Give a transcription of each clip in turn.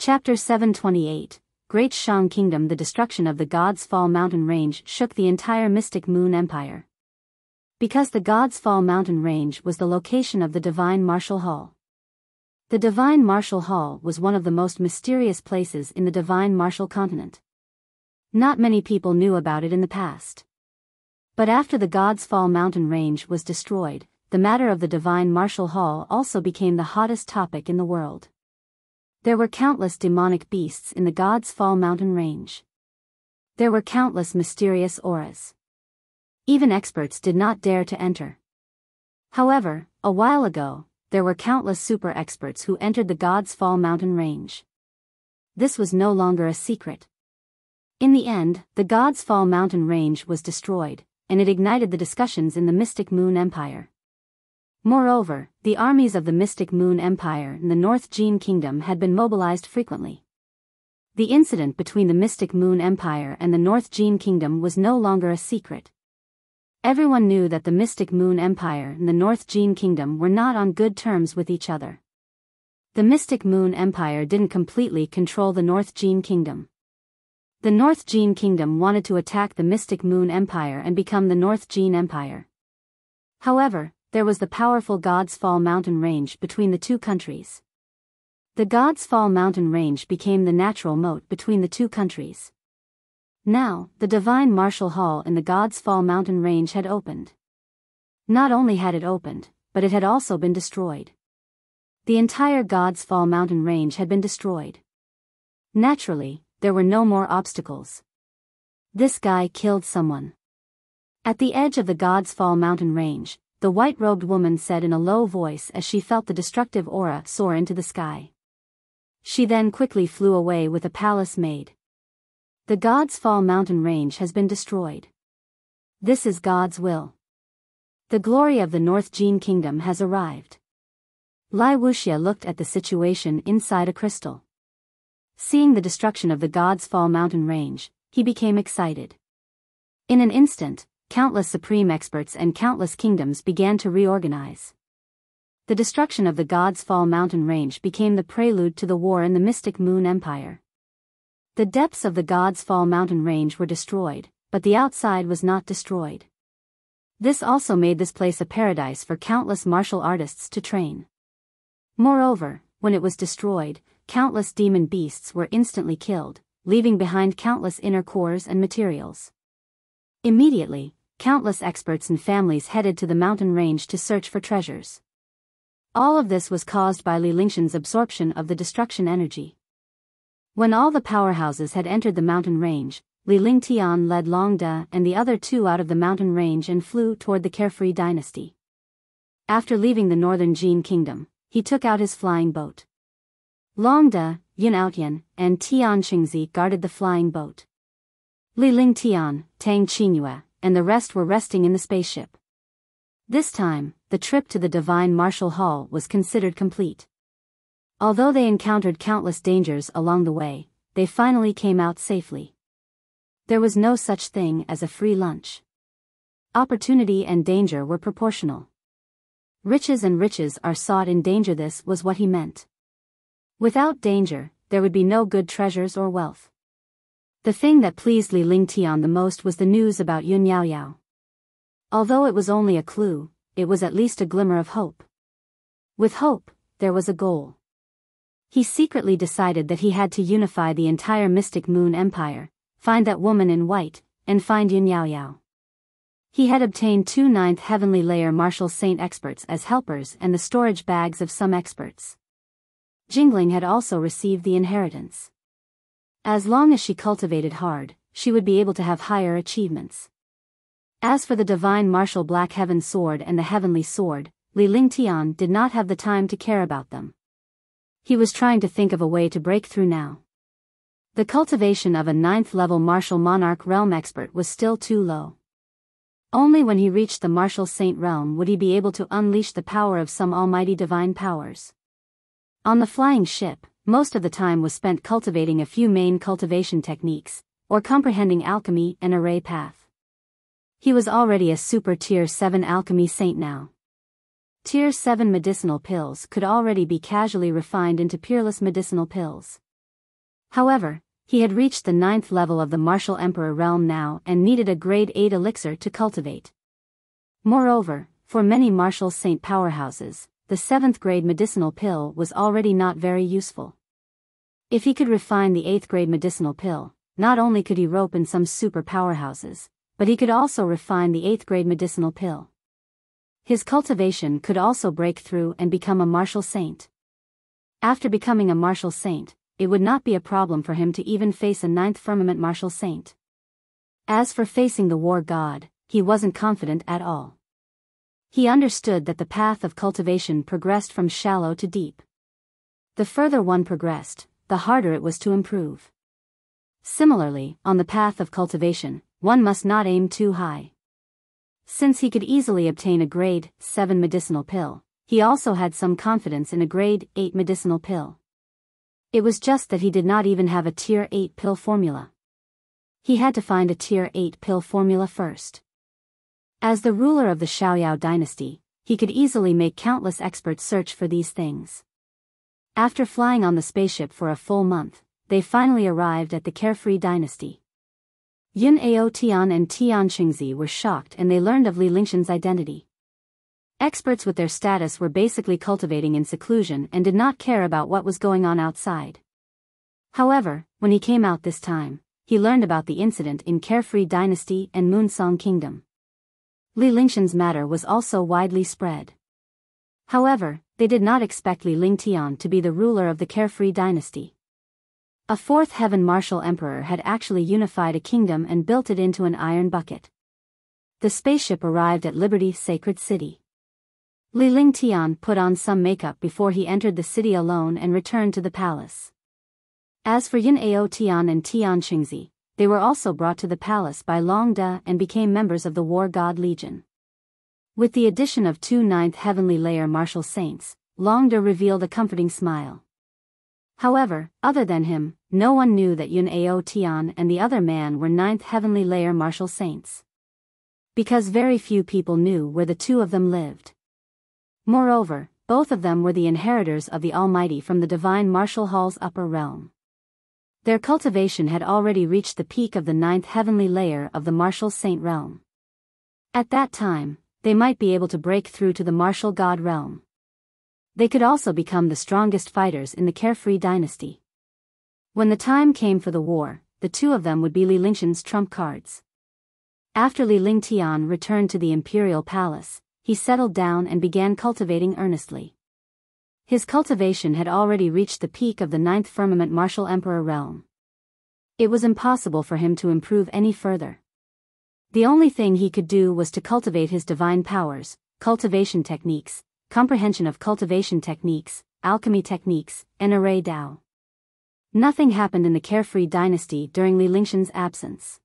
Chapter 728, Great Shang Kingdom. The destruction of the God's Fall mountain range shook the entire Mystic Moon Empire. Because the God's Fall mountain range was the location of the Divine Martial Hall. The Divine Martial Hall was one of the most mysterious places in the Divine Martial Continent. Not many people knew about it in the past. But after the God's Fall mountain range was destroyed, the matter of the Divine Martial Hall also became the hottest topic in the world. There were countless demonic beasts in the God's Fall mountain range. There were countless mysterious auras. Even experts did not dare to enter. However, a while ago, there were countless super experts who entered the God's Fall mountain range. This was no longer a secret. In the end, the God's Fall mountain range was destroyed, and it ignited the discussions in the Mystic Moon Empire. Moreover, the armies of the Mystic Moon Empire and the North Jin Kingdom had been mobilized frequently. The incident between the Mystic Moon Empire and the North Jin Kingdom was no longer a secret. Everyone knew that the Mystic Moon Empire and the North Jin Kingdom were not on good terms with each other. The Mystic Moon Empire didn't completely control the North Jin Kingdom. The North Jin Kingdom wanted to attack the Mystic Moon Empire and become the North Jin Empire. However, there was the powerful God's Fall mountain range between the two countries. The God's Fall mountain range became the natural moat between the two countries. Now, the Divine Martial Hall in the God's Fall mountain range had opened. Not only had it opened, but it had also been destroyed. The entire God's Fall mountain range had been destroyed. Naturally, there were no more obstacles. This guy killed someone. At the edge of the God's Fall mountain range, the white-robed woman said in a low voice as she felt the destructive aura soar into the sky. She then quickly flew away with a palace maid. The God's Fall mountain range has been destroyed. This is God's will. The glory of the North Jin Kingdom has arrived. Wuxia looked at the situation inside a crystal. Seeing the destruction of the God's Fall mountain range, he became excited. In an instant, countless supreme experts and countless kingdoms began to reorganize. The destruction of the God's Fall mountain range became the prelude to the war in the Mystic Moon Empire. The depths of the God's Fall mountain range were destroyed, but the outside was not destroyed. This also made this place a paradise for countless martial artists to train. Moreover, when it was destroyed, countless demon beasts were instantly killed, leaving behind countless inner cores and materials. Immediately, countless experts and families headed to the mountain range to search for treasures. All of this was caused by Li Lingshan's absorption of the destruction energy. When all the powerhouses had entered the mountain range, Li Lingtian led Long De and the other two out of the mountain range and flew toward the Carefree Dynasty. After leaving the Northern Jin Kingdom, he took out his flying boat. Long De, Yun Outyan, and Tian Qingzi guarded the flying boat. Li Lingtian, Tang Qingyue, and the rest were resting in the spaceship. This time, the trip to the Divine Martial Hall was considered complete. Although they encountered countless dangers along the way, they finally came out safely. There was no such thing as a free lunch. Opportunity and danger were proportional. Riches and riches are sought in danger. This was what he meant. Without danger, there would be no good treasures or wealth. The thing that pleased Li Lingtian the most was the news about Yunfeng. Although it was only a clue, it was at least a glimmer of hope. With hope, there was a goal. He secretly decided that he had to unify the entire Mystic Moon Empire, find that woman in white, and find Yunfeng. He had obtained 2 9th Heavenly Layer Martial Saint experts as helpers and the storage bags of some experts. Jingling had also received the inheritance. As long as she cultivated hard, she would be able to have higher achievements. As for the Divine Martial Black Heaven Sword and the Heavenly Sword, Li Lingtian did not have the time to care about them. He was trying to think of a way to break through now. The cultivation of a 9th-level Martial Monarch Realm expert was still too low. Only when he reached the Martial Saint Realm would he be able to unleash the power of some almighty divine powers. On the flying ship, most of the time was spent cultivating a few main cultivation techniques, or comprehending alchemy and array path. He was already a super Tier 7 alchemy saint now. Tier 7 medicinal pills could already be casually refined into peerless medicinal pills. However, he had reached the 9th level of the Martial Emperor realm now and needed a grade 8 elixir to cultivate. Moreover, for many martial saint powerhouses, the 7th grade medicinal pill was already not very useful. If he could refine the 8th grade medicinal pill, not only could he rope in some super powerhouses, but he could also refine the 8th grade medicinal pill. His cultivation could also break through and become a martial saint. After becoming a martial saint, it would not be a problem for him to even face a 9th firmament martial saint. As for facing the war god, he wasn't confident at all. He understood that the path of cultivation progressed from shallow to deep. The further one progressed, the harder it was to improve. Similarly, on the path of cultivation, one must not aim too high. Since he could easily obtain a grade 7 medicinal pill, he also had some confidence in a grade 8 medicinal pill. It was just that he did not even have a tier 8 pill formula. He had to find a tier 8 pill formula first. As the ruler of the Xiaoyao dynasty, he could easily make countless experts search for these things. After flying on the spaceship for a full month, they finally arrived at the Carefree dynasty. Yunao Tian and Tian Qingzi were shocked and they learned of Li Lingshan's identity. Experts with their status were basically cultivating in seclusion and did not care about what was going on outside. However, when he came out this time, he learned about the incident in Carefree dynasty and Moonsong kingdom. Li Lingshan's matter was also widely spread. However, they did not expect Li Lingtian to be the ruler of the Carefree dynasty. A 4th heaven martial emperor had actually unified a kingdom and built it into an iron bucket. The spaceship arrived at Liberty Sacred City. Li Lingtian put on some makeup before he entered the city alone and returned to the palace. As for Yunao Tian and Tian Qingzi, they were also brought to the palace by Long De and became members of the War God Legion. With the addition of 2 9th heavenly layer martial saints, Long De revealed a comforting smile. However, other than him, no one knew that Yunao Tian and the other man were 9th heavenly layer martial saints. Because very few people knew where the two of them lived. Moreover, both of them were the inheritors of the Almighty from the divine martial hall's upper realm. Their cultivation had already reached the peak of the 9th heavenly layer of the martial saint realm. At that time, they might be able to break through to the martial god realm. They could also become the strongest fighters in the Carefree dynasty. When the time came for the war, the two of them would be Li Lingshan's trump cards. After Li Lingtian returned to the imperial palace, he settled down and began cultivating earnestly. His cultivation had already reached the peak of the 9th firmament martial emperor realm. It was impossible for him to improve any further. The only thing he could do was to cultivate his divine powers, cultivation techniques, comprehension of cultivation techniques, alchemy techniques, and array Dao. Nothing happened in the Carefree dynasty during Li Lingshan's absence.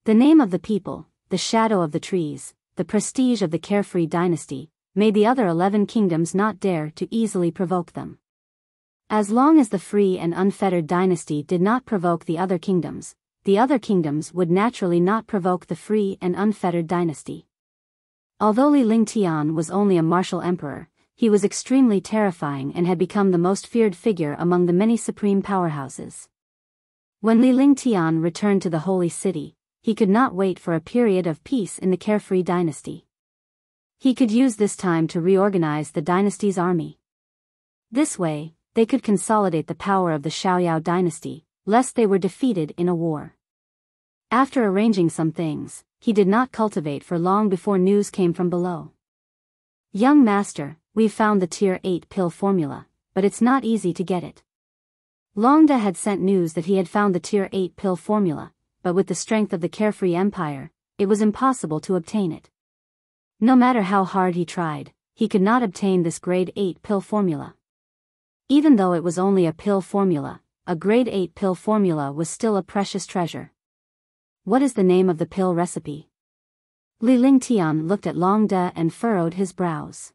The name of the people, the shadow of the trees, the prestige of the Carefree dynasty, made the other 11 kingdoms not dare to easily provoke them. As long as the free and unfettered dynasty did not provoke the other kingdoms would naturally not provoke the free and unfettered dynasty. Although Li Lingtian was only a martial emperor, he was extremely terrifying and had become the most feared figure among the many supreme powerhouses. When Li Lingtian returned to the holy city, he could not wait for a period of peace in the Carefree dynasty. He could use this time to reorganize the dynasty's army. This way, they could consolidate the power of the Xiaoyao dynasty, lest they were defeated in a war. After arranging some things, he did not cultivate for long before news came from below. Young master, we've found the tier 8 pill formula, but it's not easy to get it. Long De had sent news that he had found the tier 8 pill formula, but with the strength of the Carefree Empire, it was impossible to obtain it. No matter how hard he tried, he could not obtain this grade 8 pill formula. Even though it was only a pill formula, a grade 8 pill formula was still a precious treasure. What is the name of the pill recipe? Li Lingtian looked at Long De and furrowed his brows.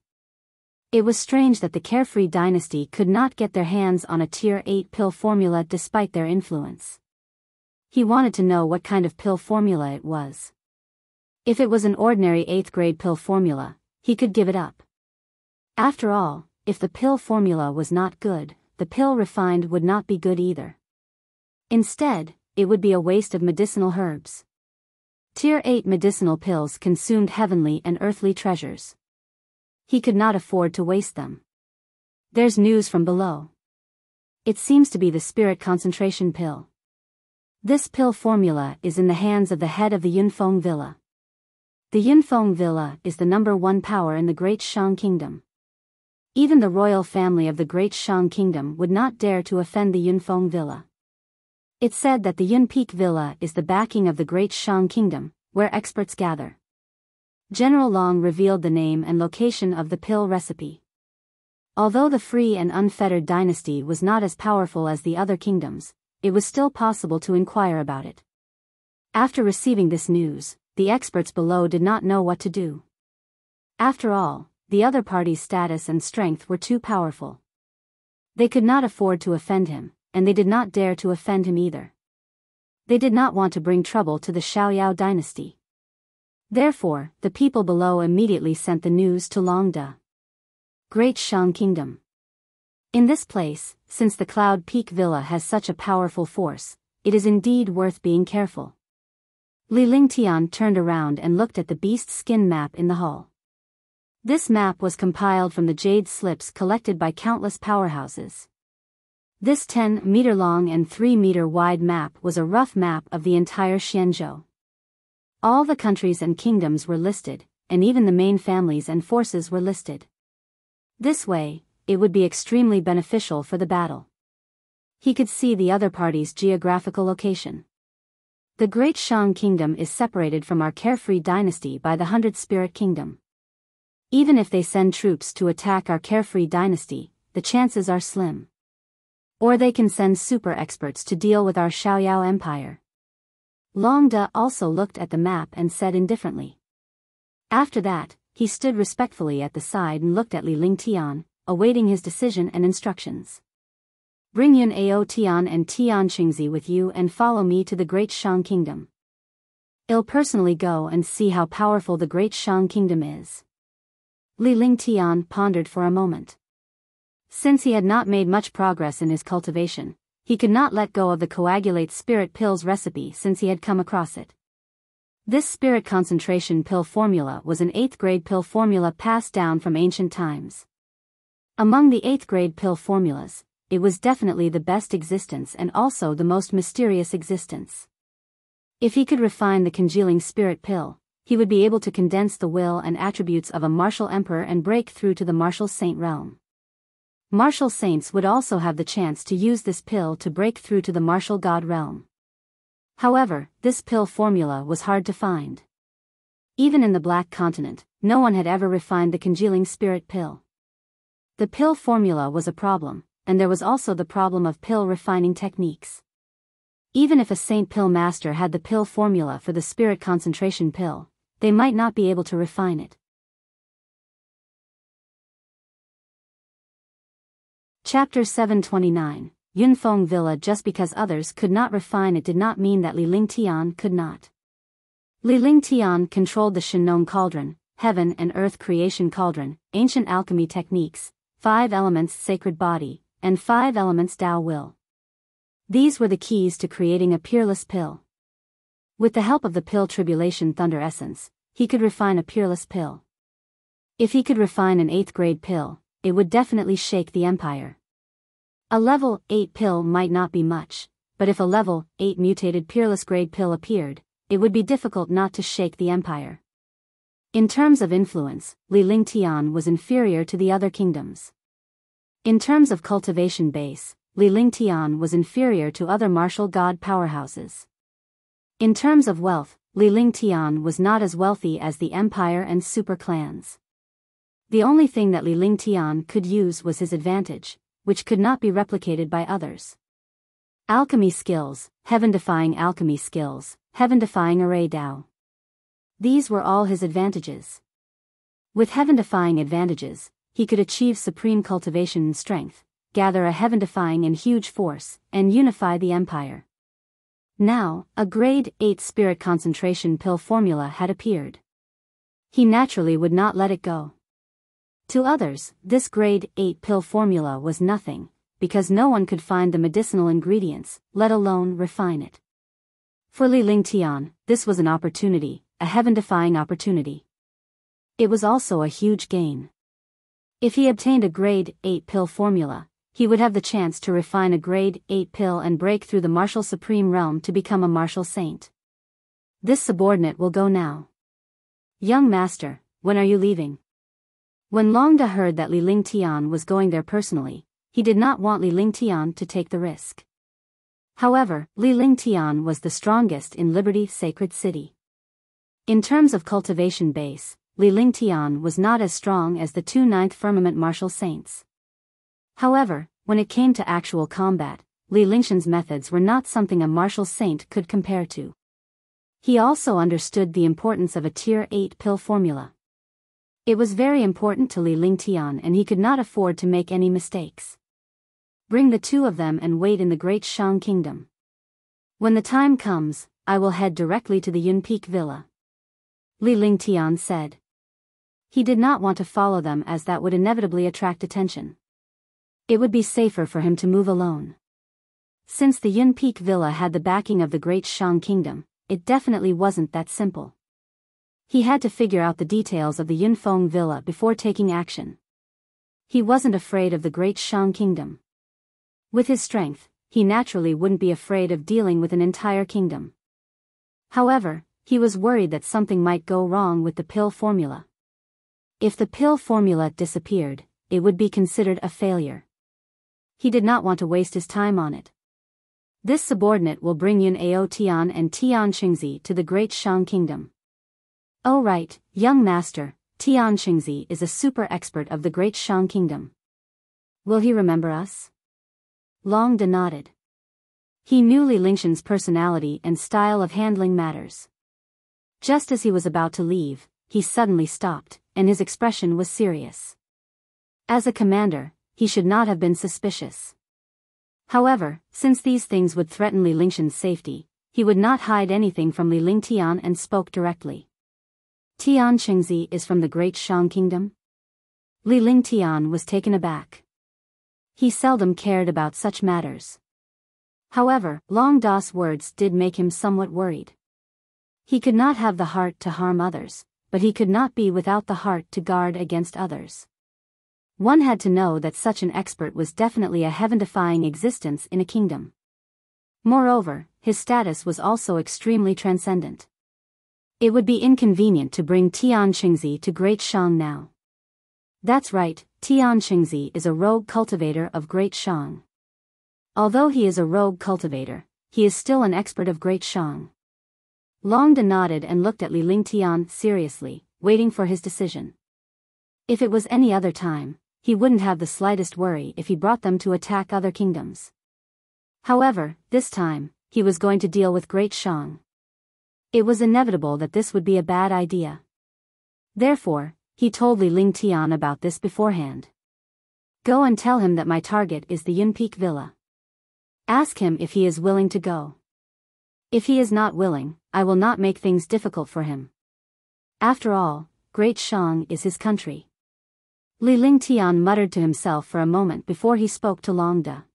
It was strange that the Carefree dynasty could not get their hands on a tier 8 pill formula despite their influence. He wanted to know what kind of pill formula it was. If it was an ordinary 8th grade pill formula, he could give it up. After all, if the pill formula was not good, the pill refined would not be good either. Instead, it would be a waste of medicinal herbs. Tier 8 medicinal pills consumed heavenly and earthly treasures. He could not afford to waste them. There's news from below. It seems to be the spirit concentration pill. This pill formula is in the hands of the head of the Yunfeng villa. The Yunfeng villa is the #1 power in the Great Shang Kingdom. Even the royal family of the Great Shang Kingdom would not dare to offend the Yunfeng villa. It's said that the Yun Peak villa is the backing of the Great Shang Kingdom, where experts gather. General Long revealed the name and location of the pill recipe. Although the free and unfettered dynasty was not as powerful as the other kingdoms, it was still possible to inquire about it. After receiving this news, the experts below did not know what to do. After all, the other party's status and strength were too powerful. They could not afford to offend him, and they did not dare to offend him either. They did not want to bring trouble to the Xiaoyao dynasty. Therefore, the people below immediately sent the news to Longda. Great Shang Kingdom. In this place, since the Cloud Peak Villa has such a powerful force, it is indeed worth being careful. Li Lingtian turned around and looked at the beast skin map in the hall. This map was compiled from the jade slips collected by countless powerhouses. This 10-meter long and 3-meter wide map was a rough map of the entire Xianzhou. All the countries and kingdoms were listed, and even the main families and forces were listed. This way, it would be extremely beneficial for the battle. He could see the other party's geographical location. The Great Shang Kingdom is separated from our carefree dynasty by the 100 Spirit Kingdom. Even if they send troops to attack our carefree dynasty, the chances are slim. Or they can send super experts to deal with our Xiaoyao Empire. Longda also looked at the map and said indifferently. After that, he stood respectfully at the side and looked at Li Lingtian, awaiting his decision and instructions. Bring Yun Ao Tian and Tian Qingzi with you and follow me to the Great Shang Kingdom. I'll personally go and see how powerful the Great Shang Kingdom is. Li Lingtian pondered for a moment. Since he had not made much progress in his cultivation, he could not let go of the coagulate spirit pills recipe since he had come across it. This spirit concentration pill formula was an 8th grade pill formula passed down from ancient times. Among the 8th grade pill formulas, it was definitely the best existence and also the most mysterious existence. If he could refine the congealing spirit pill, he would be able to condense the will and attributes of a martial emperor and break through to the martial saint realm. Martial saints would also have the chance to use this pill to break through to the martial god realm. However, this pill formula was hard to find. Even in the Black Continent, no one had ever refined the congealing spirit pill. The pill formula was a problem, and there was also the problem of pill refining techniques. Even if a saint pill master had the pill formula for the spirit concentration pill, they might not be able to refine it. Chapter 729, Yunfeng Villa. Just because others could not refine it did not mean that Li Lingtian could not. Li Lingtian controlled the Shinong Cauldron, Heaven and Earth Creation Cauldron, ancient alchemy techniques, 5 elements sacred body, and 5 elements Tao will. These were the keys to creating a peerless pill. With the help of the pill Tribulation Thunder Essence, he could refine a peerless pill. If he could refine an 8th grade pill, it would definitely shake the empire. A level 8 pill might not be much, but if a level 8 mutated peerless grade pill appeared, it would be difficult not to shake the empire. In terms of influence, Li Lingtian was inferior to the other kingdoms. In terms of cultivation base, Li Lingtian was inferior to other martial god powerhouses. In terms of wealth, Li Lingtian was not as wealthy as the empire and super clans. The only thing that Li Lingtian could use was his advantage, which could not be replicated by others. Alchemy skills, heaven-defying alchemy skills, heaven-defying array Tao. These were all his advantages. With heaven-defying advantages, he could achieve supreme cultivation and strength, gather a heaven-defying and huge force, and unify the empire. Now, a grade 8 spirit concentration pill formula had appeared. He naturally would not let it go. To others, this grade 8 pill formula was nothing, because no one could find the medicinal ingredients, let alone refine it. For Li Lingtian, this was an opportunity, a heaven-defying opportunity. It was also a huge gain. If he obtained a grade 8 pill formula, he would have the chance to refine a grade 8 pill and break through the martial supreme realm to become a martial saint. This subordinate will go now. Young master, when are you leaving? When Longda heard that Li Lingtian was going there personally, he did not want Li Lingtian to take the risk. However, Li Lingtian was the strongest in Liberty Sacred City. In terms of cultivation base, Li Lingtian was not as strong as the two Ninth Firmament martial saints. However, when it came to actual combat, Li Lingshan's methods were not something a martial saint could compare to. He also understood the importance of a Tier 8 pill formula. It was very important to Li Lingtian and he could not afford to make any mistakes. Bring the two of them and wait in the great Shang kingdom. When the time comes, I will head directly to the Yunpeak villa. Li Lingtian said. He did not want to follow them as that would inevitably attract attention. It would be safer for him to move alone. Since the Yunpeak villa had the backing of the great Shang kingdom, it definitely wasn't that simple. He had to figure out the details of the Yunfeng villa before taking action. He wasn't afraid of the great Shang kingdom. With his strength, he naturally wouldn't be afraid of dealing with an entire kingdom. However, he was worried that something might go wrong with the pill formula. If the pill formula disappeared, it would be considered a failure. He did not want to waste his time on it. This subordinate will bring Yunao Tian and Tian Qingzi to the great Shang kingdom. Oh right, young master, Tian Qingzi is a super expert of the great Shang kingdom. Will he remember us? Longda nodded. He knew Li Lingshan's personality and style of handling matters. Just as he was about to leave, he suddenly stopped, and his expression was serious. As a commander, he should not have been suspicious. However, since these things would threaten Li Lingshan's safety, he would not hide anything from Li Lingtian and spoke directly. Tian Qingzi is from the great Shang kingdom? Li Lingtian was taken aback. He seldom cared about such matters. However, Long Da's words did make him somewhat worried. He could not have the heart to harm others, but he could not be without the heart to guard against others. One had to know that such an expert was definitely a heaven-defying existence in a kingdom. Moreover, his status was also extremely transcendent. It would be inconvenient to bring Tian Qingzi to Great Shang now. That's right, Tian Qingzi is a rogue cultivator of Great Shang. Although he is a rogue cultivator, he is still an expert of Great Shang. Longda nodded and looked at Li Lingtian seriously, waiting for his decision. If it was any other time, he wouldn't have the slightest worry if he brought them to attack other kingdoms. However, this time, he was going to deal with Great Shang. It was inevitable that this would be a bad idea. Therefore, he told Li Lingtian about this beforehand. Go and tell him that my target is the Yunpeak villa. Ask him if he is willing to go. If he is not willing, I will not make things difficult for him. After all, Great Shang is his country. Li Lingtian muttered to himself for a moment before he spoke to Longda.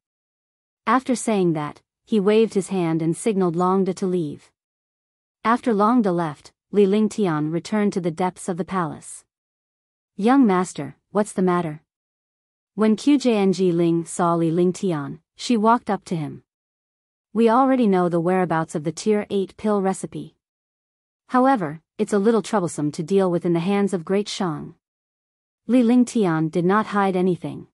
After saying that, he waved his hand and signaled Longda to leave. After Longda left, Li Lingtian returned to the depths of the palace. Young master, what's the matter? When Qjng Ling saw Li Lingtian, she walked up to him. We already know the whereabouts of the Tier 8 pill recipe. However, it's a little troublesome to deal with in the hands of Great Shang. Li Lingtian did not hide anything.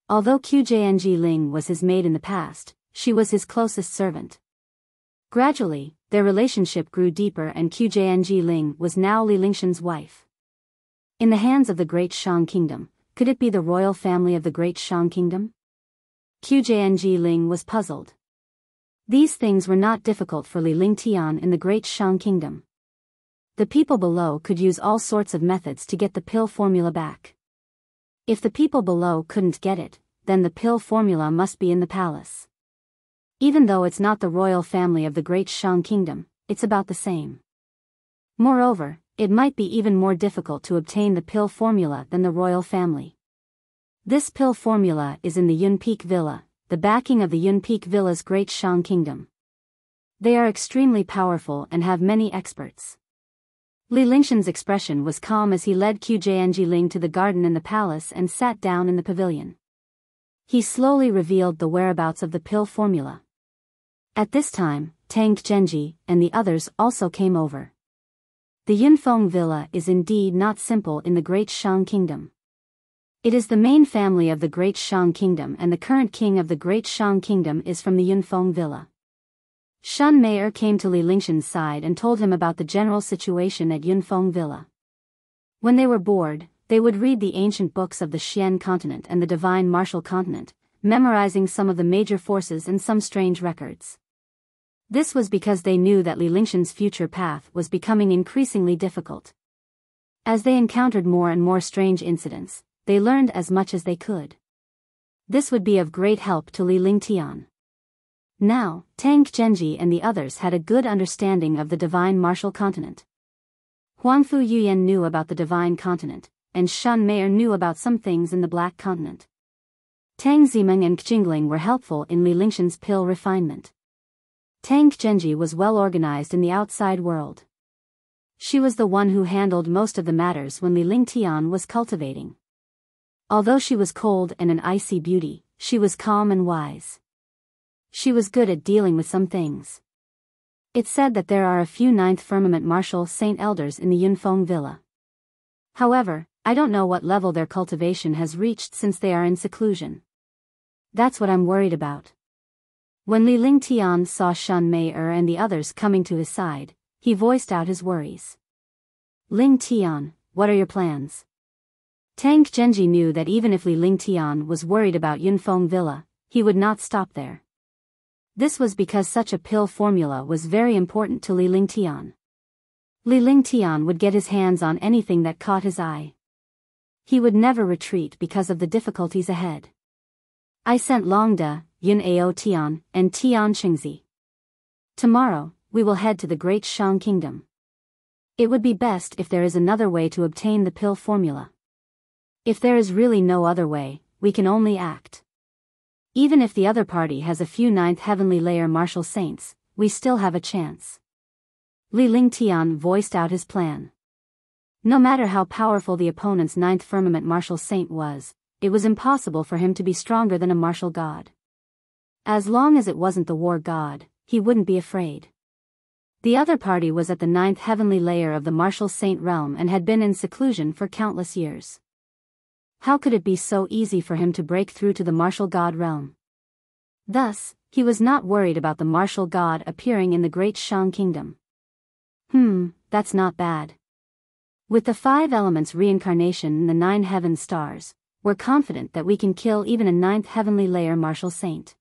Although Qjng Ling was his maid in the past, she was his closest servant. Gradually, their relationship grew deeper and Qjng Ling was now Li Lingshan's wife. In the hands of the Great Shang Kingdom, could it be the royal family of the Great Shang Kingdom? Qjng Ling was puzzled. These things were not difficult for Li Lingtian in the Great Shang Kingdom. The people below could use all sorts of methods to get the pill formula back. If the people below couldn't get it, then the pill formula must be in the palace. Even though it's not the royal family of the Great Shang Kingdom, it's about the same. Moreover, it might be even more difficult to obtain the pill formula than the royal family. This pill formula is in the Yun Peak Villa, the backing of the Yun Peak Villa's great Shang kingdom. They are extremely powerful and have many experts. Li Lingshan's expression was calm as he led Qjianji Ling to the garden in the palace and sat down in the pavilion. He slowly revealed the whereabouts of the pill formula. At this time, Tang Genji and the others also came over. The Yunfeng villa is indeed not simple in the great Shang kingdom. It is the main family of the great Shang kingdom, and the current king of the great Shang kingdom is from the Yunfeng villa. Shen Mei'er came to Li Lingshan's side and told him about the general situation at Yunfeng villa. When they were bored, they would read the ancient books of the Xian continent and the divine martial continent, memorizing some of the major forces and some strange records. This was because they knew that Li Lingshan's future path was becoming increasingly difficult. As they encountered more and more strange incidents, they learned as much as they could. This would be of great help to Li Lingtian. Now, Tang Genji and the others had a good understanding of the divine martial continent. Huangfu Yuyan knew about the divine continent, and Shen Mei'er knew about some things in the black continent. Tang Zimeng and Qingling were helpful in Li Lingshan's pill refinement. Tang Genji was well organized in the outside world. She was the one who handled most of the matters when Li Lingtian was cultivating. Although she was cold and an icy beauty, she was calm and wise. She was good at dealing with some things. It's said that there are a few ninth firmament martial saint elders in the Yunfeng villa. However, I don't know what level their cultivation has reached since they are in seclusion. That's what I'm worried about. When Li Lingtian saw Shen Mei'er and the others coming to his side, he voiced out his worries. Lingtian, what are your plans? Tang Genji knew that even if Li Lingtian was worried about Yunfeng villa, he would not stop there. This was because such a pill formula was very important to Li Lingtian. Li Lingtian would get his hands on anything that caught his eye. He would never retreat because of the difficulties ahead. I sent Longda, Yun Ao Tian, and Tian Qingzi. Tomorrow, we will head to the great Shang kingdom. It would be best if there is another way to obtain the pill formula. If there is really no other way, we can only act. Even if the other party has a few ninth heavenly layer martial saints, we still have a chance. Li Lingtian voiced out his plan. No matter how powerful the opponent's ninth firmament martial saint was, it was impossible for him to be stronger than a martial god. As long as it wasn't the war god, he wouldn't be afraid. The other party was at the ninth heavenly layer of the martial saint realm and had been in seclusion for countless years. How could it be so easy for him to break through to the martial god realm? Thus, he was not worried about the martial god appearing in the great Shang kingdom. That's not bad. With the 5 elements reincarnation and the 9 heaven stars, we're confident that we can kill even a 9th heavenly layer martial saint.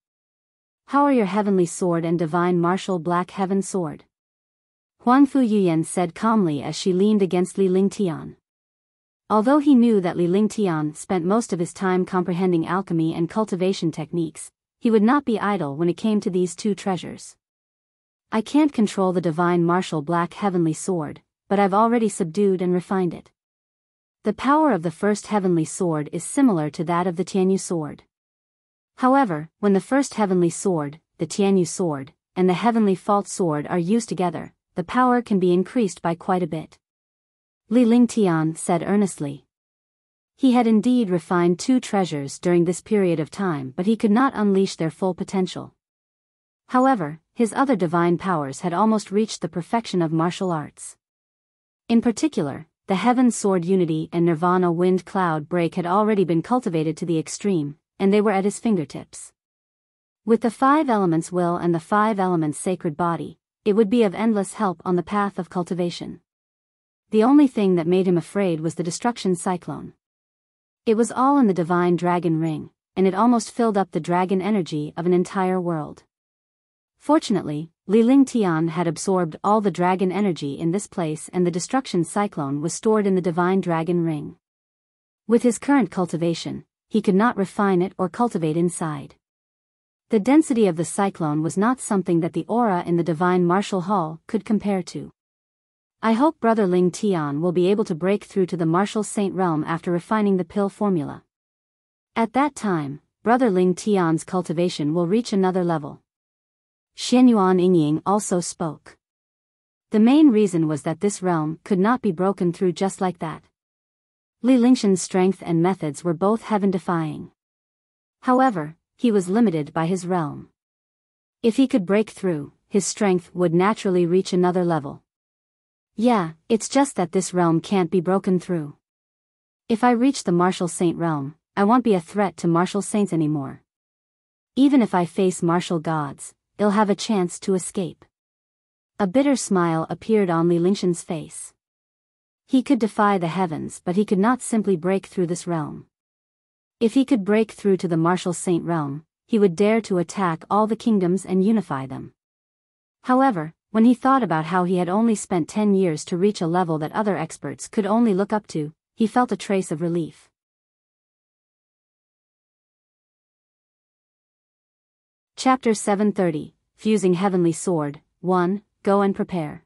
How are your heavenly sword and divine martial black heaven sword? Huangfu Yuyan said calmly as she leaned against Li Lingtian. Although he knew that Li Lingtian spent most of his time comprehending alchemy and cultivation techniques, he would not be idle when it came to these 2 treasures. I can't control the divine martial black heavenly sword, but I've already subdued and refined it. The power of the first heavenly sword is similar to that of the Tianyu sword. However, when the first heavenly sword, the Tianyu sword, and the heavenly fault sword are used together, the power can be increased by quite a bit. Li Lingtian said earnestly. He had indeed refined 2 treasures during this period of time, but he could not unleash their full potential. However, his other divine powers had almost reached the perfection of martial arts. In particular, the Heaven Sword Unity and Nirvana Wind Cloud Break had already been cultivated to the extreme, and they were at his fingertips. With the 5 elements will and the 5 elements sacred body, it would be of endless help on the path of cultivation. The only thing that made him afraid was the destruction cyclone. It was all in the divine dragon ring, and it almost filled up the dragon energy of an entire world. Fortunately, Li Lingtian had absorbed all the dragon energy in this place, and the destruction cyclone was stored in the divine dragon ring. With his current cultivation, he could not refine it or cultivate inside. The density of the cyclone was not something that the aura in the divine martial hall could compare to. I hope Brother Ling Tian will be able to break through to the martial saint realm after refining the pill formula. At that time, Brother Ling Tian's cultivation will reach another level. Xianyuan Yingying also spoke. The main reason was that this realm could not be broken through just like that. Li Lingshan's strength and methods were both heaven-defying. However, he was limited by his realm. If he could break through, his strength would naturally reach another level. Yeah, it's just that this realm can't be broken through. If I reach the martial saint realm, I won't be a threat to martial saints anymore. Even if I face martial gods, they'll have a chance to escape. A bitter smile appeared on Li Lingshan's face. He could defy the heavens, but he could not simply break through this realm. If he could break through to the martial saint realm, he would dare to attack all the kingdoms and unify them. However, when he thought about how he had only spent 10 years to reach a level that other experts could only look up to, he felt a trace of relief. Chapter 730, Fusing Heavenly Sword, 1, Go and Prepare.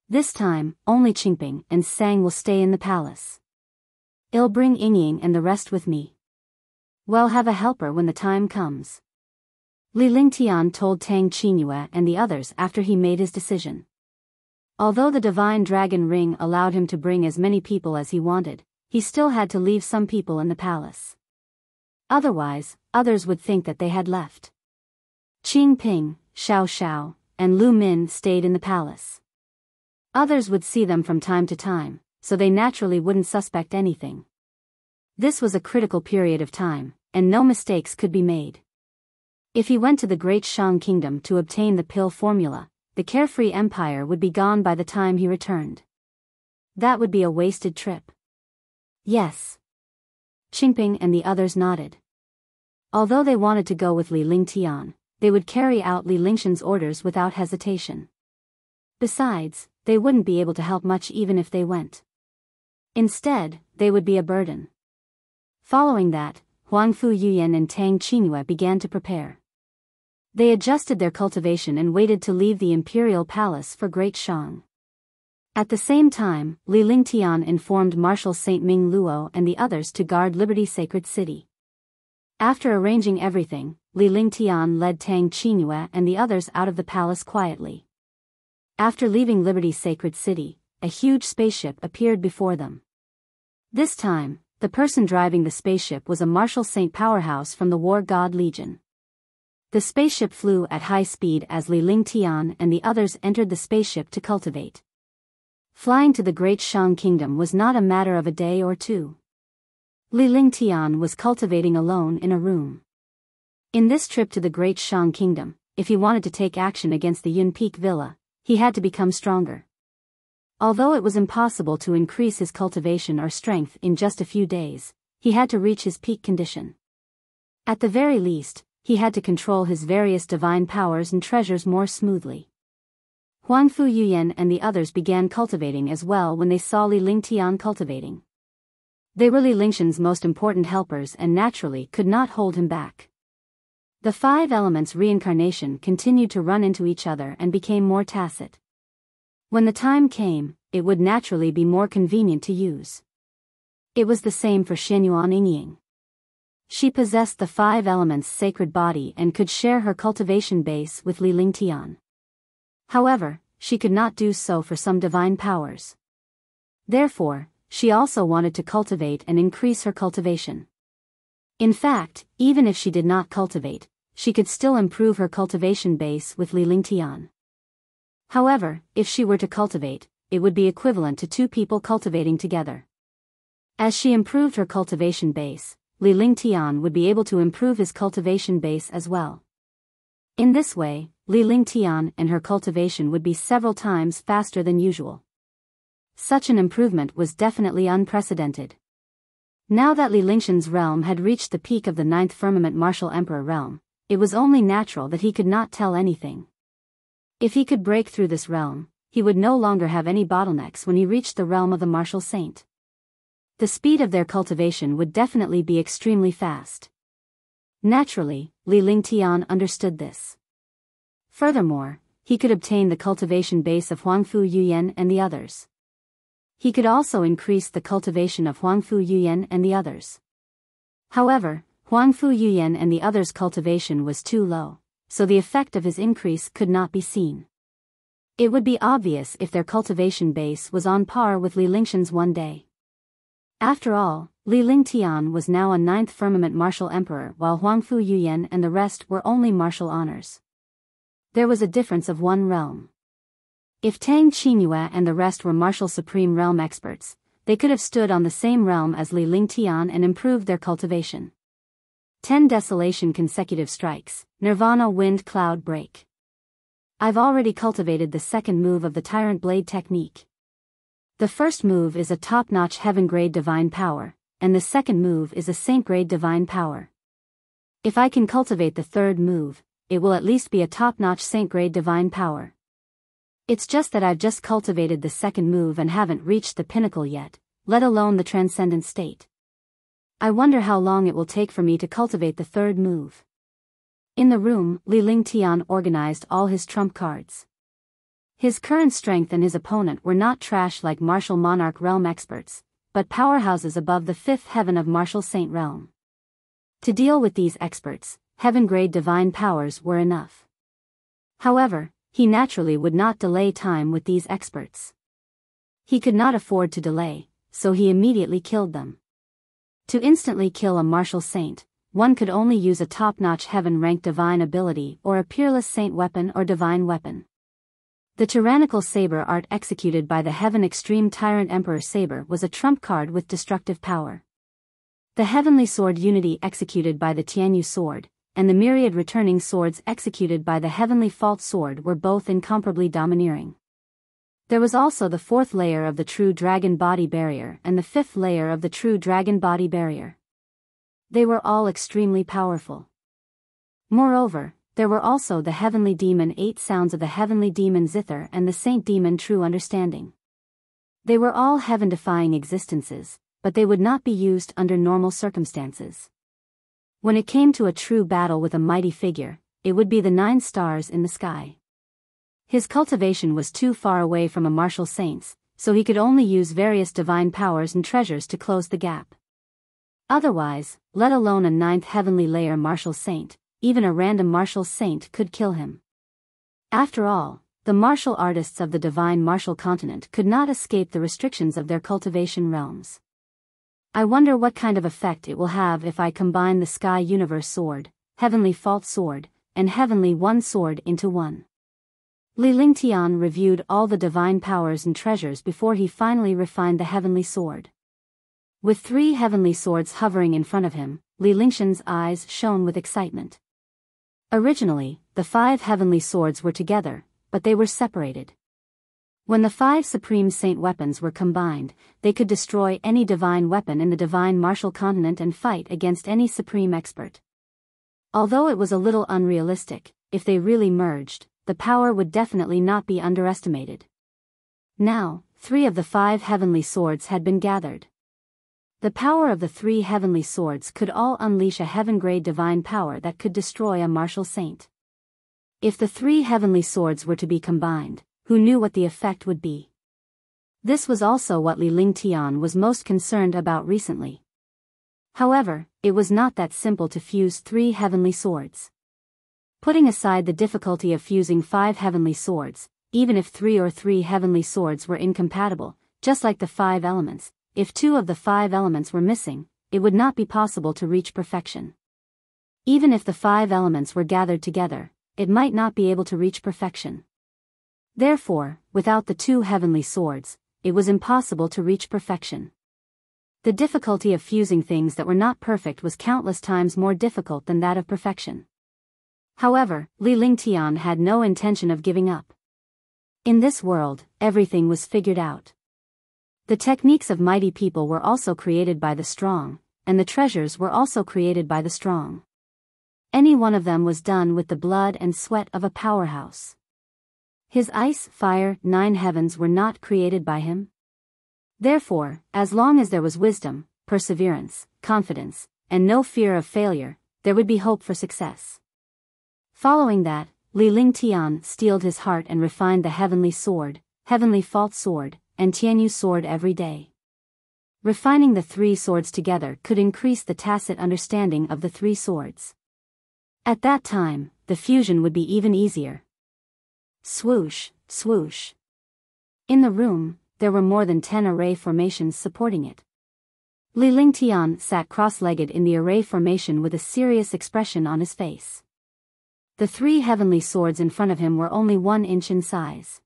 This time, only Qingping and Shang will stay in the palace. I'll bring Yingying and the rest with me. We'll have a helper when the time comes. Li Lingtian told Tang Qingyue and the others after he made his decision. Although the divine dragon ring allowed him to bring as many people as he wanted, he still had to leave some people in the palace. Otherwise, others would think that they had left. Qing Ping, Xiao Xiao, and Lu Min stayed in the palace. Others would see them from time to time, so they naturally wouldn't suspect anything. This was a critical period of time, and no mistakes could be made. If he went to the great Shang kingdom to obtain the pill formula, the carefree empire would be gone by the time he returned. That would be a wasted trip. Yes. Qingping and the others nodded. Although they wanted to go with Li Lingtian, they would carry out Li Lingshan's orders without hesitation. Besides, they wouldn't be able to help much even if they went. Instead, they would be a burden. Following that, Huangfu Yuyan and Tang Qingyue began to prepare. They adjusted their cultivation and waited to leave the imperial palace for Great Shang. At the same time, Li Lingtian informed Marshal Saint Ming Luo and the others to guard Liberty's sacred city. After arranging everything, Li Lingtian led Tang Qingyue and the others out of the palace quietly. After leaving Liberty's sacred city, a huge spaceship appeared before them. This time, the person driving the spaceship was a martial saint powerhouse from the War God Legion. The spaceship flew at high speed as Li Lingtian and the others entered the spaceship to cultivate. Flying to the Great Shang Kingdom was not a matter of a day or two. Li Lingtian was cultivating alone in a room. In this trip to the Great Shang Kingdom, if he wanted to take action against the Yun Peak Villa, he had to become stronger. Although it was impossible to increase his cultivation or strength in just a few days, he had to reach his peak condition. At the very least, he had to control his various divine powers and treasures more smoothly. Huangfu Yuyan and the others began cultivating as well when they saw Li Lingtian cultivating. They were Li Lingshan's most important helpers and naturally could not hold him back. The 5 elements reincarnation continued to run into each other and became more tacit. When the time came, it would naturally be more convenient to use. It was the same for Xianyuan Yingying. She possessed the 5 elements' sacred body and could share her cultivation base with Li Lingtian. However, she could not do so for some divine powers. Therefore, she also wanted to cultivate and increase her cultivation. In fact, even if she did not cultivate, she could still improve her cultivation base with Li Lingtian. However, if she were to cultivate, it would be equivalent to 2 people cultivating together. As she improved her cultivation base, Li Lingtian would be able to improve his cultivation base as well. In this way, Li Lingtian and her cultivation would be several times faster than usual. Such an improvement was definitely unprecedented. Now that Li Lingshan's realm had reached the peak of the 9th firmament martial emperor realm, it was only natural that he could not tell anything. If he could break through this realm, he would no longer have any bottlenecks when he reached the realm of the martial saint. The speed of their cultivation would definitely be extremely fast. Naturally, Li Lingtian understood this. Furthermore, he could obtain the cultivation base of Huangfu Yuyan and the others. He could also increase the cultivation of Huangfu Yuyan and the others. However, Huangfu Yuyan and the others' cultivation was too low, so the effect of his increase could not be seen. It would be obvious if their cultivation base was on par with Li Lingshan's one day. After all, Li Lingtian was now a 9th firmament martial emperor while Huangfu Yuyan and the rest were only martial honors. There was a difference of one realm. If Tang Qingyue and the rest were martial supreme realm experts, they could have stood on the same realm as Li Lingtian and improved their cultivation. 10 Desolation consecutive strikes, Nirvana Wind Cloud Break. I've already cultivated the second move of the Tyrant Blade technique. The first move is a top-notch heaven-grade divine power, and the second move is a saint-grade divine power. If I can cultivate the third move, it will at least be a top-notch saint-grade divine power. It's just that I've just cultivated the second move and haven't reached the pinnacle yet, let alone the transcendent state. I wonder how long it will take for me to cultivate the third move. In the room, Li Lingtian organized all his trump cards. His current strength and his opponent were not trash like martial monarch realm experts, but powerhouses above the 5th heaven of martial saint realm. To deal with these experts, heaven-grade divine powers were enough. However, he naturally would not delay time with these experts. He could not afford to delay, so he immediately killed them. To instantly kill a martial saint, one could only use a top-notch heaven-ranked divine ability or a peerless saint weapon or divine weapon. The tyrannical saber art executed by the Heaven Extreme Tyrant Emperor Saber was a trump card with destructive power. The Heavenly Sword Unity executed by the Tianyu Sword, and the myriad returning swords executed by the Heavenly Fault Sword were both incomparably domineering. There was also the 4th layer of the True Dragon Body Barrier and the 5th layer of the True Dragon Body Barrier. They were all extremely powerful. Moreover, there were also the Heavenly Demon 8 Sounds of the Heavenly Demon Zither and the Saint Demon True Understanding. They were all heaven-defying existences, but they would not be used under normal circumstances. When it came to a true battle with a mighty figure, it would be the 9 stars in the sky. His cultivation was too far away from a martial saint's, so he could only use various divine powers and treasures to close the gap. Otherwise, let alone a 9th heavenly layer martial saint, even a random martial saint could kill him. After all, the martial artists of the divine martial continent could not escape the restrictions of their cultivation realms. I wonder what kind of effect it will have if I combine the Sky Universe Sword, Heavenly Fault Sword, and Heavenly One Sword into one. Li Lingtian reviewed all the divine powers and treasures before he finally refined the Heavenly Sword. With 3 heavenly swords hovering in front of him, Li Lingshan's eyes shone with excitement. Originally, the 5 heavenly swords were together, but they were separated. When the 5 supreme saint weapons were combined, they could destroy any divine weapon in the divine martial continent and fight against any supreme expert. Although it was a little unrealistic, if they really merged, the power would definitely not be underestimated. Now, 3 of the 5 heavenly swords had been gathered. The power of the 3 heavenly swords could all unleash a heaven-grade divine power that could destroy a martial saint. If the 3 heavenly swords were to be combined, who knew what the effect would be? This was also what Li Lingtian was most concerned about recently. However, it was not that simple to fuse 3 heavenly swords. Putting aside the difficulty of fusing 5 heavenly swords, even if 3 heavenly swords were incompatible, just like the 5 elements, if 2 of the 5 elements were missing, it would not be possible to reach perfection. Even if the 5 elements were gathered together, it might not be able to reach perfection. Therefore, without the 2 heavenly swords, it was impossible to reach perfection. The difficulty of fusing things that were not perfect was countless times more difficult than that of perfection. However, Li Lingtian had no intention of giving up. In this world, everything was figured out. The techniques of mighty people were also created by the strong, and the treasures were also created by the strong. Any one of them was done with the blood and sweat of a powerhouse. His ice, fire, 9 heavens were not created by him. Therefore, as long as there was wisdom, perseverance, confidence, and no fear of failure, there would be hope for success. Following that, Li Lingtian steeled his heart and refined the Heavenly Sword, Heavenly Fault Sword, and Tianyu Sword every day. Refining the three swords together could increase the tacit understanding of the three swords. At that time, the fusion would be even easier. Swoosh, swoosh. In the room, there were more than 10 array formations supporting it. Li Lingtian sat cross-legged in the array formation with a serious expression on his face. The three heavenly swords in front of him were only 1 inch in size.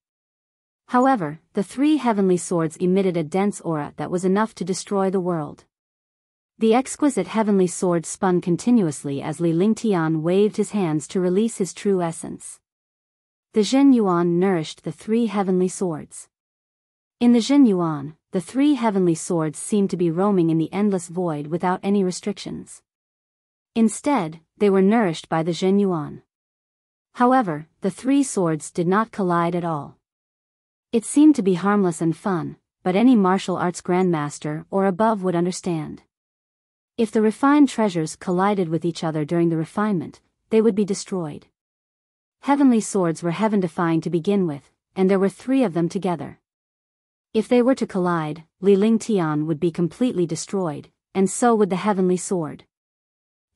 However, the three heavenly swords emitted a dense aura that was enough to destroy the world. The exquisite heavenly sword spun continuously as Li Lingtian waved his hands to release his true essence. The Zhen Yuan nourished the three heavenly swords. In the Zhen Yuan, the three heavenly swords seemed to be roaming in the endless void without any restrictions. Instead, they were nourished by the Zhen Yuan. However, the three swords did not collide at all. It seemed to be harmless and fun, but any martial arts grandmaster or above would understand. If the refined treasures collided with each other during the refinement, they would be destroyed. Heavenly swords were heaven-defying to begin with, and there were 3 of them together. If they were to collide, Li Lingtian would be completely destroyed, and so would the heavenly sword.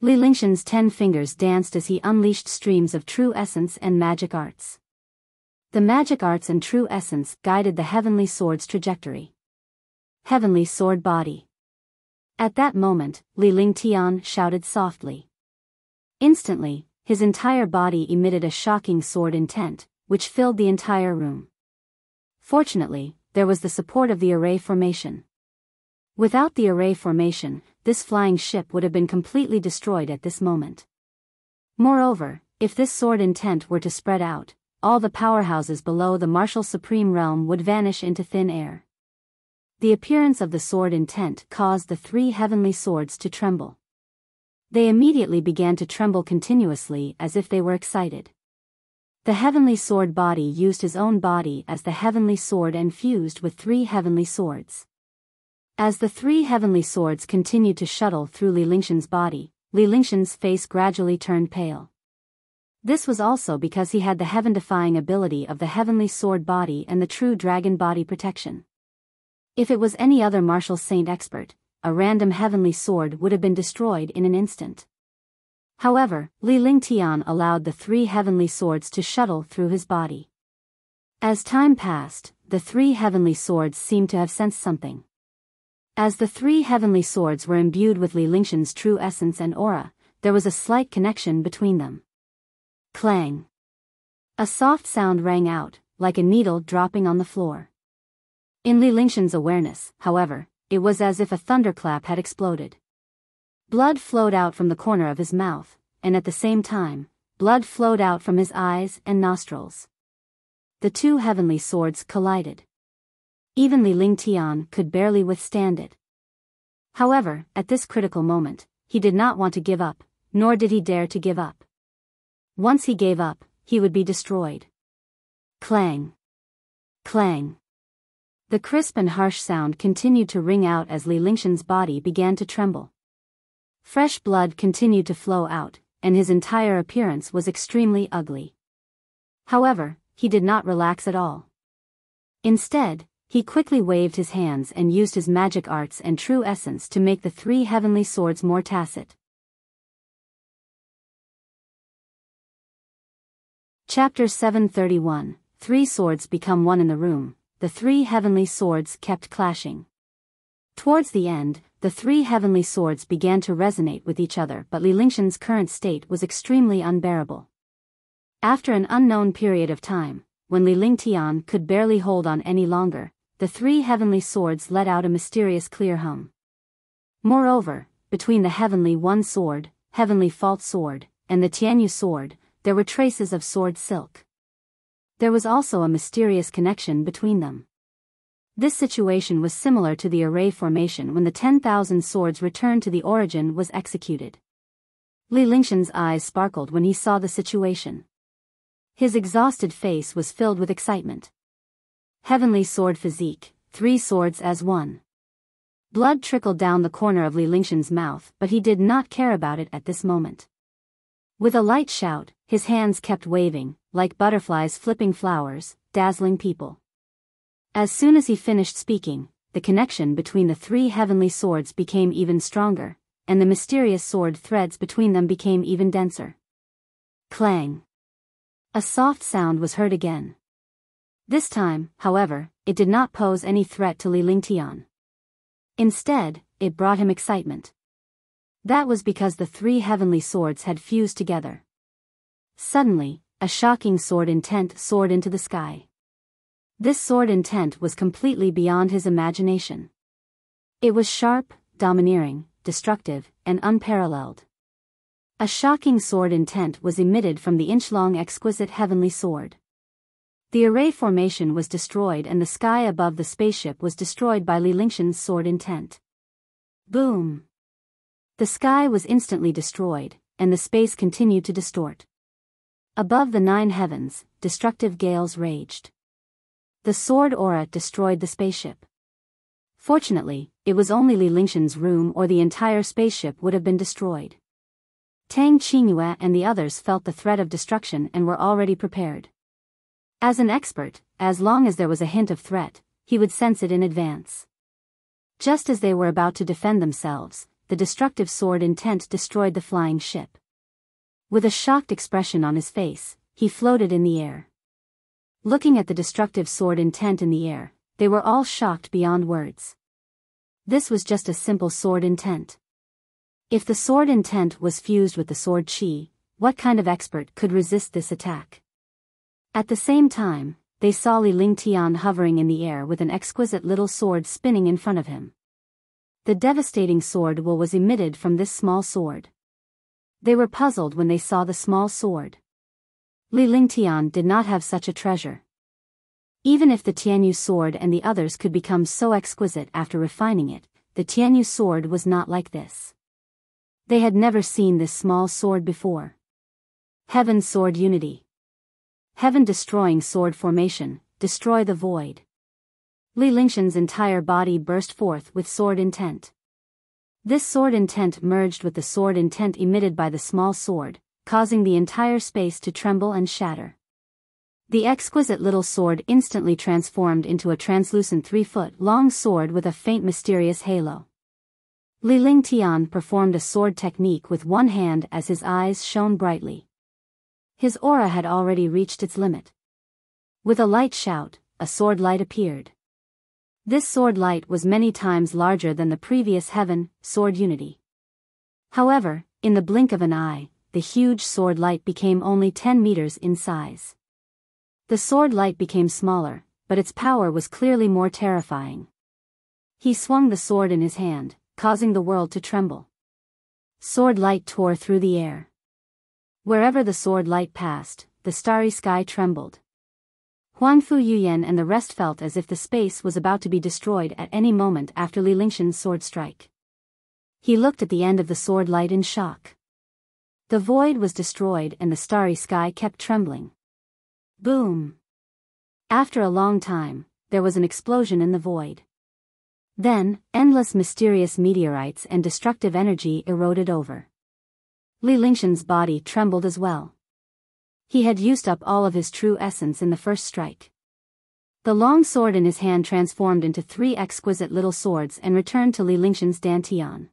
Li Lingshan's 10 fingers danced as he unleashed streams of true essence and magic arts. The magic arts and true essence guided the heavenly sword's trajectory. Heavenly sword body. At that moment, Li Lingtian shouted softly. Instantly, his entire body emitted a shocking sword intent, which filled the entire room. Fortunately, there was the support of the array formation. Without the array formation, this flying ship would have been completely destroyed at this moment. Moreover, if this sword intent were to spread out, all the powerhouses below the martial supreme realm would vanish into thin air. The appearance of the sword intent caused the 3 heavenly swords to tremble. They immediately began to tremble continuously as if they were excited. The heavenly sword body used his own body as the heavenly sword and fused with 3 heavenly swords. As the 3 heavenly swords continued to shuttle through Li Lingshan's body, Li Lingshan's face gradually turned pale. This was also because he had the heaven-defying ability of the heavenly sword body and the true dragon body protection. If it was any other martial saint expert, a random heavenly sword would have been destroyed in an instant. However, Li Lingtian allowed the 3 heavenly swords to shuttle through his body. As time passed, the 3 heavenly swords seemed to have sensed something. As the 3 heavenly swords were imbued with Li Lingshan's true essence and aura, there was a slight connection between them. Clang. A soft sound rang out, like a needle dropping on the floor. In Li Lingshan's awareness, however, it was as if a thunderclap had exploded. Blood flowed out from the corner of his mouth, and at the same time, blood flowed out from his eyes and nostrils. The 2 heavenly swords collided. Even Li Lingtian could barely withstand it. However, at this critical moment, he did not want to give up, nor did he dare to give up. Once he gave up, he would be destroyed. Clang. Clang. The crisp and harsh sound continued to ring out as Li Lingshan's body began to tremble. Fresh blood continued to flow out, and his entire appearance was extremely ugly. However, he did not relax at all. Instead, he quickly waved his hands and used his magic arts and true essence to make the 3 heavenly swords more tacit. Chapter 731, 3 swords become one in the room. The 3 heavenly swords kept clashing. Towards the end, the 3 heavenly swords began to resonate with each other, but Li Lingshan's current state was extremely unbearable. After an unknown period of time, when Li Lingtian could barely hold on any longer, the 3 heavenly swords let out a mysterious clear hum. Moreover, between the heavenly one sword, heavenly fault sword, and the Tianyu sword, there were traces of sword silk. There was also a mysterious connection between them. This situation was similar to the array formation when the 10,000 swords returned to the origin was executed. Li Lingshan's eyes sparkled when he saw the situation. His exhausted face was filled with excitement. Heavenly sword physique, 3 swords as one. Blood trickled down the corner of Li Lingshan's mouth, but he did not care about it at this moment. With a light shout, his hands kept waving, like butterflies flipping flowers, dazzling people. As soon as he finished speaking, the connection between the three heavenly swords became even stronger, and the mysterious sword threads between them became even denser. Clang. A soft sound was heard again. This time, however, it did not pose any threat to Li Lingtian. Instead, it brought him excitement. That was because the three heavenly swords had fused together. Suddenly, a shocking sword intent soared into the sky. This sword intent was completely beyond his imagination. It was sharp, domineering, destructive, and unparalleled. A shocking sword intent was emitted from the inch-long exquisite heavenly sword. The array formation was destroyed and the sky above the spaceship was destroyed by Li Lingtian's sword intent. Boom! The sky was instantly destroyed, and the space continued to distort. Above the 9 heavens, destructive gales raged. The sword aura destroyed the spaceship. Fortunately, it was only Li Lingtian's room or the entire spaceship would have been destroyed. Tang Qingyue and the others felt the threat of destruction and were already prepared. As an expert, as long as there was a hint of threat, he would sense it in advance. Just as they were about to defend themselves, the destructive sword intent destroyed the flying ship. With a shocked expression on his face, he floated in the air. Looking at the destructive sword intent in the air, they were all shocked beyond words. This was just a simple sword intent. If the sword intent was fused with the sword qi, what kind of expert could resist this attack? At the same time, they saw Li Lingtian hovering in the air with an exquisite little sword spinning in front of him. The devastating sword will was emitted from this small sword. They were puzzled when they saw the small sword. Li Lingtian did not have such a treasure. Even if the Tianyu sword and the others could become so exquisite after refining it, the Tianyu sword was not like this. They had never seen this small sword before. Heaven sword unity. Heaven-destroying sword formation, destroy the void. Li Lingtian's entire body burst forth with sword intent. This sword intent merged with the sword intent emitted by the small sword, causing the entire space to tremble and shatter. The exquisite little sword instantly transformed into a translucent 3-foot-long sword with a faint mysterious halo. Li Lingtian performed a sword technique with one hand as his eyes shone brightly. His aura had already reached its limit. With a light shout, a sword light appeared. This sword light was many times larger than the previous heaven sword unity. However, in the blink of an eye, the huge sword light became only 10 meters in size. The sword light became smaller, but its power was clearly more terrifying. He swung the sword in his hand, causing the world to tremble. Sword light tore through the air. Wherever the sword light passed, the starry sky trembled. Huangfu Yuyan and the rest felt as if the space was about to be destroyed at any moment after Li Lingtian's sword strike. He looked at the end of the sword light in shock. The void was destroyed and the starry sky kept trembling. Boom! After a long time, there was an explosion in the void. Then, endless mysterious meteorites and destructive energy eroded over. Li Lingtian's body trembled as well. He had used up all of his true essence in the first strike. The long sword in his hand transformed into 3 exquisite little swords and returned to Li Lingtian's dantian.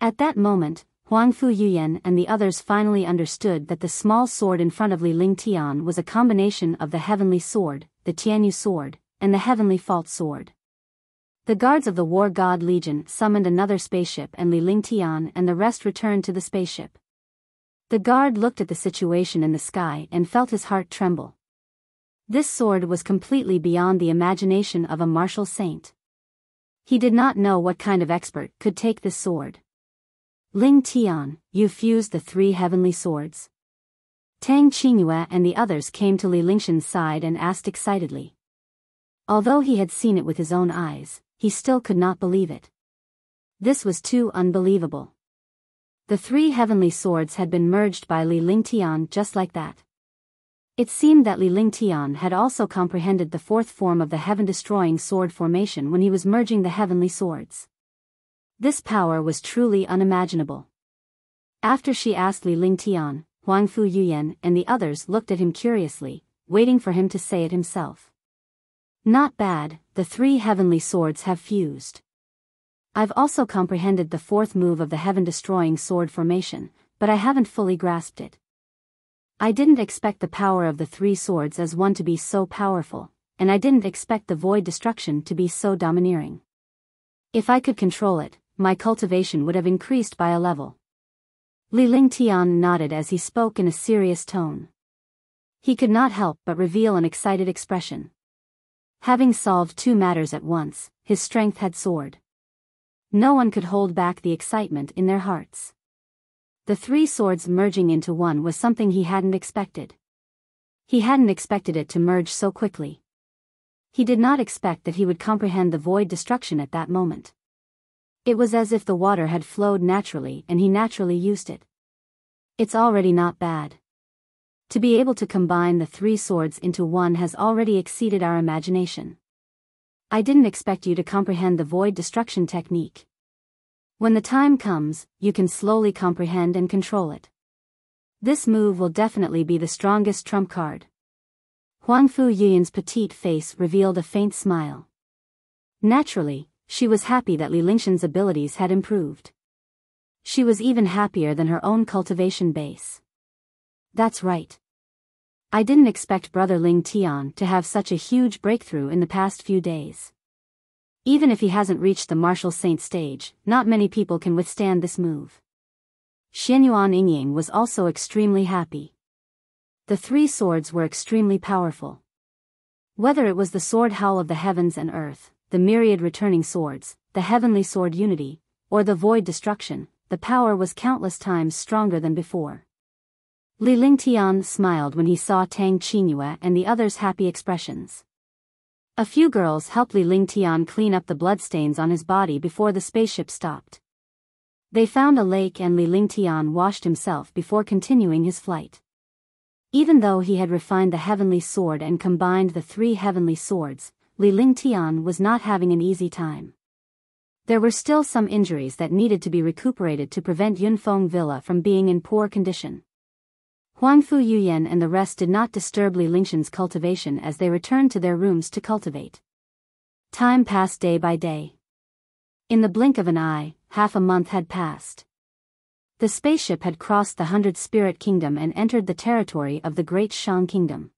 At that moment, Huangfu Yuyan and the others finally understood that the small sword in front of Li Lingtian was a combination of the heavenly sword, the Tianyu sword, and the heavenly fault sword. The guards of the War God Legion summoned another spaceship and Li Lingtian and the rest returned to the spaceship. The guard looked at the situation in the sky and felt his heart tremble. This sword was completely beyond the imagination of a martial saint. He did not know what kind of expert could take this sword. Ling Tian, you fused the 3 heavenly swords? Tang Qingyue and the others came to Li Lingtian's side and asked excitedly. Although he had seen it with his own eyes, he still could not believe it. This was too unbelievable. The 3 heavenly swords had been merged by Li Lingtian just like that. It seemed that Li Lingtian had also comprehended the 4th form of the heaven-destroying sword formation when he was merging the heavenly swords. This power was truly unimaginable. After she asked Li Lingtian, Huangfu Yuyan and the others looked at him curiously, waiting for him to say it himself. Not bad, the 3 heavenly swords have fused. I've also comprehended the 4th move of the heaven-destroying sword formation, but I haven't fully grasped it. I didn't expect the power of the 3 swords as one to be so powerful, and I didn't expect the void destruction to be so domineering. If I could control it, my cultivation would have increased by a level. Li Lingtian nodded as he spoke in a serious tone. He could not help but reveal an excited expression. Having solved 2 matters at once, his strength had soared. No one could hold back the excitement in their hearts. The 3 swords merging into one was something he hadn't expected. He hadn't expected it to merge so quickly. He did not expect that he would comprehend the void destruction at that moment. It was as if the water had flowed naturally and he naturally used it. It's already not bad. To be able to combine the 3 swords into one has already exceeded our imagination. I didn't expect you to comprehend the void destruction technique. When the time comes, you can slowly comprehend and control it. This move will definitely be the strongest trump card. Huangfu Yuyan's petite face revealed a faint smile. Naturally, she was happy that Li Lingshan's abilities had improved. She was even happier than her own cultivation base. That's right. I didn't expect Brother Ling Tian to have such a huge breakthrough in the past few days. Even if he hasn't reached the martial saint stage, not many people can withstand this move. Xianyuan Yingying was also extremely happy. The 3 swords were extremely powerful. Whether it was the sword howl of the heavens and earth, the myriad returning swords, the heavenly sword unity, or the void destruction, the power was countless times stronger than before. Li Lingtian smiled when he saw Tang Qingyue and the others' happy expressions. A few girls helped Li Lingtian clean up the bloodstains on his body before the spaceship stopped. They found a lake and Li Lingtian washed himself before continuing his flight. Even though he had refined the heavenly sword and combined the 3 heavenly swords, Li Lingtian was not having an easy time. There were still some injuries that needed to be recuperated to prevent Yunfeng Villa from being in poor condition. Huangfu Yuyan and the rest did not disturb Li Lingshan's cultivation as they returned to their rooms to cultivate. Time passed day by day. In the blink of an eye, half a month had passed. The spaceship had crossed the 100 Spirit Kingdom and entered the territory of the Great Shang Kingdom.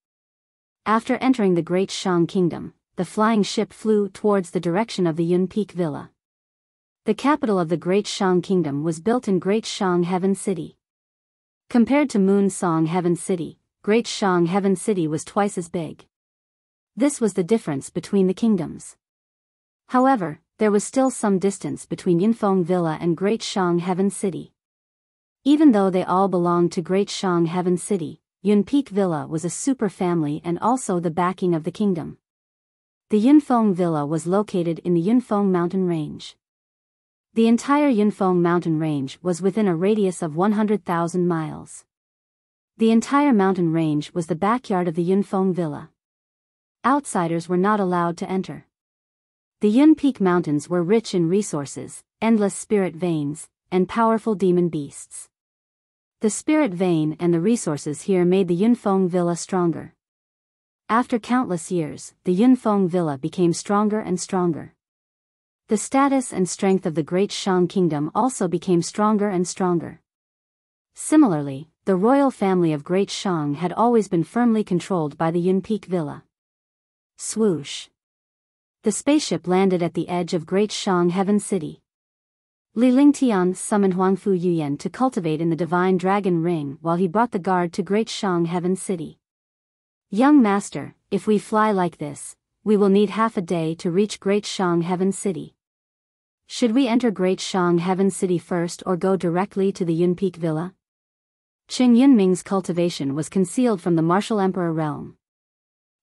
After entering the Great Shang Kingdom, the flying ship flew towards the direction of the Yun Peak Villa. The capital of the Great Shang Kingdom was built in Great Shang Heaven City. Compared to Moon Song Heaven City, Great Shang Heaven City was twice as big. This was the difference between the kingdoms. However, there was still some distance between Yunfeng Villa and Great Shang Heaven City. Even though they all belonged to Great Shang Heaven City, Yun Peak Villa was a super family and also the backing of the kingdom. The Yunfeng Villa was located in the Yunfeng mountain range. The entire Yunfeng mountain range was within a radius of 100,000 miles. The entire mountain range was the backyard of the Yunfeng Villa. Outsiders were not allowed to enter. The Yun Peak Mountains were rich in resources, endless spirit veins, and powerful demon beasts. The spirit vein and the resources here made the Yunfeng Villa stronger. After countless years, the Yunfeng Villa became stronger and stronger. The status and strength of the Great Shang Kingdom also became stronger and stronger. Similarly, the royal family of Great Shang had always been firmly controlled by the Yun Peak Villa. Swoosh. The spaceship landed at the edge of Great Shang Heaven City. Li Lingtian summoned Huangfu Yuyan to cultivate in the Divine Dragon Ring while he brought the guard to Great Shang Heaven City. Young master, if we fly like this, we will need half a day to reach Great Shang Heaven City. Should we enter Great Shang Heaven City first or go directly to the Yun Peak Villa? Qing Yunming's cultivation was concealed from the Martial Emperor realm.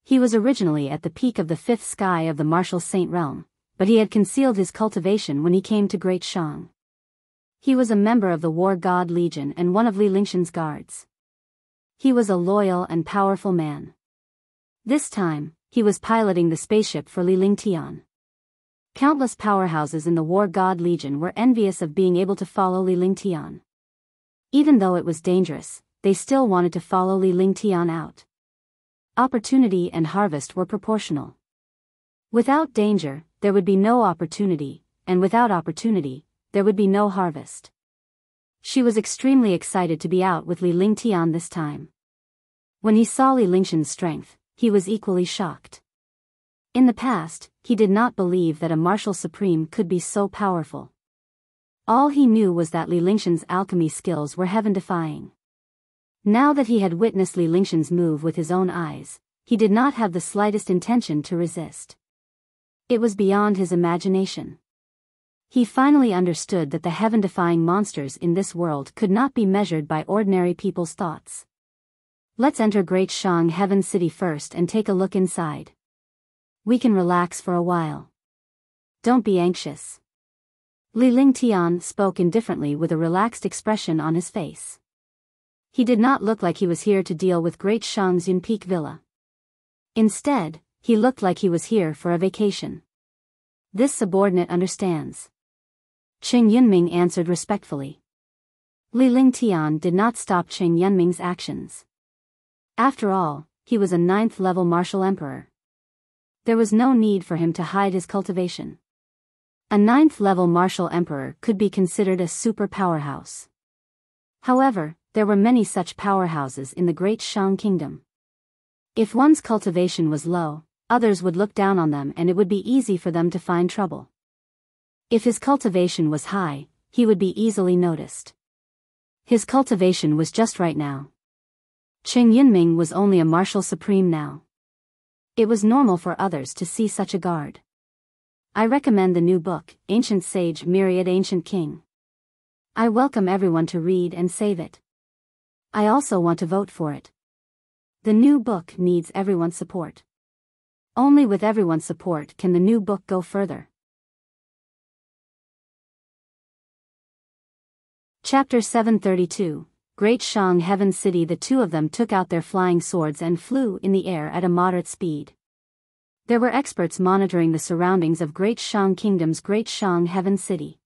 He was originally at the peak of the 5th sky of the Martial Saint realm, but he had concealed his cultivation when he came to Great Shang. He was a member of the War God Legion and one of Li Lingshan's guards. He was a loyal and powerful man. This time, he was piloting the spaceship for Li Lingtian. Countless powerhouses in the War God Legion were envious of being able to follow Li Lingtian. Even though it was dangerous, they still wanted to follow Li Lingtian out. Opportunity and harvest were proportional. Without danger, there would be no opportunity, and without opportunity, there would be no harvest. She was extremely excited to be out with Li Lingtian this time. When he saw Li Lingshan's strength, he was equally shocked. In the past, he did not believe that a martial supreme could be so powerful. All he knew was that Li Lingshan's alchemy skills were heaven-defying. Now that he had witnessed Li Lingshan's move with his own eyes, he did not have the slightest intention to resist. It was beyond his imagination. He finally understood that the heaven-defying monsters in this world could not be measured by ordinary people's thoughts. Let's enter Great Shang Heaven City first and take a look inside. We can relax for a while. Don't be anxious. Li Lingtian spoke indifferently with a relaxed expression on his face. He did not look like he was here to deal with Great Shang's Yunpeak Villa. Instead, he looked like he was here for a vacation. This subordinate understands. Qing Yunming answered respectfully. Li Lingtian did not stop Qing Yunming's actions. After all, he was a 9th-level martial emperor. There was no need for him to hide his cultivation. A 9th-level martial emperor could be considered a super powerhouse. However, there were many such powerhouses in the Great Shang Kingdom. If one's cultivation was low, others would look down on them and it would be easy for them to find trouble. If his cultivation was high, he would be easily noticed. His cultivation was just right now. Qing Yunming was only a martial supreme now. It was normal for others to see such a guard. I recommend the new book, Ancient Sage Myriad Ancient King. I welcome everyone to read and save it. I also want to vote for it. The new book needs everyone's support. Only with everyone's support can the new book go further. Chapter 732, Great Shang Heaven City. The two of them took out their flying swords and flew in the air at a moderate speed. There were experts monitoring the surroundings of Great Shang Kingdom's Great Shang Heaven City.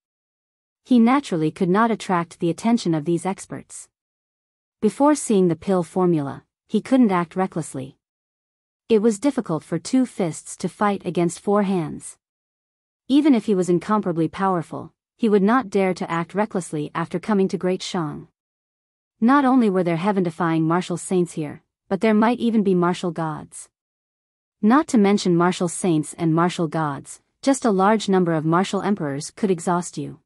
He naturally could not attract the attention of these experts. Before seeing the pill formula, he couldn't act recklessly. It was difficult for 2 fists to fight against 4 hands. Even if he was incomparably powerful, he would not dare to act recklessly after coming to Great Shang. Not only were there heaven-defying martial saints here, but there might even be martial gods. Not to mention martial saints and martial gods, just a large number of martial emperors could exhaust you.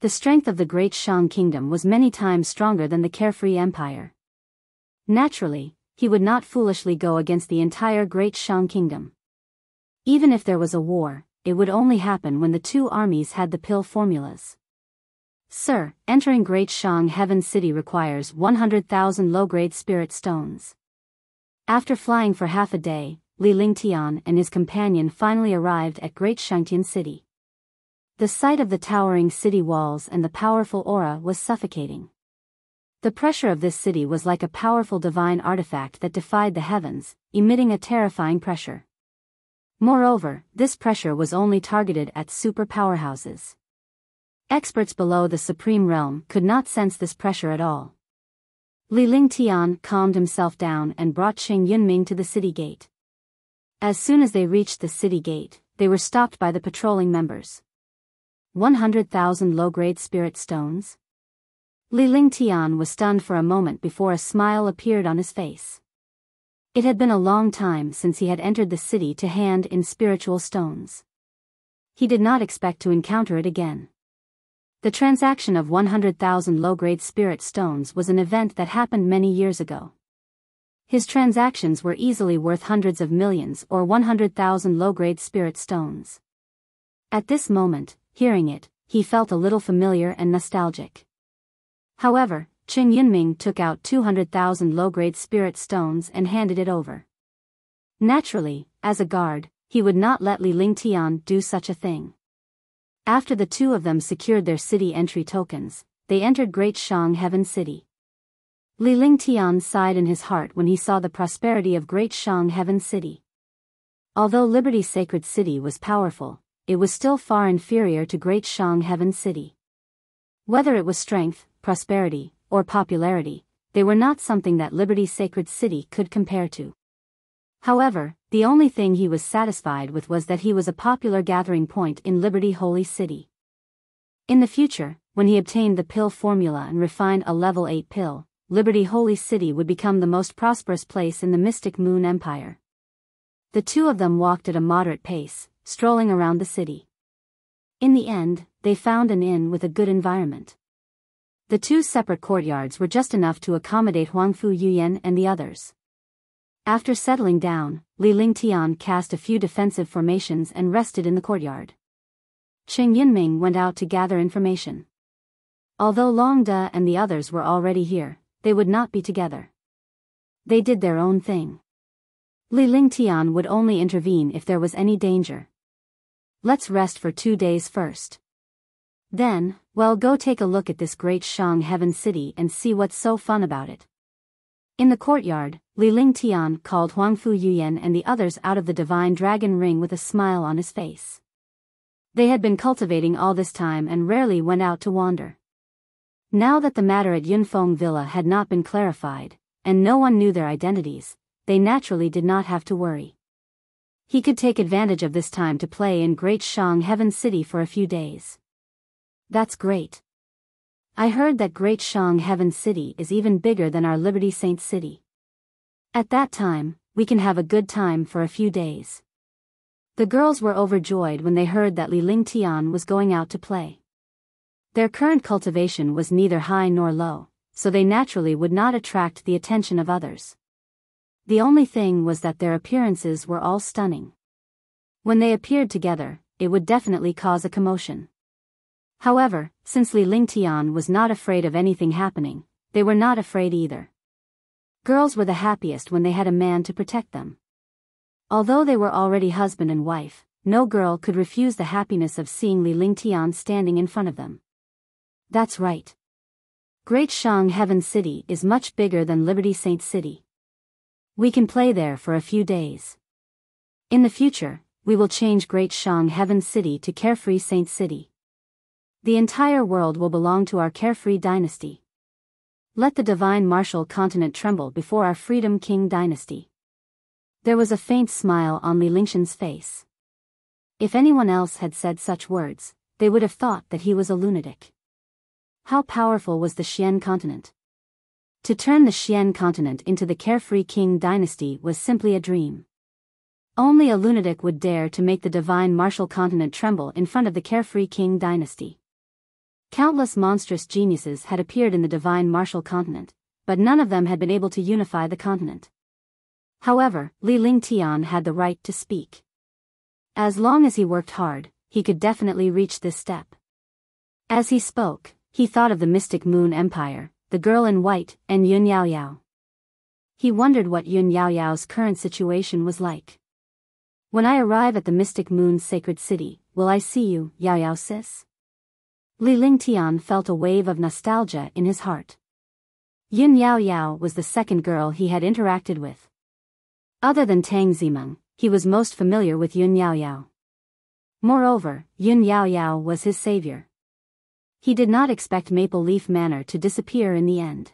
The strength of the Great Shang Kingdom was many times stronger than the Carefree Empire. Naturally, he would not foolishly go against the entire Great Shang Kingdom. Even if there was a war, it would only happen when the 2 armies had the pill formulas. Sir, entering Great Shang Heaven City requires 100,000 low-grade spirit stones. After flying for half a day, Li Lingtian and his companion finally arrived at Great Shangtian City. The sight of the towering city walls and the powerful aura was suffocating. The pressure of this city was like a powerful divine artifact that defied the heavens, emitting a terrifying pressure. Moreover, this pressure was only targeted at super powerhouses. Experts below the supreme realm could not sense this pressure at all. Li Lingtian calmed himself down and brought Qing Yunming to the city gate. As soon as they reached the city gate, they were stopped by the patrolling members. 100,000 low-grade spirit stones? Li Lingtian was stunned for a moment before a smile appeared on his face. It had been a long time since he had entered the city to hand in spiritual stones. He did not expect to encounter it again. The transaction of 100,000 low-grade spirit stones was an event that happened many years ago. His transactions were easily worth hundreds of millions or 100,000 low-grade spirit stones. At this moment, hearing it, he felt a little familiar and nostalgic. However, Qing Yunming took out 200,000 low-grade spirit stones and handed it over. Naturally, as a guard, he would not let Li Lingtian do such a thing. After the 2 of them secured their city entry tokens, they entered Great Shang Heaven City. Li Lingtian sighed in his heart when he saw the prosperity of Great Shang Heaven City. Although Liberty's sacred city was powerful, it was still far inferior to Great Shang Heaven City. Whether it was strength, prosperity, or popularity, they were not something that Liberty's sacred city could compare to. However, the only thing he was satisfied with was that he was a popular gathering point in Liberty Holy City. In the future, when he obtained the pill formula and refined a level 8 pill, Liberty Holy City would become the most prosperous place in the Mystic Moon Empire. The two of them walked at a moderate pace, strolling around the city. In the end, they found an inn with a good environment. The two separate courtyards were just enough to accommodate Huangfu Yuyan and the others. After settling down, Li Lingtian cast a few defensive formations and rested in the courtyard. Cheng Yunming went out to gather information. Although Long De and the others were already here, they would not be together. They did their own thing. Li Lingtian would only intervene if there was any danger. Let's rest for 2 days first. Then, well, go take a look at this great Shang Heaven City and see what's so fun about it. In the courtyard, Li Lingtian called Huangfu Yuyan and the others out of the Divine Dragon Ring with a smile on his face. They had been cultivating all this time and rarely went out to wander. Now that the matter at Yunfeng Villa had not been clarified, and no one knew their identities, they naturally did not have to worry. He could take advantage of this time to play in Great Shang Heaven City for a few days. That's great. I heard that Great Shang Heaven City is even bigger than our Liberty Saint City. At that time, we can have a good time for a few days. The girls were overjoyed when they heard that Li Lingtian was going out to play. Their current cultivation was neither high nor low, so they naturally would not attract the attention of others. The only thing was that their appearances were all stunning. When they appeared together, it would definitely cause a commotion. However, since Li Lingtian was not afraid of anything happening, they were not afraid either. Girls were the happiest when they had a man to protect them. Although they were already husband and wife, no girl could refuse the happiness of seeing Li Lingtian standing in front of them. That's right. Great Shang Heaven City is much bigger than Liberty Saint City. We can play there for a few days. In the future, we will change Great Shang Heaven City to Carefree Saint City. The entire world will belong to our Carefree dynasty. Let the divine martial continent tremble before our Freedom King dynasty. There was a faint smile on Li Lingtian's face. If anyone else had said such words, they would have thought that he was a lunatic. How powerful was the Xian continent? To turn the Xian continent into the Carefree King dynasty was simply a dream. Only a lunatic would dare to make the divine martial continent tremble in front of the Carefree King dynasty. Countless monstrous geniuses had appeared in the divine martial continent, but none of them had been able to unify the continent. However, Li Lingtian had the right to speak. As long as he worked hard, he could definitely reach this step. As he spoke, he thought of the Mystic Moon Empire, the girl in white, and Yun Yao Yao. He wondered what Yun Yao Yao's current situation was like. When I arrive at the Mystic Moon's sacred city, will I see you, Yao Yao sis? Li Lingtian felt a wave of nostalgia in his heart. Yun Yao Yao was the second girl he had interacted with. Other than Tang Zimeng, he was most familiar with Yun Yao Yao. Moreover, Yun Yao Yao was his savior. He did not expect Maple Leaf Manor to disappear in the end.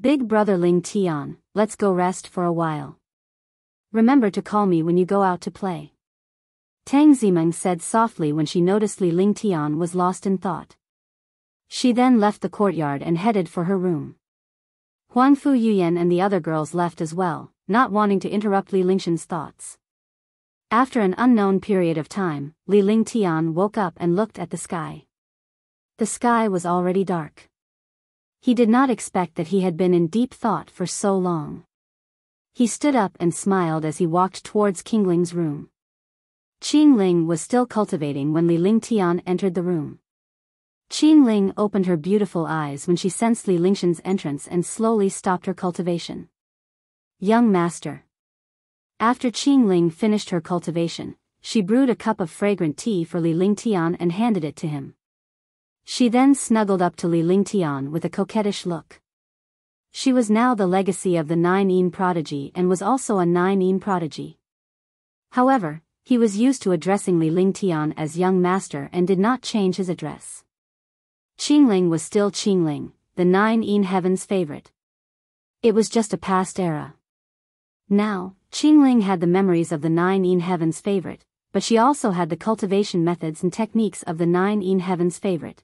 Big brother Ling Tian, let's go rest for a while. Remember to call me when you go out to play. Tang Zimeng said softly when she noticed Li Lingtian was lost in thought. She then left the courtyard and headed for her room. Huangfu Yuyan and the other girls left as well, not wanting to interrupt Li Lingtian's thoughts. After an unknown period of time, Li Lingtian woke up and looked at the sky. The sky was already dark. He did not expect that he had been in deep thought for so long. He stood up and smiled as he walked towards Qingling's room. Qingling was still cultivating when Li Lingtian entered the room. Qingling opened her beautiful eyes when she sensed Li Lingtian's entrance and slowly stopped her cultivation. Young master. After Qingling finished her cultivation, she brewed a cup of fragrant tea for Li Lingtian and handed it to him. She then snuggled up to Li Lingtian with a coquettish look. She was now the legacy of the Nine-Yin prodigy and was also a Nine-Yin prodigy. However, he was used to addressing Li Lingtian as young master and did not change his address. Qingling was still Qingling, the Nine-Yin Heaven's favorite. It was just a past era. Now, Qingling had the memories of the 9 heavens favorite, but she also had the cultivation methods and techniques of the 9 heavens favorite.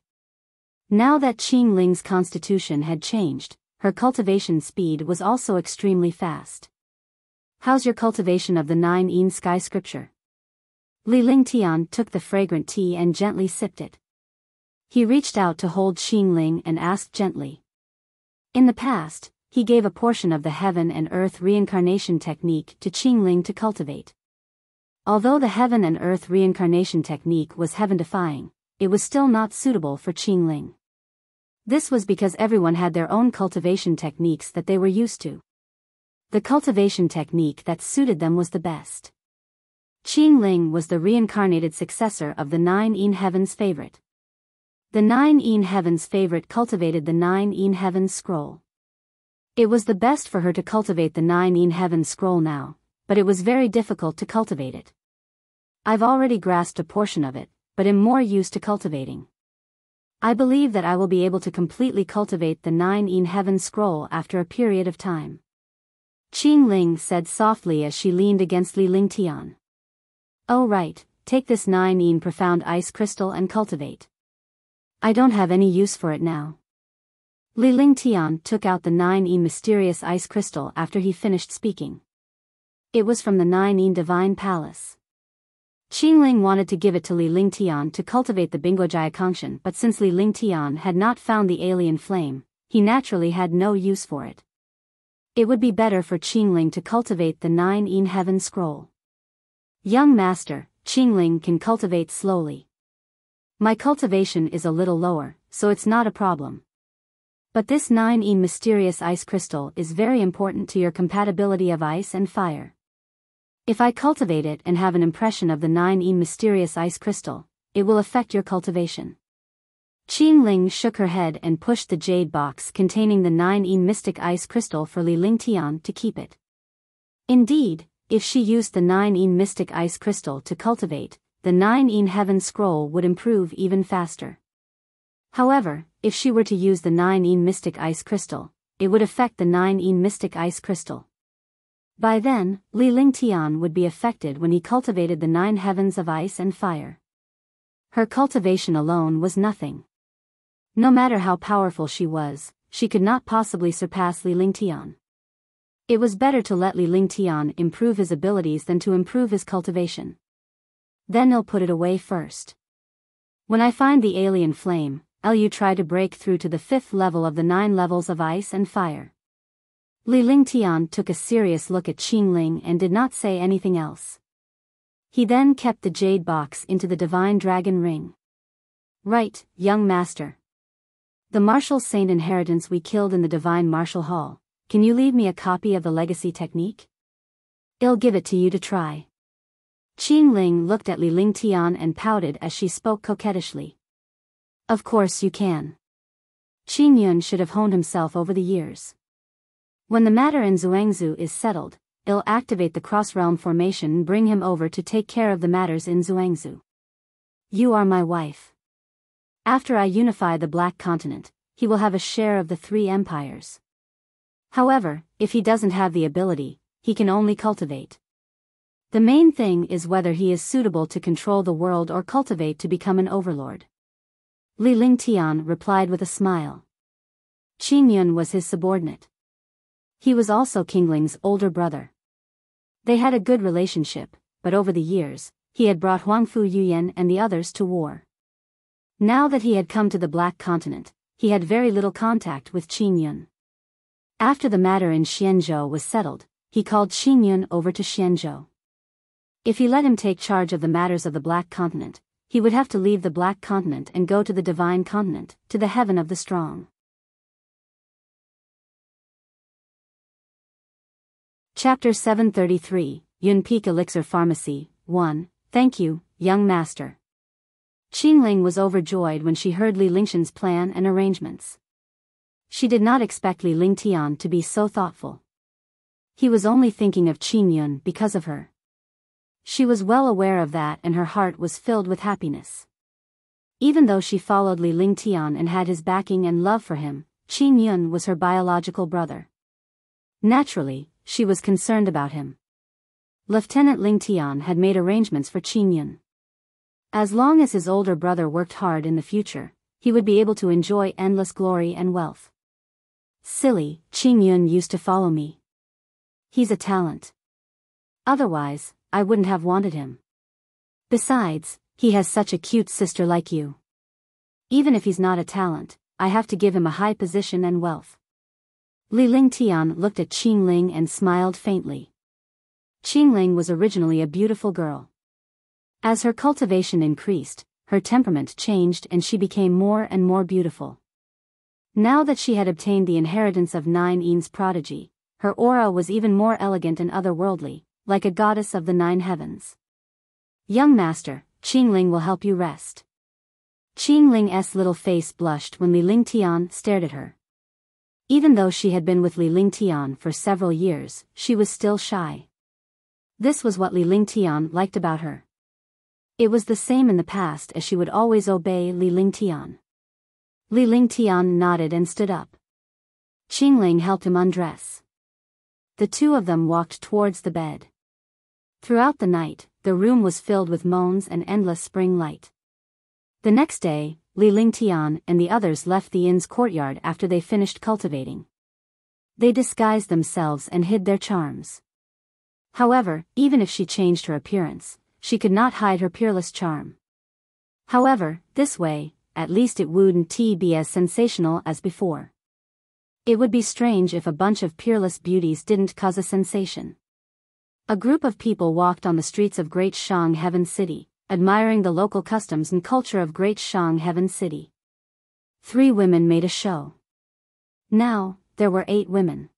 Now that Qingling's constitution had changed, her cultivation speed was also extremely fast. How's your cultivation of the 9 sky scripture? Li Lingtian took the fragrant tea and gently sipped it. He reached out to hold Qingling and asked gently. In the past, he gave a portion of the heaven and earth reincarnation technique to Qingling to cultivate. Although the heaven and earth reincarnation technique was heaven-defying, it was still not suitable for Qingling. This was because everyone had their own cultivation techniques that they were used to. The cultivation technique that suited them was the best. Qingling was the reincarnated successor of the 9 heavens favorite. The 9 heavens favorite cultivated the 9 heavens scroll. It was the best for her to cultivate the 9 heavens scroll now, but it was very difficult to cultivate it. I've already grasped a portion of it, but am more used to cultivating. I believe that I will be able to completely cultivate the 9 heavens scroll after a period of time. Qingling said softly as she leaned against Li Lingtian. Oh right, take this 9 profound ice crystal and cultivate. I don't have any use for it now. Li Lingtian took out the 9 mysterious ice crystal after he finished speaking. It was from the 9 divine palace. Qingling wanted to give it to Li Lingtian to cultivate the Bingojaya, but since Li Lingtian had not found the alien flame, he naturally had no use for it. It would be better for Qingling to cultivate the 9 heaven scroll. Young master, Qingling can cultivate slowly. My cultivation is a little lower, so it's not a problem. But this 9 mysterious ice crystal is very important to your compatibility of ice and fire. If I cultivate it and have an impression of the 9 mysterious ice crystal, it will affect your cultivation. Qingling shook her head and pushed the jade box containing the 9 mystic ice crystal for Li Lingtian to keep it. Indeed, if she used the 9 mystic ice crystal to cultivate, the 9 heaven scroll would improve even faster. However, if she were to use the 9 mystic ice crystal, it would affect the 9 mystic ice crystal. By then, Li Lingtian would be affected when he cultivated the 9 heavens of ice and fire. Her cultivation alone was nothing. No matter how powerful she was, she could not possibly surpass Li Lingtian. It was better to let Li Lingtian improve his abilities than to improve his cultivation. Then I'll put it away first. When I find the alien flame, I'll try to break through to the 5th level of the 9 levels of ice and fire. Li Lingtian took a serious look at Qingling and did not say anything else. He then kept the jade box into the divine dragon ring. Right, young master. The martial saint inheritance we killed in the divine martial hall, can you leave me a copy of the legacy technique? I'll give it to you to try. Qingling looked at Li Lingtian and pouted as she spoke coquettishly. Of course you can. Qingyun should have honed himself over the years. When the matter in Zhuangzi is settled, I'll activate the cross-realm formation and bring him over to take care of the matters in Zhuangzi. You are my wife. After I unify the Black Continent, he will have a share of the 3 empires. However, if he doesn't have the ability, he can only cultivate. The main thing is whether he is suitable to control the world or cultivate to become an overlord. Li Lingtian replied with a smile. Qingyun was his subordinate. He was also Qingling's older brother. They had a good relationship, but over the years, he had brought Huangfu Yuyan and the others to war. Now that he had come to the Black Continent, he had very little contact with Qingyun. After the matter in Xianzhou was settled, he called Qingyun over to Xianzhou. If he let him take charge of the matters of the Black Continent, he would have to leave the Black Continent and go to the Divine Continent, to the Heaven of the Strong. Chapter 733, Yunpeak Elixir Pharmacy, 1, Thank you, young master. Qingling was overjoyed when she heard Li Lingtian's plan and arrangements. She did not expect Li Lingtian to be so thoughtful. He was only thinking of Qingyun because of her. She was well aware of that and her heart was filled with happiness. Even though she followed Li Lingtian and had his backing and love for him, Qingyun was her biological brother. Naturally, she was concerned about him. Lieutenant Ling Tian had made arrangements for Qing Yun. As long as his older brother worked hard in the future, he would be able to enjoy endless glory and wealth. Silly, Qing Yun used to follow me. He's a talent. Otherwise, I wouldn't have wanted him. Besides, he has such a cute sister like you. Even if he's not a talent, I have to give him a high position and wealth. Li Ling Tian looked at Qing Ling and smiled faintly. Qing Ling was originally a beautiful girl. As her cultivation increased, her temperament changed and she became more and more beautiful. Now that she had obtained the inheritance of 9 Yin's prodigy, her aura was even more elegant and otherworldly, like a goddess of the 9 heavens. Young master, Qing Ling will help you rest. Qing Ling's little face blushed when Li Ling Tian stared at her. Even though she had been with Li Ling Tian for several years, she was still shy. This was what Li Ling Tian liked about her. It was the same in the past as she would always obey Li Ling Tian. Li Ling Tian nodded and stood up. Qing Ling helped him undress. The two of them walked towards the bed. Throughout the night, the room was filled with moans and endless spring light. The next day, Li Ling Tian and the others left the inn's courtyard after they finished cultivating. They disguised themselves and hid their charms. However, even if she changed her appearance, she could not hide her peerless charm. However, this way, at least it wouldn't be as sensational as before. It would be strange if a bunch of peerless beauties didn't cause a sensation. A group of people walked on the streets of Great Shang Heaven City, admiring the local customs and culture of Great Shang Heaven City. 3 women made a show. Now, there were 8 women.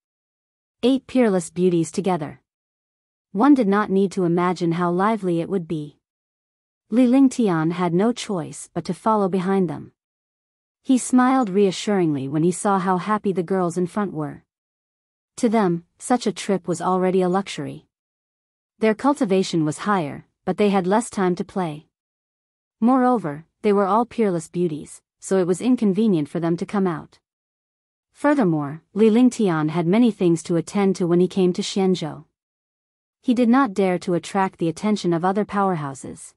8 peerless beauties together. One did not need to imagine how lively it would be. Li Ling Tian had no choice but to follow behind them. He smiled reassuringly when he saw how happy the girls in front were. To them, such a trip was already a luxury. Their cultivation was higher, but they had less time to play. Moreover, they were all peerless beauties, so it was inconvenient for them to come out. Furthermore, Li Ling Tian had many things to attend to when he came to Xianzhou. He did not dare to attract the attention of other powerhouses.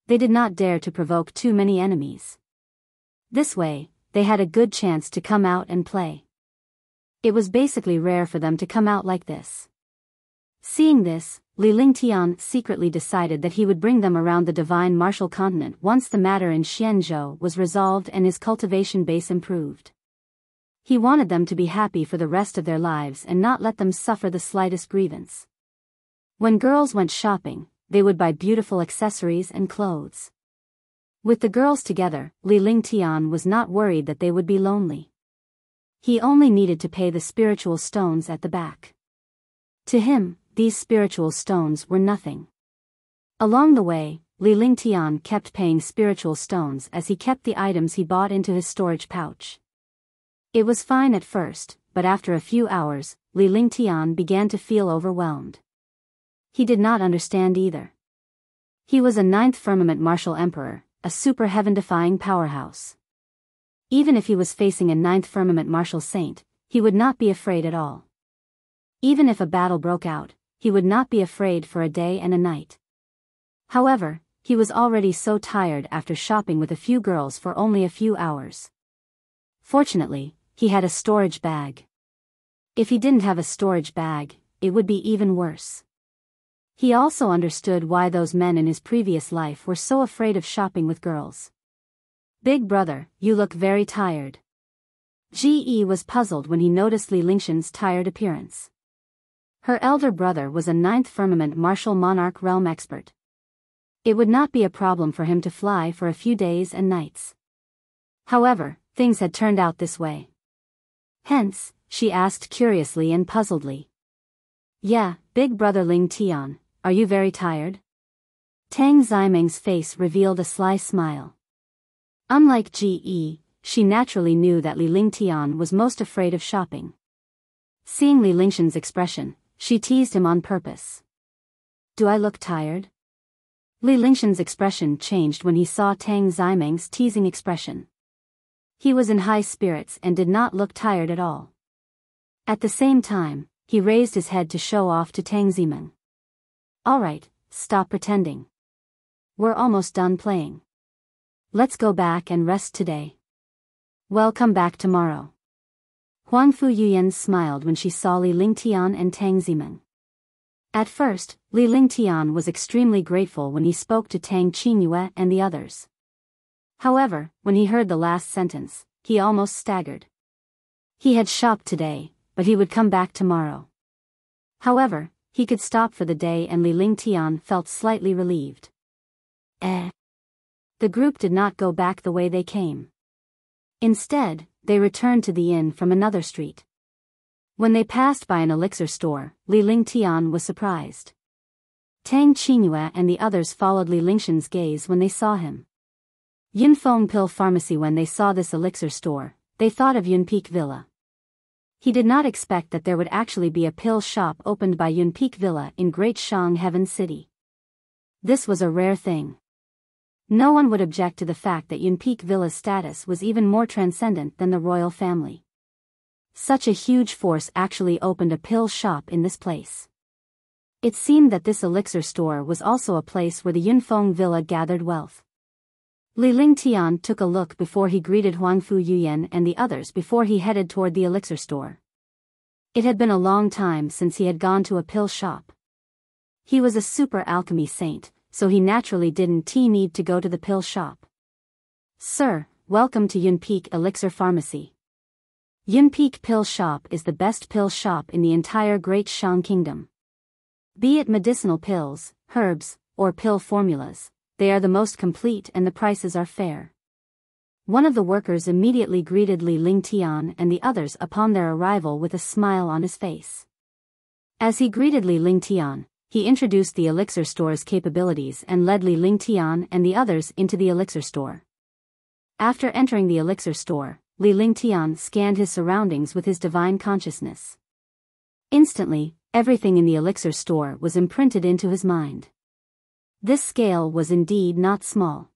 They did not dare to provoke too many enemies. This way, they had a good chance to come out and play. It was basically rare for them to come out like this. Seeing this, Li Ling Tian secretly decided that he would bring them around the divine martial continent once the matter in Xianzhou was resolved and his cultivation base improved. He wanted them to be happy for the rest of their lives and not let them suffer the slightest grievance. When girls went shopping, they would buy beautiful accessories and clothes. With the girls together, Li Ling Tian was not worried that they would be lonely. He only needed to pay the spiritual stones at the back. To him, these spiritual stones were nothing. Along the way, Li Ling Tian kept paying spiritual stones as he kept the items he bought into his storage pouch. It was fine at first, but after a few hours, Li Ling Tian began to feel overwhelmed. He did not understand either. He was a 9th firmament martial emperor, a super heaven-defying powerhouse. Even if he was facing a 9th firmament martial saint, he would not be afraid at all. Even if a battle broke out, he would not be afraid for a day and a night. However, he was already so tired after shopping with a few girls for only a few hours. Fortunately, he had a storage bag. If he didn't have a storage bag, it would be even worse. He also understood why those men in his previous life were so afraid of shopping with girls. Big brother, you look very tired. Ge was puzzled when he noticed Li Lingshan's tired appearance. Her elder brother was a 9th firmament martial monarch realm expert. It would not be a problem for him to fly for a few days and nights. However, things had turned out this way. Hence, she asked curiously and puzzledly. Yeah, big brother Ling Tian, are you very tired? Tang Ximeng's face revealed a sly smile. Unlike Ge, she naturally knew that Li Ling Tian was most afraid of shopping. Seeing Li Lingshan's expression, she teased him on purpose. Do I look tired? Li Lingshan's expression changed when he saw Tang Ximeng's teasing expression. He was in high spirits and did not look tired at all. At the same time, he raised his head to show off to Tang Ximeng. Alright, stop pretending. We're almost done playing. Let's go back and rest today. Well, come back tomorrow. Huang Fu Yuyan smiled when she saw Li Lingtian and Tang Zimeng. At first, Li Lingtian was extremely grateful when he spoke to Tang Qingyue and the others. However, when he heard the last sentence, he almost staggered. He had shopped today, but he would come back tomorrow. However, he could stop for the day, and Li Lingtian felt slightly relieved. The group did not go back the way they came. Instead, they returned to the inn from another street. When they passed by an elixir store, Li Lingtian was surprised. Tang Qingyue and the others followed Li Lingshan's gaze when they saw him. Yunfeng Pill Pharmacy. When they saw this elixir store, they thought of Yunpeak Villa. He did not expect that there would actually be a pill shop opened by Yunpeak Villa in Great Shang Heaven City. This was a rare thing. No one would object to the fact that Yunpeak Villa's status was even more transcendent than the royal family. Such a huge force actually opened a pill shop in this place. It seemed that this elixir store was also a place where the Yunfeng Villa gathered wealth. Li Lingtian took a look before he greeted Huang Fu Yuyan and the others before he headed toward the elixir store. It had been a long time since he had gone to a pill shop. He was a super alchemy saint, so he naturally didn't need to go to the pill shop. Sir, welcome to Yunpeak Elixir Pharmacy. Yunpeak Pill Shop is the best pill shop in the entire Great Shang Kingdom. Be it medicinal pills, herbs, or pill formulas, they are the most complete and the prices are fair. One of the workers immediately greeted Li Lingtian and the others upon their arrival with a smile on his face. As he greeted Li Lingtian, he introduced the elixir store's capabilities and led Li Lingtian and the others into the elixir store. After entering the elixir store, Li Lingtian scanned his surroundings with his divine consciousness. Instantly, everything in the elixir store was imprinted into his mind. This scale was indeed not small.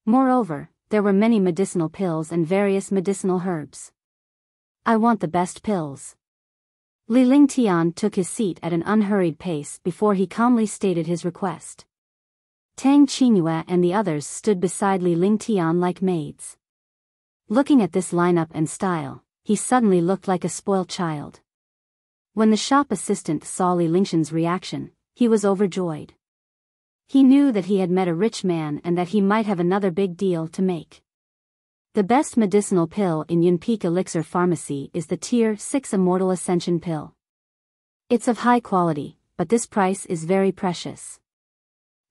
Moreover, there were many medicinal pills and various medicinal herbs. I want the best pills. Li Lingtian took his seat at an unhurried pace before he calmly stated his request. Tang Qingyue and the others stood beside Li Lingtian like maids. Looking at this lineup and style, he suddenly looked like a spoilt child. When the shop assistant saw Li Lingshan's reaction, he was overjoyed. He knew that he had met a rich man and that he might have another big deal to make. The best medicinal pill in Yunpeak Elixir Pharmacy is the Tier 6 Immortal Ascension Pill. It's of high quality, but this price is very precious.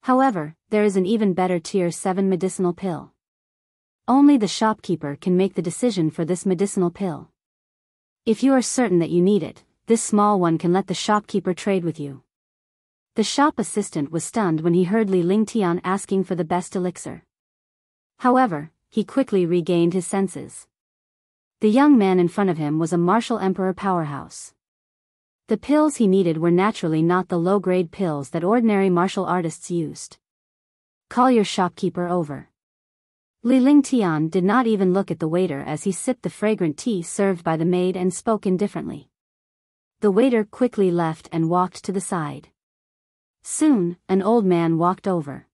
However, there is an even better Tier 7 medicinal pill. Only the shopkeeper can make the decision for this medicinal pill. If you are certain that you need it, this small one can let the shopkeeper trade with you. The shop assistant was stunned when he heard Li Lingtian asking for the best elixir. However, he quickly regained his senses. The young man in front of him was a martial emperor powerhouse. The pills he needed were naturally not the low-grade pills that ordinary martial artists used. Call your shopkeeper over. Li Lingtian did not even look at the waiter as he sipped the fragrant tea served by the maid and spoke indifferently. The waiter quickly left and walked to the side. Soon, an old man walked over.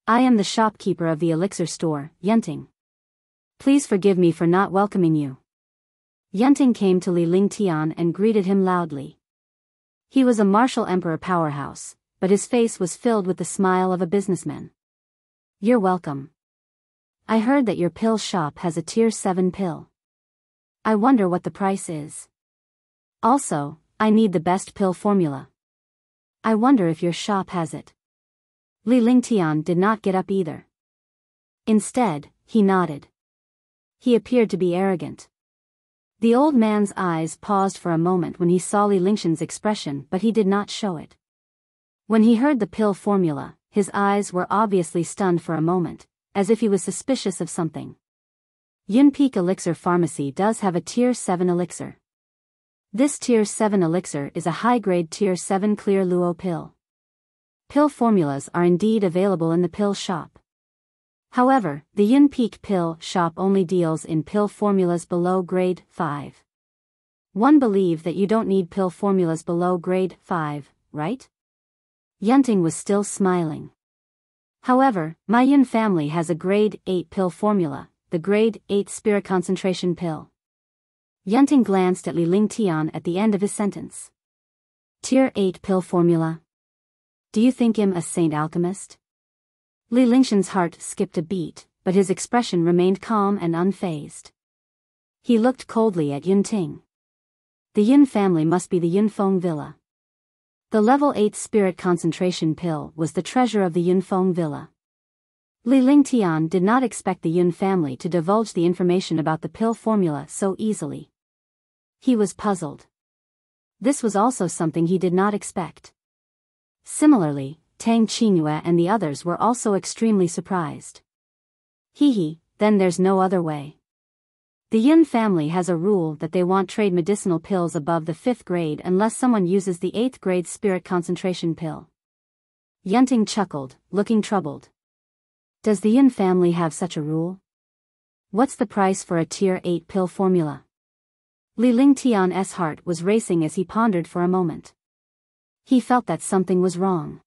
I am the shopkeeper of the elixir store, Yunting. Please forgive me for not welcoming you. Yunting came to Li Lingtian and greeted him loudly. He was a martial emperor powerhouse, but his face was filled with the smile of a businessman. You're welcome. I heard that your pill shop has a Tier 7 pill. I wonder what the price is. Also, I need the best pill formula. I wonder if your shop has it. Li Lingtian did not get up either. Instead, he nodded. He appeared to be arrogant. The old man's eyes paused for a moment when he saw Li Lingshan's expression, but he did not show it. When he heard the pill formula, his eyes were obviously stunned for a moment, as if he was suspicious of something. Yunpeak Elixir Pharmacy does have a Tier 7 elixir. This Tier 7 elixir is a high-grade Tier 7 clear luo pill. Pill formulas are indeed available in the pill shop. However, the Yunpeak pill shop only deals in pill formulas below grade 5. One believe that you don't need pill formulas below grade 5, right? Yunting was still smiling. However, my Yun family has a grade 8 pill formula, the grade 8 spirit concentration pill. Yunting glanced at Li Lingtian at the end of his sentence. Tier 8 pill formula. Do you think him a saint alchemist? Li Lingshan's heart skipped a beat, but his expression remained calm and unfazed. He looked coldly at Yunting. The Yun family must be the Yunfeng villa. The level 8 spirit concentration pill was the treasure of the Yunfeng villa. Li Lingtian did not expect the Yun family to divulge the information about the pill formula so easily. He was puzzled. This was also something he did not expect. Similarly, Tang Qingyue and the others were also extremely surprised. Then there's no other way. The Yun family has a rule that they won't trade medicinal pills above the 5th grade unless someone uses the 8th grade spirit concentration pill. Yunting chuckled, looking troubled. Does the Yun family have such a rule? What's the price for a tier 8 pill formula? Li Lingtian's heart was racing as he pondered for a moment. He felt that something was wrong.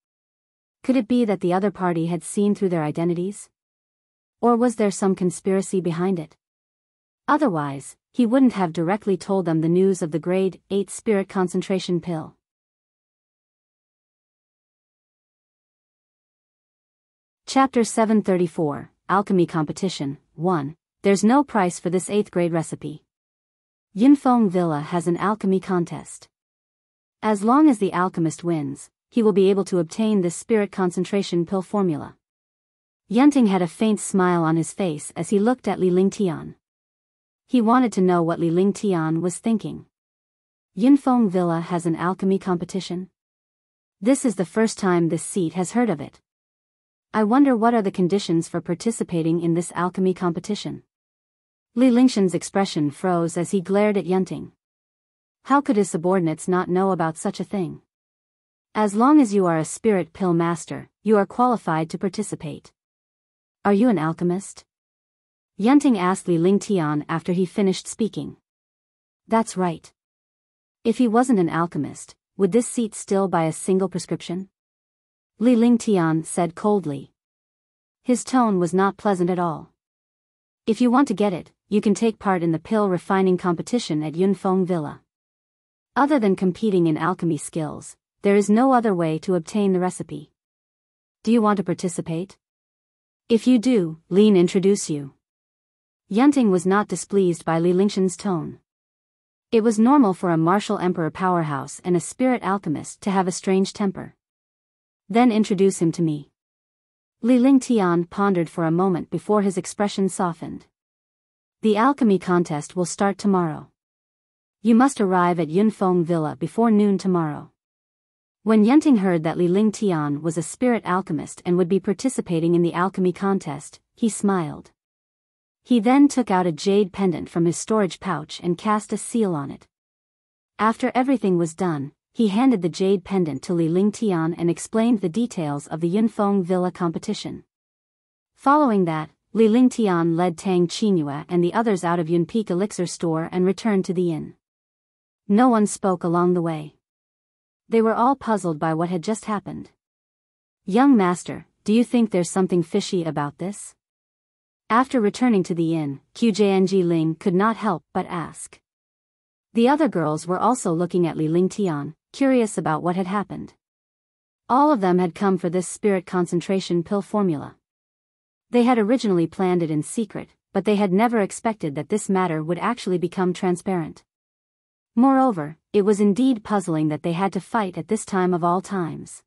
Could it be that the other party had seen through their identities? Or was there some conspiracy behind it? Otherwise, he wouldn't have directly told them the news of the grade 8 spirit concentration pill. Chapter 734, Alchemy Competition, 1. There's no price for this 8th grade recipe. Yunfeng Villa has an alchemy contest. As long as the alchemist wins, he will be able to obtain this spirit concentration pill formula. Yunting had a faint smile on his face as he looked at Li Lingtian. He wanted to know what Li Lingtian was thinking. Yunfeng Villa has an alchemy competition? This is the first time this seat has heard of it. I wonder what are the conditions for participating in this alchemy competition. Li Lingshan's expression froze as he glared at Yunting. How could his subordinates not know about such a thing? As long as you are a spirit pill master, you are qualified to participate. Are you an alchemist? Yunting asked Li Lingtian after he finished speaking. That's right. If he wasn't an alchemist, would this seat still buy a single prescription? Li Lingtian said coldly. His tone was not pleasant at all. If you want to get it, you can take part in the pill refining competition at Yunfeng Villa. Other than competing in alchemy skills, there is no other way to obtain the recipe. Do you want to participate? If you do, Lin introduce you. Yunting was not displeased by Li Lingshan's tone. It was normal for a martial emperor powerhouse and a spirit alchemist to have a strange temper. Then introduce him to me. Li Lingtian pondered for a moment before his expression softened. The alchemy contest will start tomorrow. You must arrive at Yunfeng Villa before noon tomorrow. When Yunting heard that Li Lingtian was a spirit alchemist and would be participating in the alchemy contest, he smiled. He then took out a jade pendant from his storage pouch and cast a seal on it. After everything was done, he handed the jade pendant to Li Lingtian and explained the details of the Yunfeng Villa competition. Following that, Li Lingtian led Tang Qingyue and the others out of Yunpeak Elixir store and returned to the inn. No one spoke along the way. They were all puzzled by what had just happened. Young master, do you think there's something fishy about this? After returning to the inn, Qjng Ling could not help but ask. The other girls were also looking at Li Lingtian, curious about what had happened. All of them had come for this spirit concentration pill formula. They had originally planned it in secret, but they had never expected that this matter would actually become transparent. Moreover, it was indeed puzzling that they had to fight at this time of all times.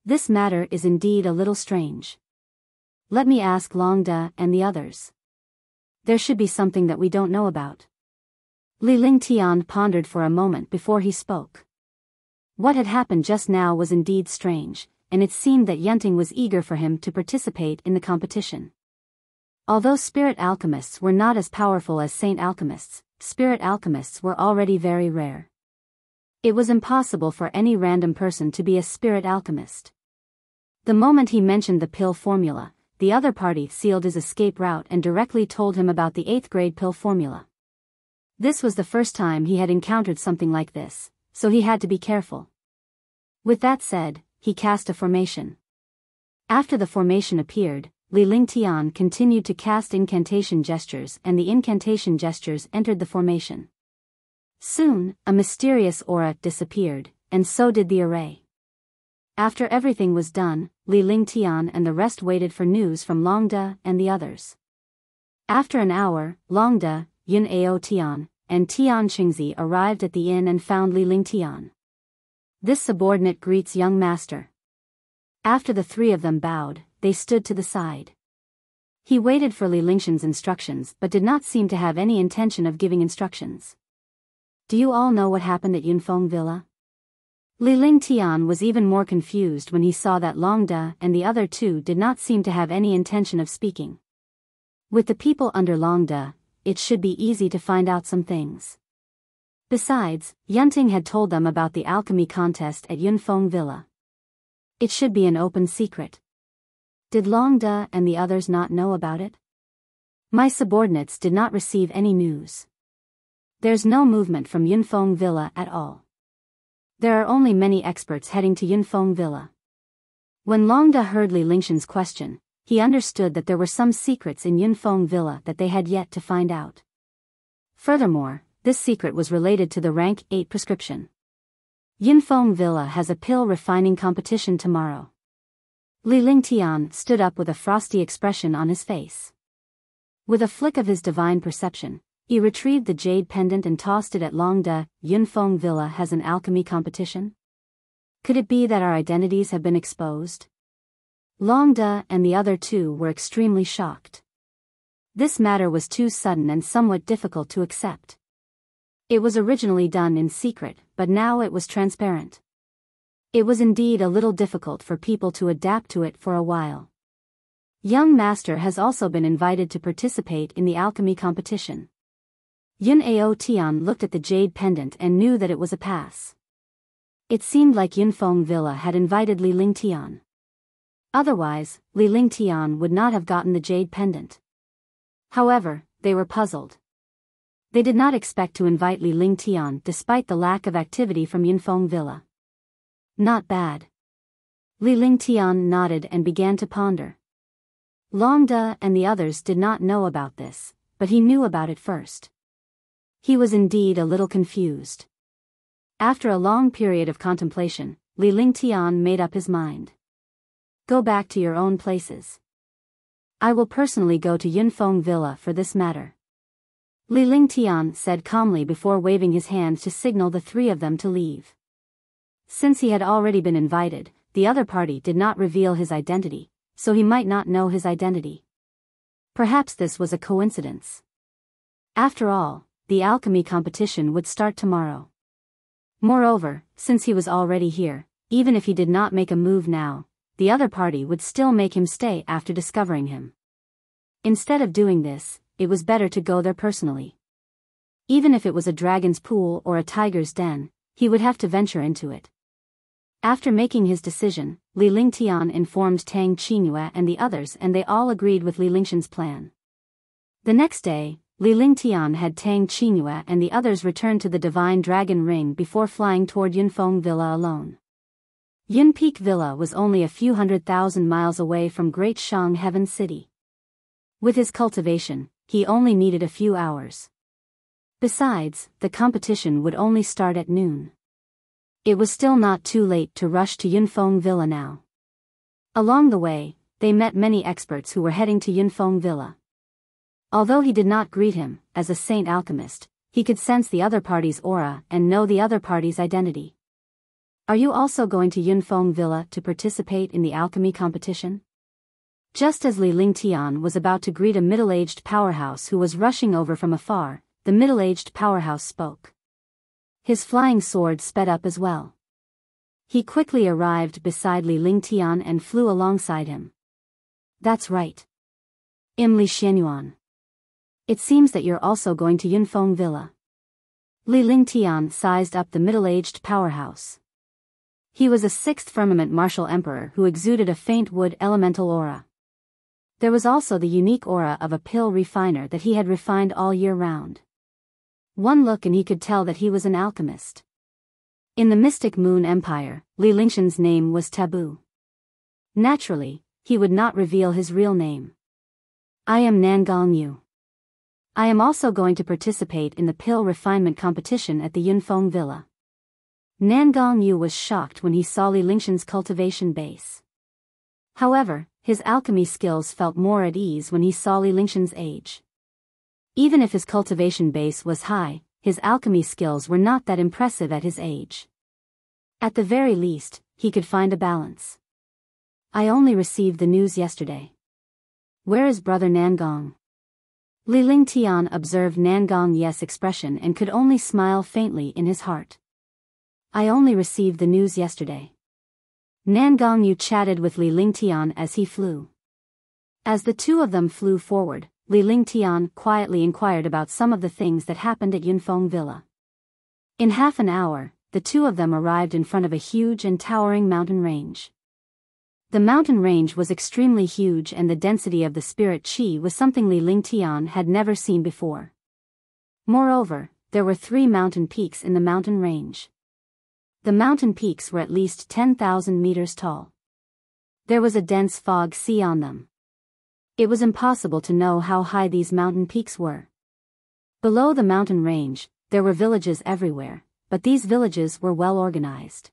This matter is indeed a little strange. Let me ask Longda and the others. There should be something that we don't know about. Li Lingtian pondered for a moment before he spoke. What had happened just now was indeed strange, and it seemed that Yunting was eager for him to participate in the competition. Although spirit alchemists were not as powerful as saint alchemists, spirit alchemists were already very rare. It was impossible for any random person to be a spirit alchemist. The moment he mentioned the pill formula, the other party sealed his escape route and directly told him about the 8th grade pill formula. This was the first time he had encountered something like this, so he had to be careful. With that said, he cast a formation. After the formation appeared, Li Lingtian continued to cast incantation gestures and the incantation gestures entered the formation. Soon, a mysterious aura disappeared, and so did the array. After everything was done, Li Lingtian and the rest waited for news from Longde and the others. After an hour, Longde, Yunao Tian, and Tian Qingzi arrived at the inn and found Li Lingtian. This subordinate greets young master. After the three of them bowed, they stood to the side. He waited for Li Lingshan's instructions but did not seem to have any intention of giving instructions. Do you all know what happened at Yunfeng Villa? Li Lingtian was even more confused when he saw that Longde and the other two did not seem to have any intention of speaking. With the people under Longde, it should be easy to find out some things. Besides, Yunting had told them about the alchemy contest at Yunfeng Villa. It should be an open secret. Did Longde and the others not know about it? My subordinates did not receive any news. There's no movement from Yunfeng Villa at all. There are only many experts heading to Yunfeng Villa. When Longde heard Li Lingshan's question, he understood that there were some secrets in Yunfeng Villa that they had yet to find out. Furthermore, this secret was related to the rank 8 prescription. Yunfeng Villa has a pill refining competition tomorrow. Li Lingtian stood up with a frosty expression on his face. With a flick of his divine perception, he retrieved the jade pendant and tossed it at Longde. Yunfeng Villa has an alchemy competition? Could it be that our identities have been exposed? Longde and the other two were extremely shocked. This matter was too sudden and somewhat difficult to accept. It was originally done in secret, but now it was transparent. It was indeed a little difficult for people to adapt to it for a while. Young Master has also been invited to participate in the alchemy competition. Yunao Tian looked at the jade pendant and knew that it was a pass. It seemed like Yunfeng Villa had invited Li Lingtian. Otherwise, Li Lingtian would not have gotten the jade pendant. However, they were puzzled. They did not expect to invite Li Lingtian despite the lack of activity from Yunfeng Villa. Not bad. Li Lingtian nodded and began to ponder. Longde and the others did not know about this, but he knew about it first. He was indeed a little confused. After a long period of contemplation, Li Lingtian made up his mind. Go back to your own places. I will personally go to Yunfeng Villa for this matter. Li Lingtian said calmly before waving his hand to signal the three of them to leave. Since he had already been invited, the other party did not reveal his identity, so he might not know his identity. Perhaps this was a coincidence. After all, the alchemy competition would start tomorrow. Moreover, since he was already here, even if he did not make a move now, the other party would still make him stay after discovering him. Instead of doing this, it was better to go there personally. Even if it was a dragon's pool or a tiger's den, he would have to venture into it. After making his decision, Li Lingtian informed Tang Qingyue and the others and they all agreed with Li Lingshan's plan. The next day, Li Lingtian had Tang Qingyue and the others return to the Divine Dragon Ring before flying toward Yunfeng Villa alone. Yunpeak Villa was only a few 100,000 miles away from Great Shang Heaven City. With his cultivation, he only needed a few hours. Besides, the competition would only start at noon. It was still not too late to rush to Yunfeng Villa now. Along the way, they met many experts who were heading to Yunfeng Villa. Although he did not greet him, as a saint alchemist, he could sense the other party's aura and know the other party's identity. Are you also going to Yunfeng Villa to participate in the alchemy competition? Just as Li Lingtian was about to greet a middle-aged powerhouse who was rushing over from afar, the middle-aged powerhouse spoke. His flying sword sped up as well. He quickly arrived beside Li Lingtian and flew alongside him. That's right. Li Xianyuan. It seems that you're also going to Yunfeng Villa. Li Lingtian sized up the middle-aged powerhouse. He was a 6th firmament martial emperor who exuded a faint wood elemental aura. There was also the unique aura of a pill refiner that he had refined all year round. One look and he could tell that he was an alchemist. In the Mystic Moon Empire, Li Lingshan's name was taboo. Naturally, he would not reveal his real name. I am Nangang Yu. I am also going to participate in the pill refinement competition at the Yunfeng villa. Nangang Yu was shocked when he saw Li Lingshan's cultivation base. However, his alchemy skills felt more at ease when he saw Li Lingshan's age. Even if his cultivation base was high, his alchemy skills were not that impressive at his age. At the very least, he could find a balance. I only received the news yesterday. Where is brother Nangang? Li Lingtian observed Nangang Ye's expression and could only smile faintly in his heart. I only received the news yesterday. Nangang Yu chatted with Li Lingtian as he flew. As the two of them flew forward, Li Lingtian quietly inquired about some of the things that happened at Yunfeng Villa. In half an hour, the two of them arrived in front of a huge and towering mountain range. The mountain range was extremely huge and the density of the spirit qi was something Li Lingtian had never seen before. Moreover, there were 3 mountain peaks in the mountain range. The mountain peaks were at least 10,000 meters tall. There was a dense fog sea on them. It was impossible to know how high these mountain peaks were. Below the mountain range, there were villages everywhere, but these villages were well organized.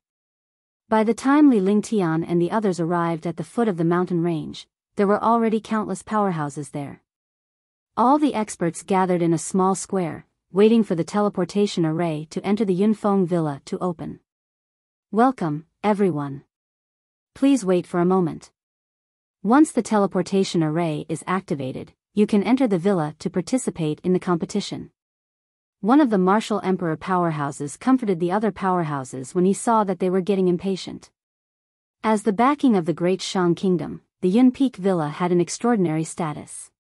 By the time Li Lingtian and the others arrived at the foot of the mountain range, there were already countless powerhouses there. All the experts gathered in a small square, waiting for the teleportation array to enter the Yunfeng villa to open. Welcome, everyone. Please wait for a moment. Once the teleportation array is activated, you can enter the villa to participate in the competition. One of the martial emperor powerhouses comforted the other powerhouses when he saw that they were getting impatient. As the backing of the great Shang kingdom, the Yun Peak villa had an extraordinary status.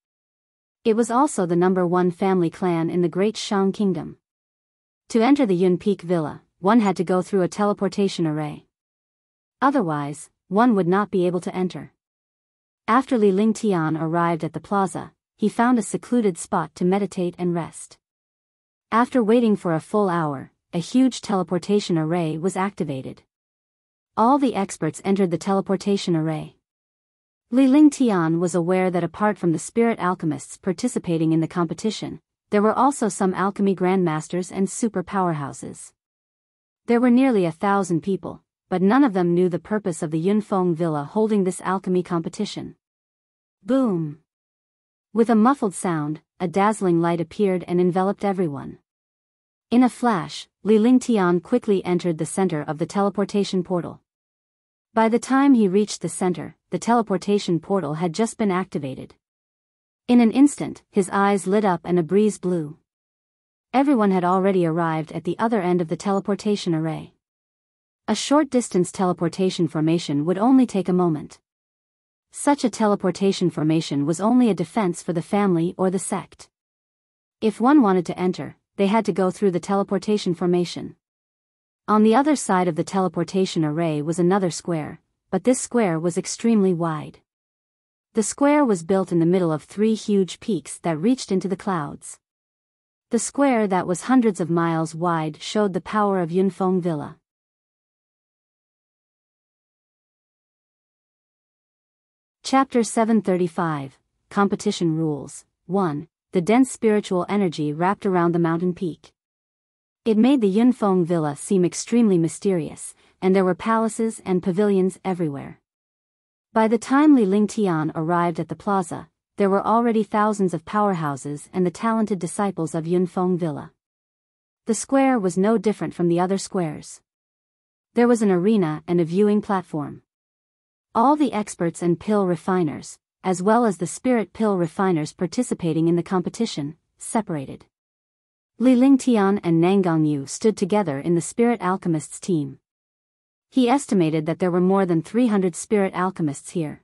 It was also the #1 family clan in the great Shang kingdom. To enter the Yun Peak villa, one had to go through a teleportation array. Otherwise, one would not be able to enter. After Li Lingtian arrived at the plaza, he found a secluded spot to meditate and rest. After waiting for a full hour, a huge teleportation array was activated. All the experts entered the teleportation array. Li Lingtian was aware that apart from the spirit alchemists participating in the competition, there were also some alchemy grandmasters and super powerhouses. There were nearly 1,000 people, but none of them knew the purpose of the Yunfeng villa holding this alchemy competition. Boom! With a muffled sound, a dazzling light appeared and enveloped everyone. In a flash, Li Lingtian quickly entered the center of the teleportation portal. By the time he reached the center, the teleportation portal had just been activated. In an instant, his eyes lit up and a breeze blew. Everyone had already arrived at the other end of the teleportation array. A short distance teleportation formation would only take a moment. Such a teleportation formation was only a defense for the family or the sect. If one wanted to enter, they had to go through the teleportation formation. On the other side of the teleportation array was another square, but this square was extremely wide. The square was built in the middle of 3 huge peaks that reached into the clouds. The square that was hundreds of miles wide showed the power of Yunfeng Villa. Chapter 735, Competition Rules. 1. The dense spiritual energy wrapped around the mountain peak. It made the Yunfeng Villa seem extremely mysterious, and there were palaces and pavilions everywhere. By the time Li Lingtian arrived at the plaza, there were already thousands of powerhouses and the talented disciples of Yunfeng Villa. The square was no different from the other squares. There was an arena and a viewing platform. All the experts and pill refiners, as well as the spirit pill refiners participating in the competition, separated. Li Lingtian and Nangang Yu stood together in the spirit alchemists team. He estimated that there were more than 300 spirit alchemists here.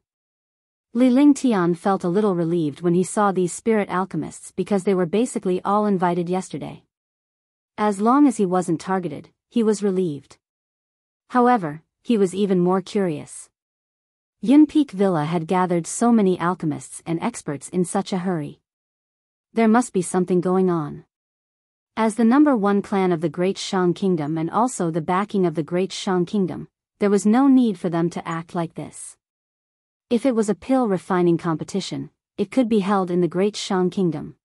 Li Lingtian felt a little relieved when he saw these spirit alchemists because they were basically all invited yesterday. As long as he wasn't targeted, he was relieved. However, he was even more curious. Yun Peak Villa had gathered so many alchemists and experts in such a hurry. There must be something going on. As the #1 clan of the Great Shang Kingdom and also the backing of the Great Shang Kingdom, there was no need for them to act like this. If it was a pill refining competition, it could be held in the Great Shang Kingdom.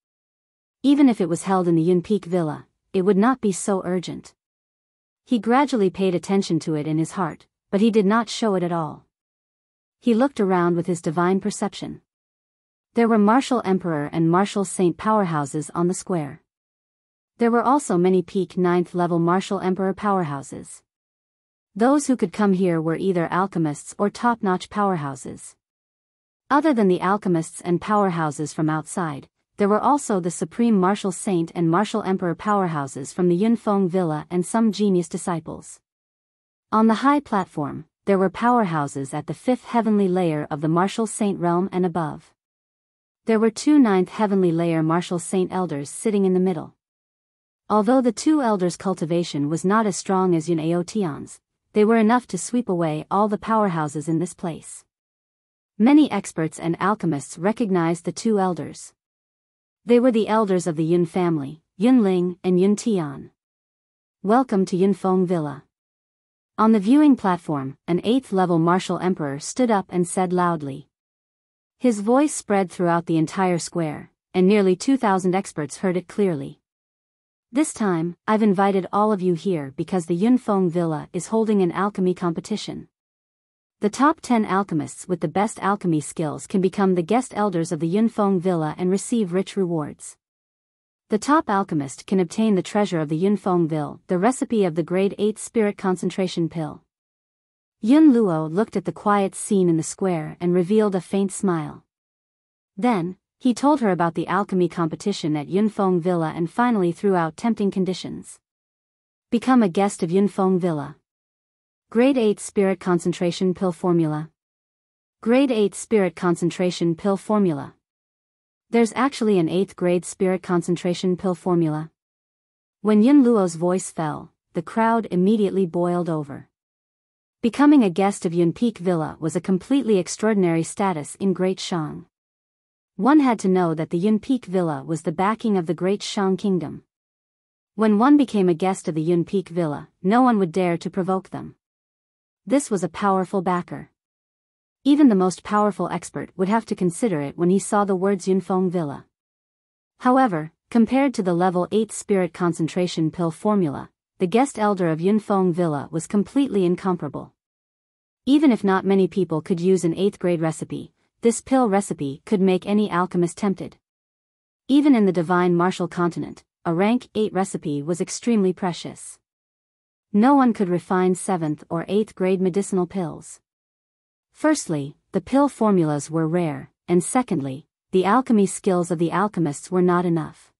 Even if it was held in the Yunpeak Villa, it would not be so urgent. He gradually paid attention to it in his heart, but he did not show it at all. He looked around with his divine perception. There were martial emperor and martial saint powerhouses on the square. There were also many peak 9th level martial emperor powerhouses. Those who could come here were either alchemists or top-notch powerhouses. Other than the alchemists and powerhouses from outside, there were also the supreme martial saint and martial emperor powerhouses from the Yunfeng Villa and some genius disciples. On the high platform, there were powerhouses at the 5th heavenly layer of the martial saint realm and above. There were 2 9th heavenly layer martial saint elders sitting in the middle. Although the 2 elders' cultivation was not as strong as Yunao Tian's, they were enough to sweep away all the powerhouses in this place. Many experts and alchemists recognized the 2 elders. They were the elders of the Yun family, Yunling and Yun Tian. Welcome to Yunfeng Villa. On the viewing platform, an 8th level martial emperor stood up and said loudly. His voice spread throughout the entire square, and nearly 2,000 experts heard it clearly. This time, I've invited all of you here because the Yunfeng Villa is holding an alchemy competition. The top 10 alchemists with the best alchemy skills can become the guest elders of the Yunfeng Villa and receive rich rewards. The top alchemist can obtain the treasure of the Yunfeng Villa, the recipe of the grade 8 spirit concentration pill. Yun Luo looked at the quiet scene in the square and revealed a faint smile. Then, he told her about the alchemy competition at Yunfeng Villa and finally threw out tempting conditions. Become a guest of Yunfeng Villa. Grade 8 Spirit Concentration Pill Formula. Grade 8 Spirit Concentration Pill Formula. There's actually an 8th grade Spirit Concentration Pill Formula. When Yun Luo's voice fell, the crowd immediately boiled over. Becoming a guest of Yunpeak Villa was a completely extraordinary status in Great Shang. One had to know that the Yunpeak Villa was the backing of the Great Shang Kingdom. When one became a guest of the Yunpeak Villa, no one would dare to provoke them. This was a powerful backer. Even the most powerful expert would have to consider it when he saw the words Yunfeng Villa. However, compared to the level 8 spirit concentration pill formula, the guest elder of Yunfeng Villa was completely incomparable. Even if not many people could use an 8th grade recipe, this pill recipe could make any alchemist tempted. Even in the divine martial continent, a rank 8 recipe was extremely precious. No one could refine 7th or 8th grade medicinal pills. Firstly, the pill formulas were rare, and secondly, the alchemy skills of the alchemists were not enough.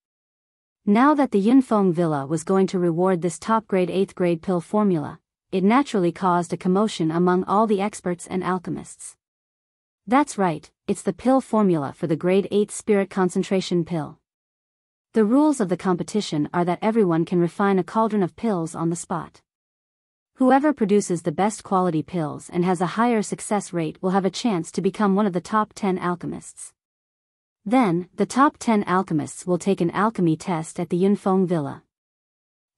Now that the Yunfeng Villa was going to reward this top grade 8th grade pill formula, it naturally caused a commotion among all the experts and alchemists. That's right, it's the pill formula for the grade 8 spirit concentration pill. The rules of the competition are that everyone can refine a cauldron of pills on the spot. Whoever produces the best quality pills and has a higher success rate will have a chance to become one of the top 10 alchemists. Then, the top 10 alchemists will take an alchemy test at the Yunfeng Villa.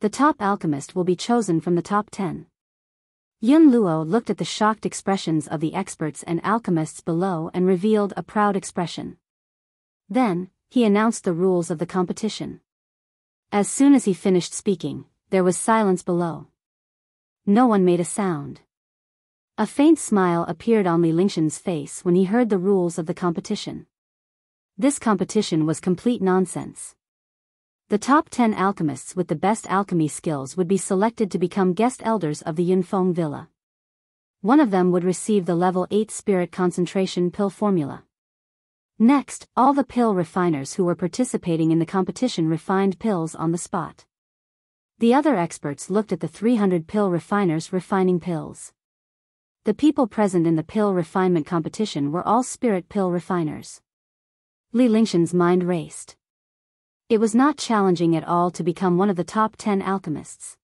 The top alchemist will be chosen from the top 10. Yun Luo looked at the shocked expressions of the experts and alchemists below and revealed a proud expression. Then, he announced the rules of the competition. As soon as he finished speaking, there was silence below. No one made a sound. A faint smile appeared on Li Lingshan's face when he heard the rules of the competition. This competition was complete nonsense. The top 10 alchemists with the best alchemy skills would be selected to become guest elders of the Yunfeng Villa. One of them would receive the level 8 spirit concentration pill formula. Next, all the pill refiners who were participating in the competition refined pills on the spot. The other experts looked at the 300 pill refiners refining pills. The people present in the pill refinement competition were all spirit pill refiners. Li Lingshan's mind raced. It was not challenging at all to become one of the top 10 alchemists.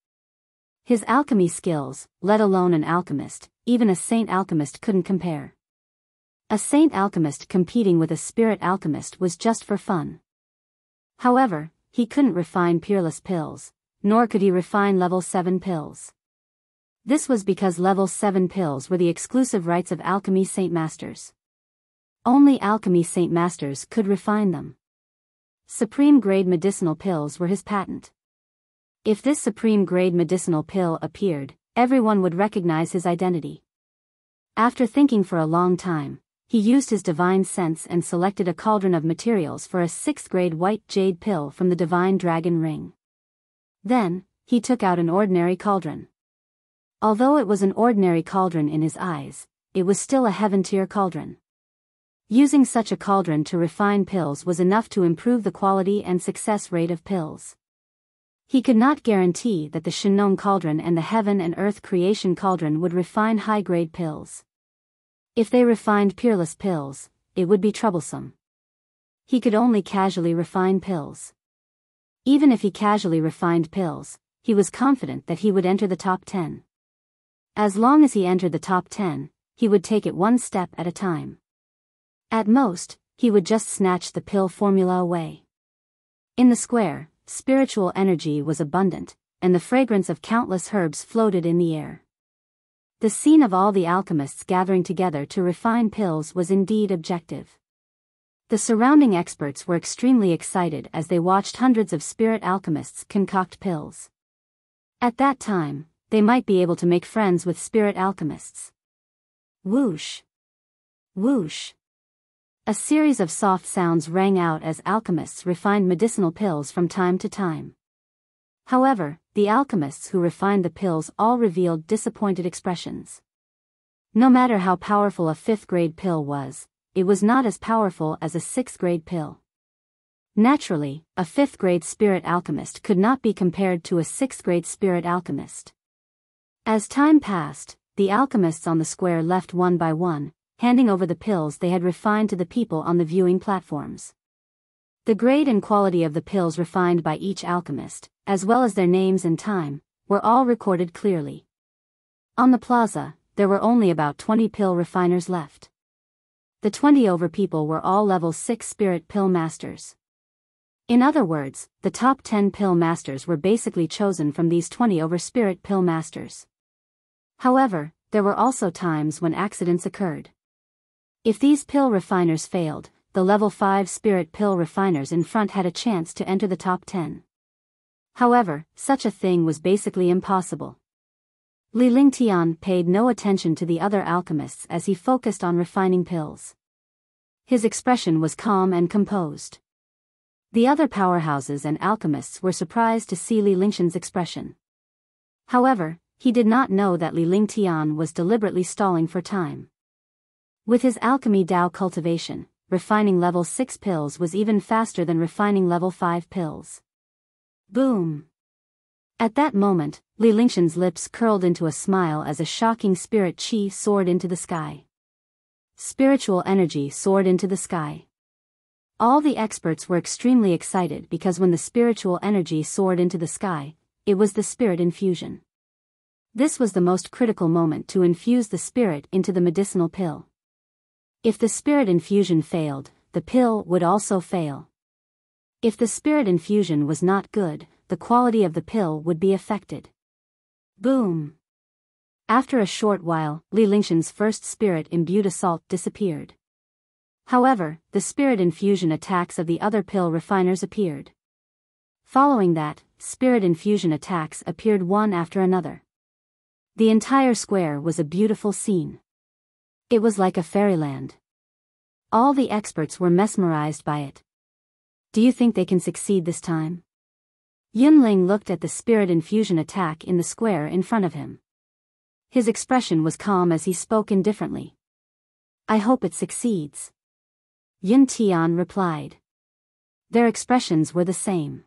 His alchemy skills, let alone an alchemist, even a saint alchemist couldn't compare. A saint alchemist competing with a spirit alchemist was just for fun. However, he couldn't refine peerless pills, nor could he refine level 7 pills. This was because level 7 pills were the exclusive rights of Alchemy Saint Masters. Only Alchemy Saint Masters could refine them. Supreme-grade medicinal pills were his patent. If this supreme-grade medicinal pill appeared, everyone would recognize his identity. After thinking for a long time, he used his divine sense and selected a cauldron of materials for a 6th-grade white jade pill from the divine dragon ring. Then, he took out an ordinary cauldron. Although it was an ordinary cauldron in his eyes, it was still a heaven-tier cauldron. Using such a cauldron to refine pills was enough to improve the quality and success rate of pills. He could not guarantee that the Shinong cauldron and the Heaven and Earth creation cauldron would refine high-grade pills. If they refined peerless pills, it would be troublesome. He could only casually refine pills. Even if he casually refined pills, he was confident that he would enter the top 10. As long as he entered the top 10, he would take it one step at a time. At most, he would just snatch the pill formula away. In the square, spiritual energy was abundant, and the fragrance of countless herbs floated in the air. The scene of all the alchemists gathering together to refine pills was indeed objective. The surrounding experts were extremely excited as they watched hundreds of spirit alchemists concoct pills. At that time, they might be able to make friends with spirit alchemists. Whoosh! Whoosh! A series of soft sounds rang out as alchemists refined medicinal pills from time to time. However, the alchemists who refined the pills all revealed disappointed expressions. No matter how powerful a 5th-grade pill was, it was not as powerful as a 6th-grade pill. Naturally, a 5th-grade spirit alchemist could not be compared to a 6th-grade spirit alchemist. As time passed, the alchemists on the square left one by one, handing over the pills they had refined to the people on the viewing platforms. The grade and quality of the pills refined by each alchemist, as well as their names and time, were all recorded clearly. On the plaza, there were only about 20 pill refiners left. The 20 over people were all level 6 spirit pill masters. In other words, the top 10 pill masters were basically chosen from these 20 over spirit pill masters. However, there were also times when accidents occurred. If these pill refiners failed, the level 5 spirit pill refiners in front had a chance to enter the top 10. However, such a thing was basically impossible. Li Lingtian paid no attention to the other alchemists as he focused on refining pills. His expression was calm and composed. The other powerhouses and alchemists were surprised to see Li Lingtian's expression. However, he did not know that Li Lingtian was deliberately stalling for time. With his alchemy Dao cultivation, refining level 6 pills was even faster than refining level 5 pills. Boom! At that moment, Li Lingtian's lips curled into a smile as a shocking spirit chi soared into the sky. Spiritual energy soared into the sky. All the experts were extremely excited because when the spiritual energy soared into the sky, it was the spirit infusion. This was the most critical moment to infuse the spirit into the medicinal pill. If the spirit infusion failed, the pill would also fail. If the spirit infusion was not good, the quality of the pill would be affected. Boom! After a short while, Li Lingtian's first spirit-imbued assault disappeared. However, the spirit infusion attacks of the other pill refiners appeared. Following that, spirit infusion attacks appeared one after another. The entire square was a beautiful scene. It was like a fairyland. All the experts were mesmerized by it. Do you think they can succeed this time? Yunling looked at the spirit infusion attack in the square in front of him. His expression was calm as he spoke indifferently. I hope it succeeds. Yun Tian replied. Their expressions were the same.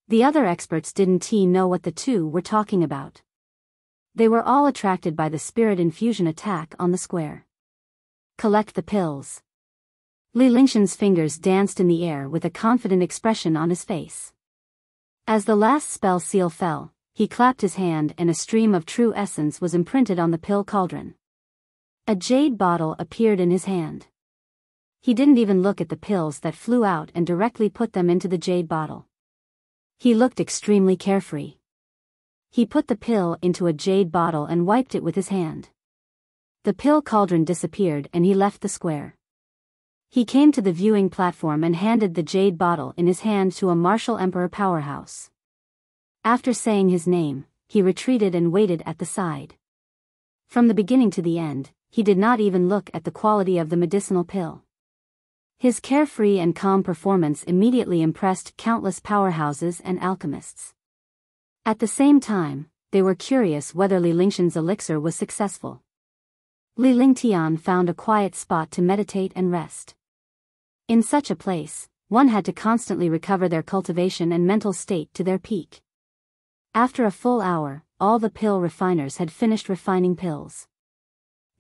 The other experts didn't know what the two were talking about. They were all attracted by the spirit infusion attack on the square. Collect the pills. Li Lingtian's fingers danced in the air with a confident expression on his face. As the last spell seal fell, he clapped his hand and a stream of true essence was imprinted on the pill cauldron. A jade bottle appeared in his hand. He didn't even look at the pills that flew out and directly put them into the jade bottle. He looked extremely carefree. He put the pill into a jade bottle and wiped it with his hand. The pill cauldron disappeared and he left the square. He came to the viewing platform and handed the jade bottle in his hand to a martial emperor powerhouse. After saying his name, he retreated and waited at the side. From the beginning to the end, he did not even look at the quality of the medicinal pill. His carefree and calm performance immediately impressed countless powerhouses and alchemists. At the same time, they were curious whether Li Lingshan's elixir was successful. Li Lingtian found a quiet spot to meditate and rest. In such a place, one had to constantly recover their cultivation and mental state to their peak. After a full hour, all the pill refiners had finished refining pills.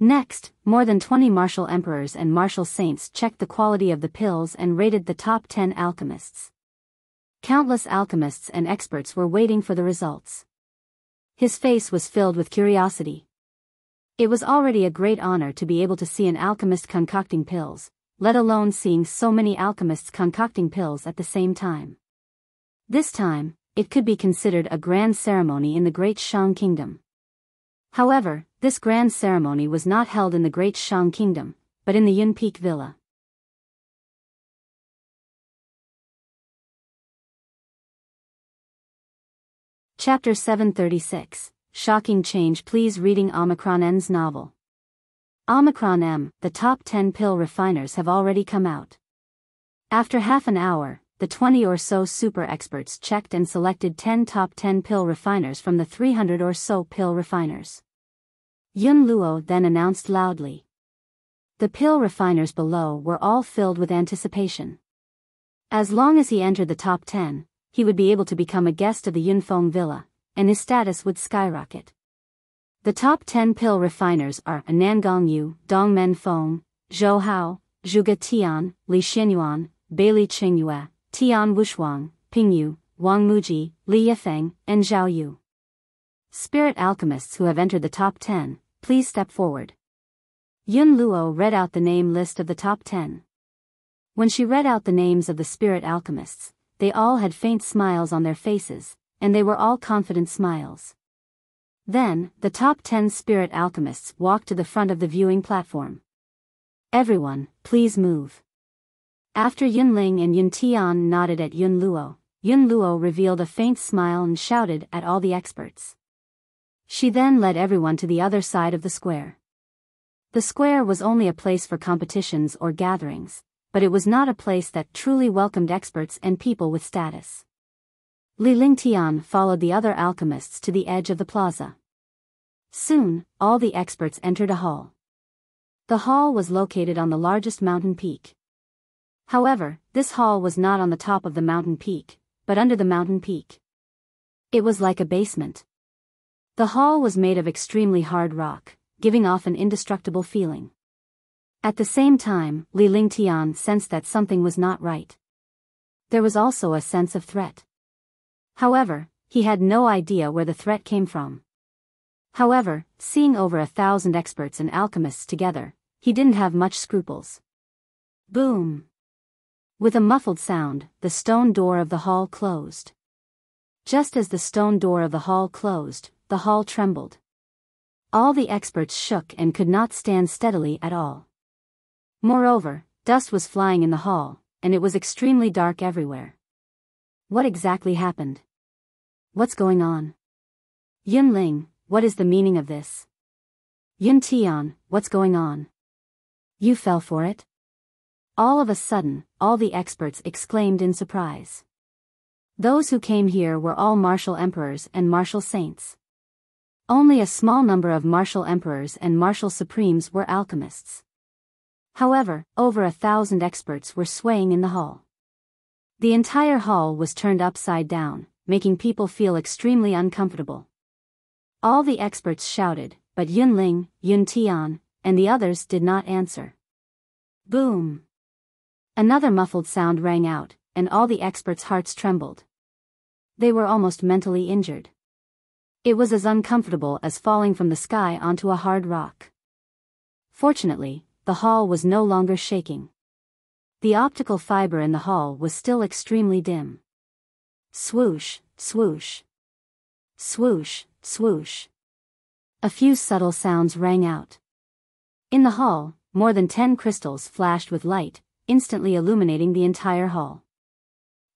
Next, more than 20 martial emperors and martial saints checked the quality of the pills and rated the top 10 alchemists. Countless alchemists and experts were waiting for the results. His face was filled with curiosity. It was already a great honor to be able to see an alchemist concocting pills, let alone seeing so many alchemists concocting pills at the same time. This time, it could be considered a grand ceremony in the great Shang kingdom. However, this grand ceremony was not held in the great Shang kingdom, but in the Yun Peak Villa. Chapter 736, Shocking Change. Please reading Omicron N's novel. Omicron M, the top 10 pill refiners have already come out. After half an hour, the 20 or so super experts checked and selected 10 top 10 pill refiners from the 300 or so pill refiners. Yun Luo then announced loudly. The pill refiners below were all filled with anticipation. As long as he entered the top 10, he would be able to become a guest of the Yunfeng villa, and his status would skyrocket. The top 10 pill refiners are Nangong Yu, Dongmen Feng, Zhou Hao, Zhuge Tian, Li Xinyuan, Beili Qingyue, Tian Wushuang, Ping Yu, Wang Muji, Li Yifeng, and Zhao Yu. Spirit alchemists who have entered the top 10, please step forward. Yun Luo read out the name list of the top 10. When she read out the names of the spirit alchemists, they all had faint smiles on their faces, and they were all confident smiles. Then, the top 10 spirit alchemists walked to the front of the viewing platform. Everyone, please move. After Yunling and Yuntian nodded at Yun Luo revealed a faint smile and shouted at all the experts. She then led everyone to the other side of the square. The square was only a place for competitions or gatherings, but it was not a place that truly welcomed experts and people with status. Li Lingtian followed the other alchemists to the edge of the plaza. Soon, all the experts entered a hall. The hall was located on the largest mountain peak. However, this hall was not on the top of the mountain peak, but under the mountain peak. It was like a basement. The hall was made of extremely hard rock, giving off an indestructible feeling. At the same time, Li Lingtian sensed that something was not right. There was also a sense of threat. However, he had no idea where the threat came from. However, seeing over 1,000 experts and alchemists together, he didn't have much scruples. Boom! With a muffled sound, the stone door of the hall closed. Just as the stone door of the hall closed, the hall trembled. All the experts shook and could not stand steadily at all. Moreover, dust was flying in the hall, and it was extremely dark everywhere. What exactly happened? What's going on? Yunling, what is the meaning of this? Yuntian, what's going on? You fell for it? All of a sudden, all the experts exclaimed in surprise. Those who came here were all martial emperors and martial saints. Only a small number of martial emperors and martial supremes were alchemists. However, over 1,000 experts were swaying in the hall. The entire hall was turned upside down, making people feel extremely uncomfortable. All the experts shouted, but Yunling, Yuntian, and the others did not answer. Boom! Another muffled sound rang out, and all the experts' hearts trembled. They were almost mentally injured. It was as uncomfortable as falling from the sky onto a hard rock. Fortunately, the hall was no longer shaking. The optical fiber in the hall was still extremely dim. Swoosh, swoosh. Swoosh, swoosh. A few subtle sounds rang out. In the hall, more than 10 crystals flashed with light, instantly illuminating the entire hall.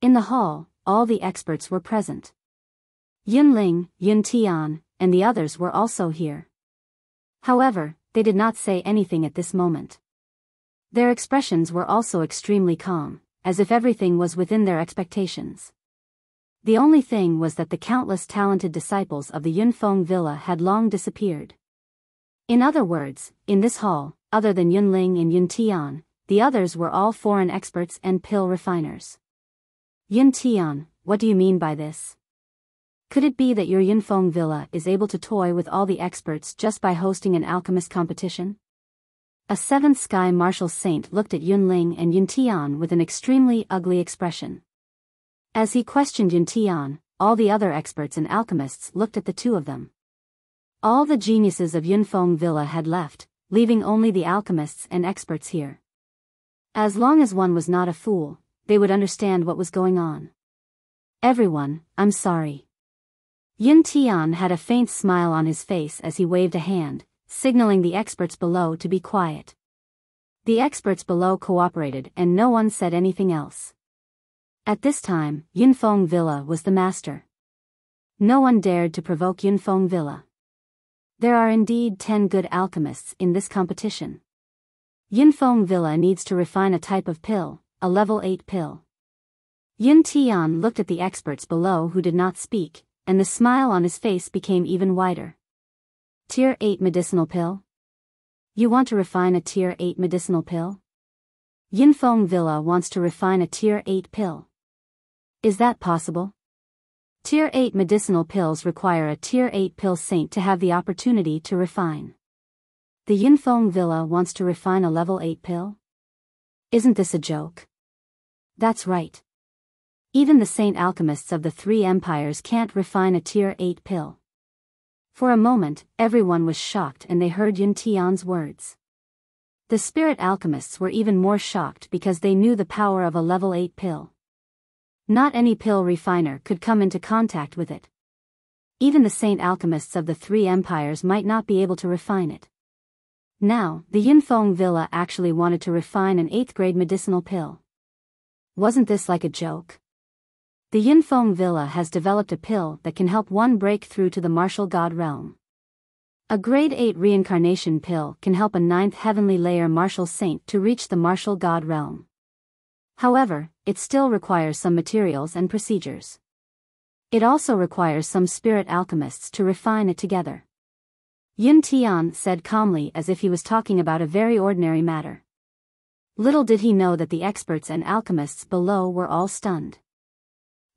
In the hall, all the experts were present. Yunling, Yuntian, and the others were also here. However, they did not say anything at this moment. Their expressions were also extremely calm, as if everything was within their expectations. The only thing was that the countless talented disciples of the Yunfeng villa had long disappeared. In other words, in this hall, other than Yunling and Yuntian, the others were all foreign experts and pill refiners. Yuntian, what do you mean by this? Could it be that your Yunfeng villa is able to toy with all the experts just by hosting an alchemist competition? A seventh sky martial saint looked at Yunling and Yuntian with an extremely ugly expression. As he questioned Yuntian, all the other experts and alchemists looked at the two of them. All the geniuses of Yunfeng villa had left, leaving only the alchemists and experts here. As long as one was not a fool, they would understand what was going on. Everyone, I'm sorry. Yuntian had a faint smile on his face as he waved a hand, signaling the experts below to be quiet. The experts below cooperated and no one said anything else. At this time, Yunfeng villa was the master. No one dared to provoke Yunfeng villa. There are indeed 10 good alchemists in this competition. Yunfeng villa needs to refine a type of pill, a level 8 pill. Yuntian looked at the experts below who did not speak, and the smile on his face became even wider. Tier 8 medicinal pill? You want to refine a Tier 8 medicinal pill? Yunfeng villa wants to refine a Tier 8 pill. Is that possible? Tier 8 medicinal pills require a Tier 8 pill saint to have the opportunity to refine. The Yunfeng villa wants to refine a level 8 pill? Isn't this a joke? That's right. Even the saint alchemists of the 3 empires can't refine a Tier 8 pill. For a moment, everyone was shocked and they heard Yuntian's words. The spirit alchemists were even more shocked because they knew the power of a level 8 pill. Not any pill refiner could come into contact with it. Even the saint alchemists of the 3 empires might not be able to refine it. Now, the Yunfeng villa actually wanted to refine an 8th grade medicinal pill. Wasn't this like a joke? The Yunfeng villa has developed a pill that can help one break through to the martial god realm. A grade 8 reincarnation pill can help a 9th heavenly layer martial saint to reach the martial god realm. However, it still requires some materials and procedures. It also requires some spirit alchemists to refine it together. Yuntian said calmly as if he was talking about a very ordinary matter. Little did he know that the experts and alchemists below were all stunned.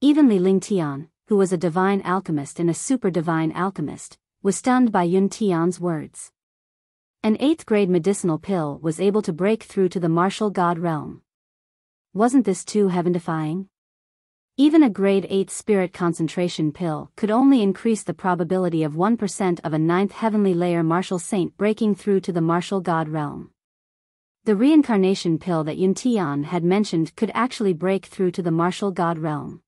Even Li Lingtian, who was a divine alchemist and a super divine alchemist, was stunned by Yuntian's words. An 8th grade medicinal pill was able to break through to the martial god realm. Wasn't this too heaven-defying? Even a grade 8 spirit concentration pill could only increase the probability of 1% of a 9th heavenly layer martial saint breaking through to the martial god realm. The reincarnation pill that Yuntian had mentioned could actually break through to the martial god realm.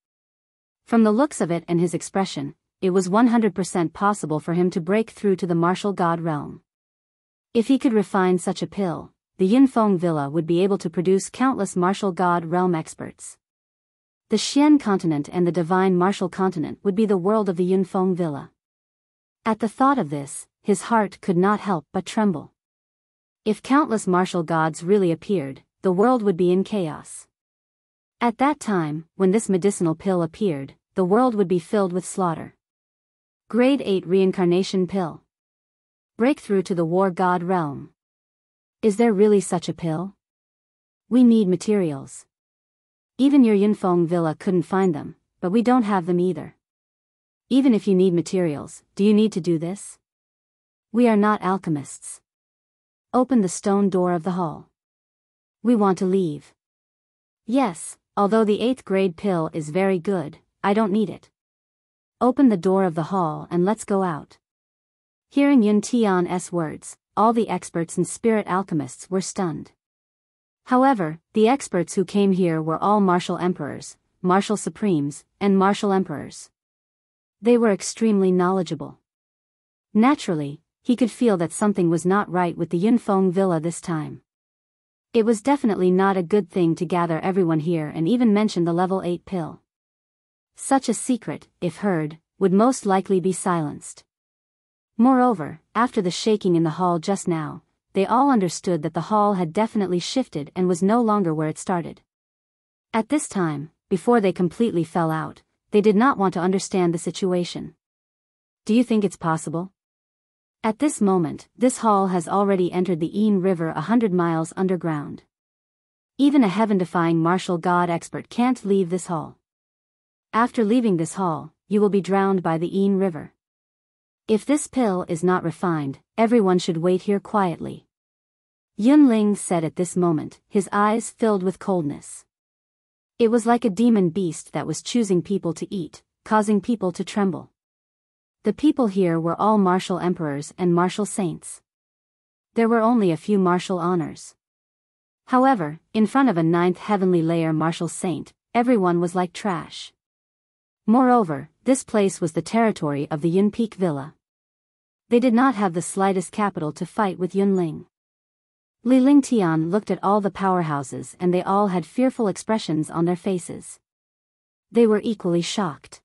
From the looks of it and his expression, it was 100% possible for him to break through to the martial god realm. If he could refine such a pill, the Yunfeng villa would be able to produce countless martial god realm experts. The Xian continent and the divine martial continent would be the world of the Yunfeng villa. At the thought of this, his heart could not help but tremble. If countless martial gods really appeared, the world would be in chaos. At that time, when this medicinal pill appeared, the world would be filled with slaughter. Grade 8 reincarnation pill. Breakthrough to the war god realm. Is there really such a pill? We need materials. Even your Yunfeng villa couldn't find them, but we don't have them either. Even if you need materials, do you need to do this? We are not alchemists. Open the stone door of the hall. We want to leave. Yes, although the 8th grade pill is very good, I don't need it. Open the door of the hall and let's go out. Hearing Yuntian's words, all the experts and spirit alchemists were stunned. However, the experts who came here were all martial emperors, martial supremes, and martial emperors. They were extremely knowledgeable. Naturally, he could feel that something was not right with the Yunfeng villa this time. It was definitely not a good thing to gather everyone here and even mention the level 8 pill. Such a secret, if heard, would most likely be silenced. Moreover, after the shaking in the hall just now, they all understood that the hall had definitely shifted and was no longer where it started. At this time, before they completely fell out, they did not want to understand the situation. Do you think it's possible? At this moment, this hall has already entered the Ain River 100 miles underground. Even a heaven-defying martial god expert can't leave this hall. After leaving this hall, you will be drowned by the Ain River. If this pill is not refined, everyone should wait here quietly. Yunling said at this moment, his eyes filled with coldness. It was like a demon beast that was choosing people to eat, causing people to tremble. The people here were all martial emperors and martial saints. There were only a few martial honors. However, in front of a 9th heavenly layer martial saint, everyone was like trash. Moreover, this place was the territory of the Yunpeak Villa. They did not have the slightest capital to fight with Yunling. Li Lingtian looked at all the powerhouses and they all had fearful expressions on their faces. They were equally shocked.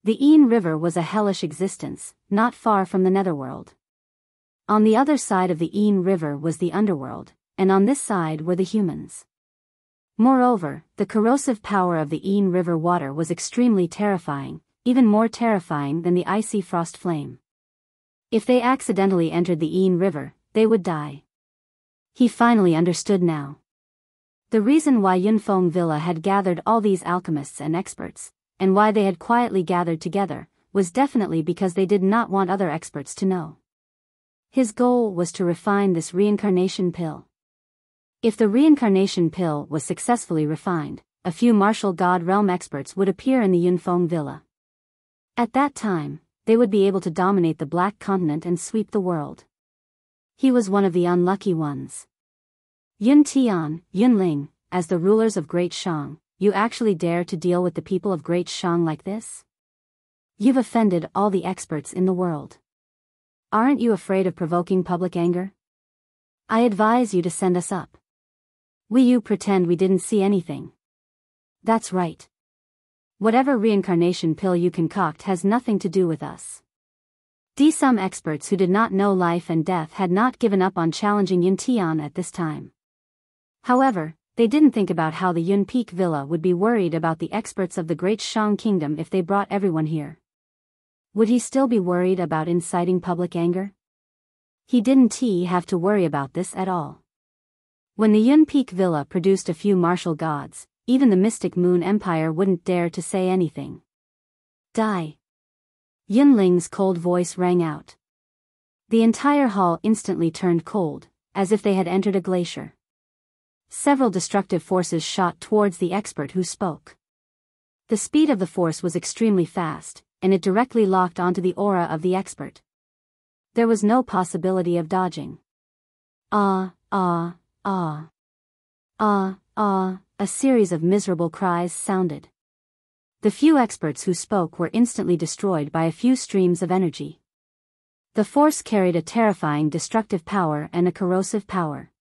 The Ain River was a hellish existence, not far from the netherworld. On the other side of the Ain River was the underworld, and on this side were the humans. Moreover, the corrosive power of the Ain River water was extremely terrifying, even more terrifying than the icy frost flame. If they accidentally entered the Ain River, they would die. He finally understood now. The reason why Yunfeng Villa had gathered all these alchemists and experts, and why they had quietly gathered together, was definitely because they did not want other experts to know. His goal was to refine this reincarnation pill. If the reincarnation pill was successfully refined, a few martial god realm experts would appear in the Yunfeng Villa. At that time, they would be able to dominate the Black Continent and sweep the world. He was one of the unlucky ones. Yun Tian, Yunling, as the rulers of Great Shang, you actually dare to deal with the people of Great Shang like this? You've offended all the experts in the world. Aren't you afraid of provoking public anger? I advise you to send us up. You pretend we didn't see anything. That's right. Whatever reincarnation pill you concoct has nothing to do with us. Some experts who did not know life and death had not given up on challenging Yun Tian at this time. However, they didn't think about how the Yun Peak Villa would be worried about the experts of the Great Shang Kingdom if they brought everyone here. Would he still be worried about inciting public anger? He didn't have to worry about this at all. When the Yun Peak Villa produced a few martial gods, even the Mystic Moon Empire wouldn't dare to say anything. Die. Yunling's cold voice rang out. The entire hall instantly turned cold, as if they had entered a glacier. Several destructive forces shot towards the expert who spoke. The speed of the force was extremely fast, and it directly locked onto the aura of the expert. There was no possibility of dodging. A series of miserable cries sounded. The few experts who spoke were instantly destroyed by a few streams of energy. The force carried a terrifying destructive power and a corrosive power.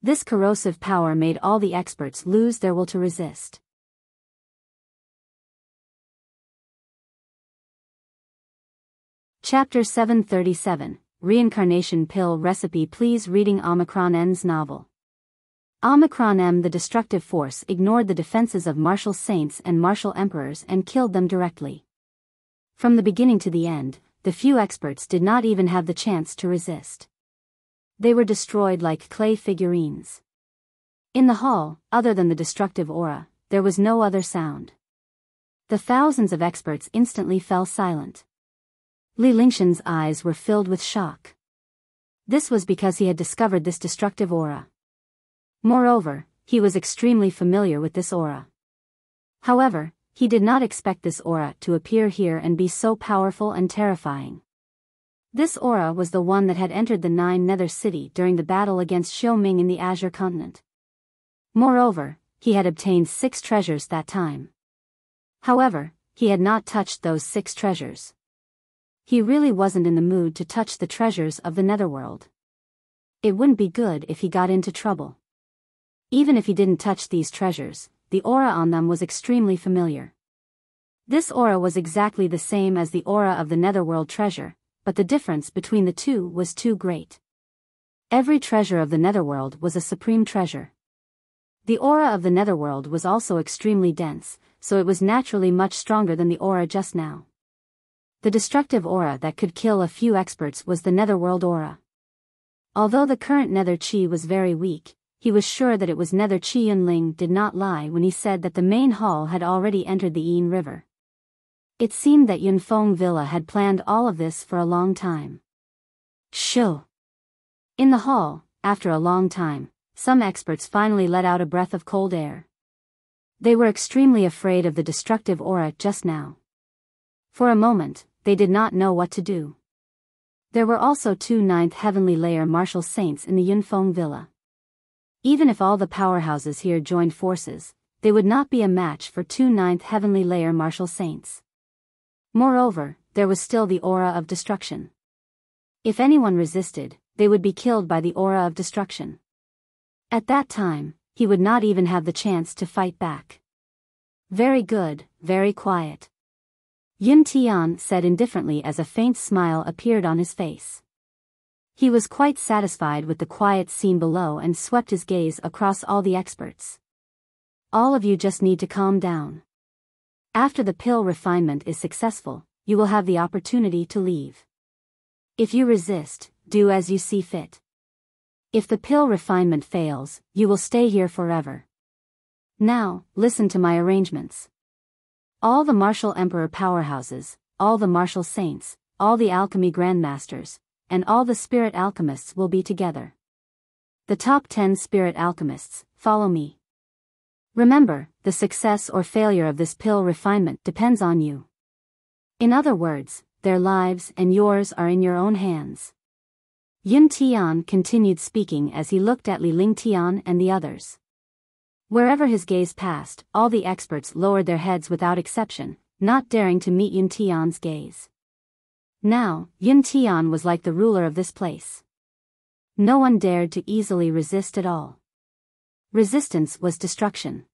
This corrosive power made all the experts lose their will to resist. Chapter 737, Reincarnation Pill Recipe. Please reading Omicron N's novel. Omicron M. The destructive force ignored the defenses of martial saints and martial emperors and killed them directly. From the beginning to the end, the few experts did not even have the chance to resist. They were destroyed like clay figurines. In the hall, other than the destructive aura, there was no other sound. The thousands of experts instantly fell silent. Li Lingshan's eyes were filled with shock. This was because he had discovered this destructive aura. Moreover, he was extremely familiar with this aura. However, he did not expect this aura to appear here and be so powerful and terrifying. This aura was the one that had entered the Nine Nether City during the battle against Xiaoming in the Azure Continent. Moreover, he had obtained 6 treasures that time. However, he had not touched those 6 treasures. He really wasn't in the mood to touch the treasures of the netherworld. It wouldn't be good if he got into trouble. Even if he didn't touch these treasures, the aura on them was extremely familiar. This aura was exactly the same as the aura of the netherworld treasure, but the difference between the two was too great. Every treasure of the netherworld was a supreme treasure. The aura of the netherworld was also extremely dense, so it was naturally much stronger than the aura just now. The destructive aura that could kill a few experts was the netherworld aura. Although the current nether chi was very weak, he was sure that it was nether chi. Yunling did not lie when he said that the main hall had already entered the Yin River. It seemed that Yunfeng Villa had planned all of this for a long time. Shoo! In the hall, after a long time, some experts finally let out a breath of cold air. They were extremely afraid of the destructive aura just now. For a moment, they did not know what to do. There were also 2 9th heavenly layer martial saints in the Yunfeng Villa. Even if all the powerhouses here joined forces, they would not be a match for 2 9th heavenly layer martial saints. Moreover, there was still the aura of destruction. If anyone resisted, they would be killed by the aura of destruction. At that time, he would not even have the chance to fight back. Very good, very quiet. Yun Tian said indifferently as a faint smile appeared on his face. He was quite satisfied with the quiet scene below and swept his gaze across all the experts. All of you just need to calm down. After the pill refinement is successful, you will have the opportunity to leave. If you resist, do as you see fit. If the pill refinement fails, you will stay here forever. Now, listen to my arrangements. All the martial emperor powerhouses, all the martial saints, all the alchemy grandmasters, and all the spirit alchemists will be together. The top 10 spirit alchemists, follow me. Remember, the success or failure of this pill refinement depends on you. In other words, their lives and yours are in your own hands. Yun Tian continued speaking as he looked at Li Ling Tian and the others. Wherever his gaze passed, all the experts lowered their heads without exception, not daring to meet Yun Tian's gaze. Now, Yun Tian was like the ruler of this place. No one dared to easily resist at all. Resistance was destruction.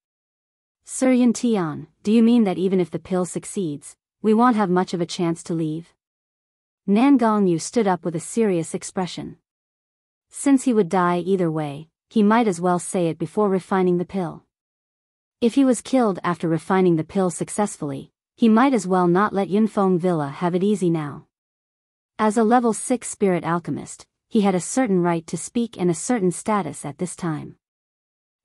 Sir Yun Tian, do you mean that even if the pill succeeds, we won't have much of a chance to leave? Nan Gongyu stood up with a serious expression. Since he would die either way, he might as well say it before refining the pill. If he was killed after refining the pill successfully, he might as well not let Yunfeng Villa have it easy now. As a level 6 spirit alchemist, he had a certain right to speak and a certain status at this time.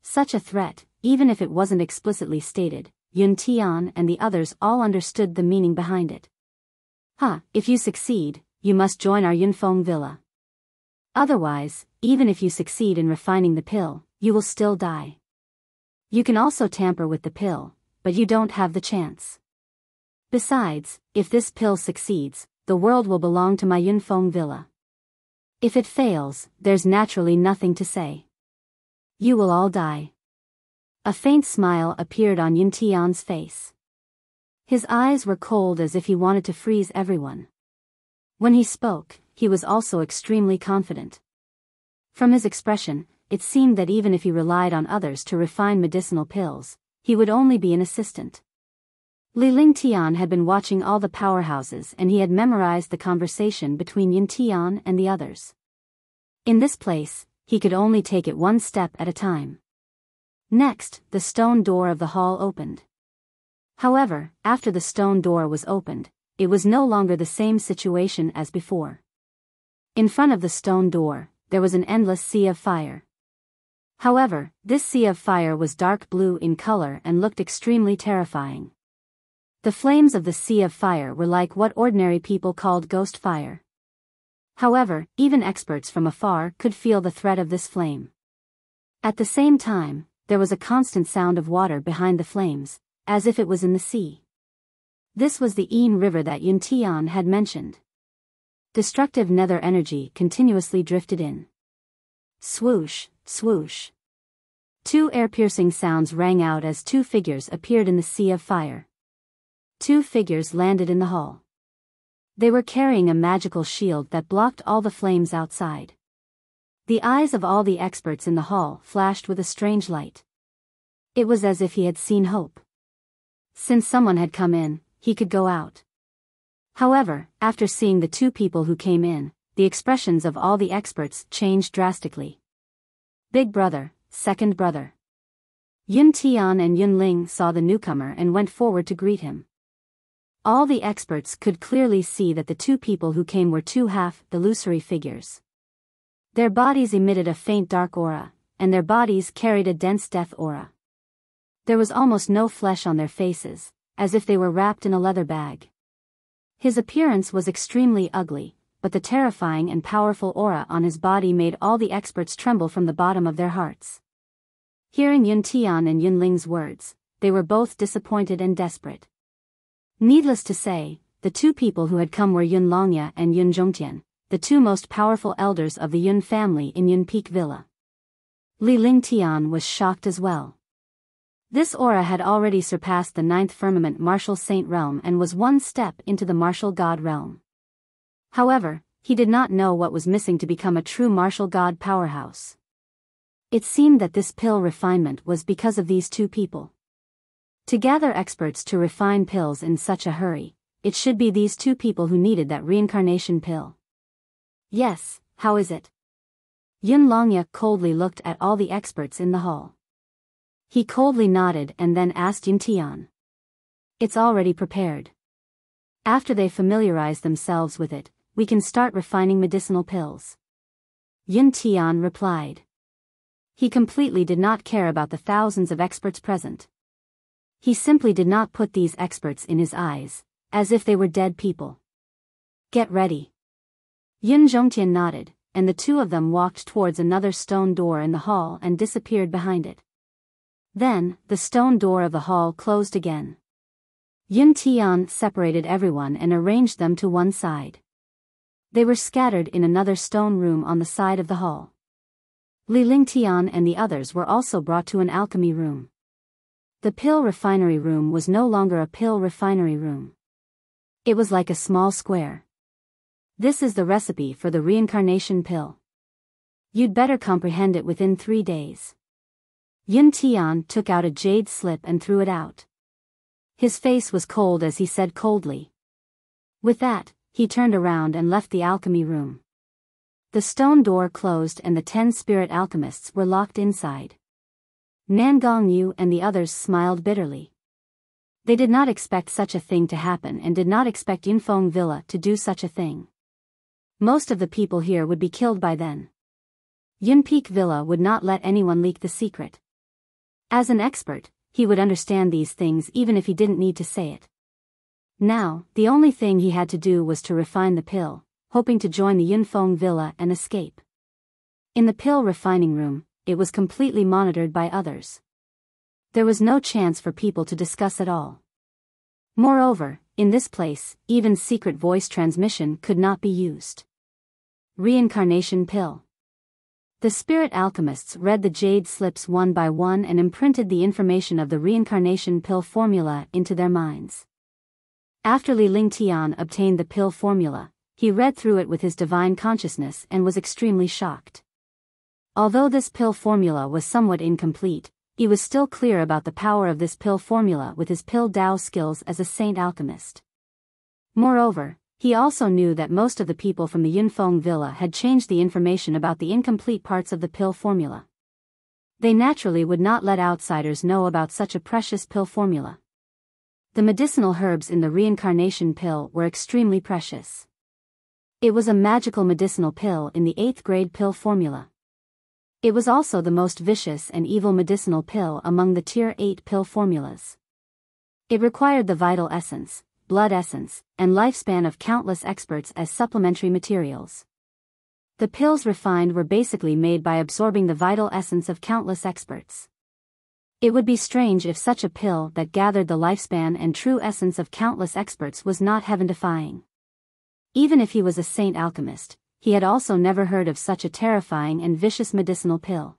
Such a threat, even if it wasn't explicitly stated, Yun Tian and the others all understood the meaning behind it. If you succeed, you must join our Yunfeng Villa. Otherwise, even if you succeed in refining the pill, you will still die. You can also tamper with the pill, but you don't have the chance. Besides, if this pill succeeds, the world will belong to my Yunfeng Villa. If it fails, there's naturally nothing to say. You will all die. A faint smile appeared on Yun Tian's face. His eyes were cold as if he wanted to freeze everyone. When he spoke, he was also extremely confident. From his expression, it seemed that even if he relied on others to refine medicinal pills, he would only be an assistant. Li Ling Tian had been watching all the powerhouses and he had memorized the conversation between Yun Tian and the others. In this place, he could only take it one step at a time. Next, the stone door of the hall opened. However, after the stone door was opened, it was no longer the same situation as before. In front of the stone door, there was an endless sea of fire. However, this sea of fire was dark blue in color and looked extremely terrifying. The flames of the sea of fire were like what ordinary people called ghost fire. However, even experts from afar could feel the threat of this flame. At the same time, there was a constant sound of water behind the flames, as if it was in the sea. This was the Yin River that Yun Tian had mentioned. Destructive nether energy continuously drifted in. Swoosh, swoosh. Two ear-piercing sounds rang out as two figures appeared in the sea of fire. Two figures landed in the hall. They were carrying a magical shield that blocked all the flames outside. The eyes of all the experts in the hall flashed with a strange light. It was as if he had seen hope. Since someone had come in, he could go out. However, after seeing the two people who came in, the expressions of all the experts changed drastically. Big brother, second brother. Yun Tian and Yun Ling saw the newcomer and went forward to greet him. All the experts could clearly see that the two people who came were two half-illusory figures. Their bodies emitted a faint dark aura, and their bodies carried a dense death aura. There was almost no flesh on their faces, as if they were wrapped in a leather bag. His appearance was extremely ugly, but the terrifying and powerful aura on his body made all the experts tremble from the bottom of their hearts. Hearing Yun Tian and Yun Ling's words, they were both disappointed and desperate. Needless to say, the two people who had come were Yun Longya and Yun Zhongtian, the two most powerful elders of the Yun family in Yun Peak Villa. Li Lingtian was shocked as well. This aura had already surpassed the 9th firmament martial saint realm and was one step into the martial god realm. However, he did not know what was missing to become a true martial god powerhouse. It seemed that this pill refinement was because of these two people. To gather experts to refine pills in such a hurry, it should be these two people who needed that reincarnation pill. Yes, how is it? Yun Longya coldly looked at all the experts in the hall. He coldly nodded and then asked Yun Tian. It's already prepared. After they familiarize themselves with it, we can start refining medicinal pills. Yun Tian replied. He completely did not care about the thousands of experts present. He simply did not put these experts in his eyes, as if they were dead people. Get ready. Yun Zhongtian nodded, and the two of them walked towards another stone door in the hall and disappeared behind it. Then, the stone door of the hall closed again. Yun Tian separated everyone and arranged them to one side. They were scattered in another stone room on the side of the hall. Li Lingtian and the others were also brought to an alchemy room. The pill refinery room was no longer a pill refinery room. It was like a small square. This is the recipe for the reincarnation pill. You'd better comprehend it within 3 days. Yun Tian took out a jade slip and threw it out. His face was cold as he said coldly. With that, he turned around and left the alchemy room. The stone door closed and the 10 spirit alchemists were locked inside. Nangong Yu and the others smiled bitterly. They did not expect such a thing to happen and did not expect Yunfeng Villa to do such a thing. Most of the people here would be killed by then. Yun Peak Villa would not let anyone leak the secret. As an expert, he would understand these things even if he didn't need to say it. Now, the only thing he had to do was to refine the pill, hoping to join the Yunfeng Villa and escape. In the pill refining room, it was completely monitored by others. There was no chance for people to discuss at all. Moreover, in this place, even secret voice transmission could not be used. Reincarnation pill. The spirit alchemists read the jade slips one by one and imprinted the information of the reincarnation pill formula into their minds. After Li Lingtian obtained the pill formula, he read through it with his divine consciousness and was extremely shocked. Although this pill formula was somewhat incomplete, he was still clear about the power of this pill formula with his pill Dao skills as a saint alchemist. Moreover, he also knew that most of the people from the Yunfeng Villa had changed the information about the incomplete parts of the pill formula. They naturally would not let outsiders know about such a precious pill formula. The medicinal herbs in the reincarnation pill were extremely precious. It was a magical medicinal pill in the 8th grade pill formula. It was also the most vicious and evil medicinal pill among the Tier 8 pill formulas. It required the vital essence, blood essence, and lifespan of countless experts as supplementary materials. The pills refined were basically made by absorbing the vital essence of countless experts. It would be strange if such a pill that gathered the lifespan and true essence of countless experts was not heaven-defying. Even if he was a saint alchemist, he had also never heard of such a terrifying and vicious medicinal pill.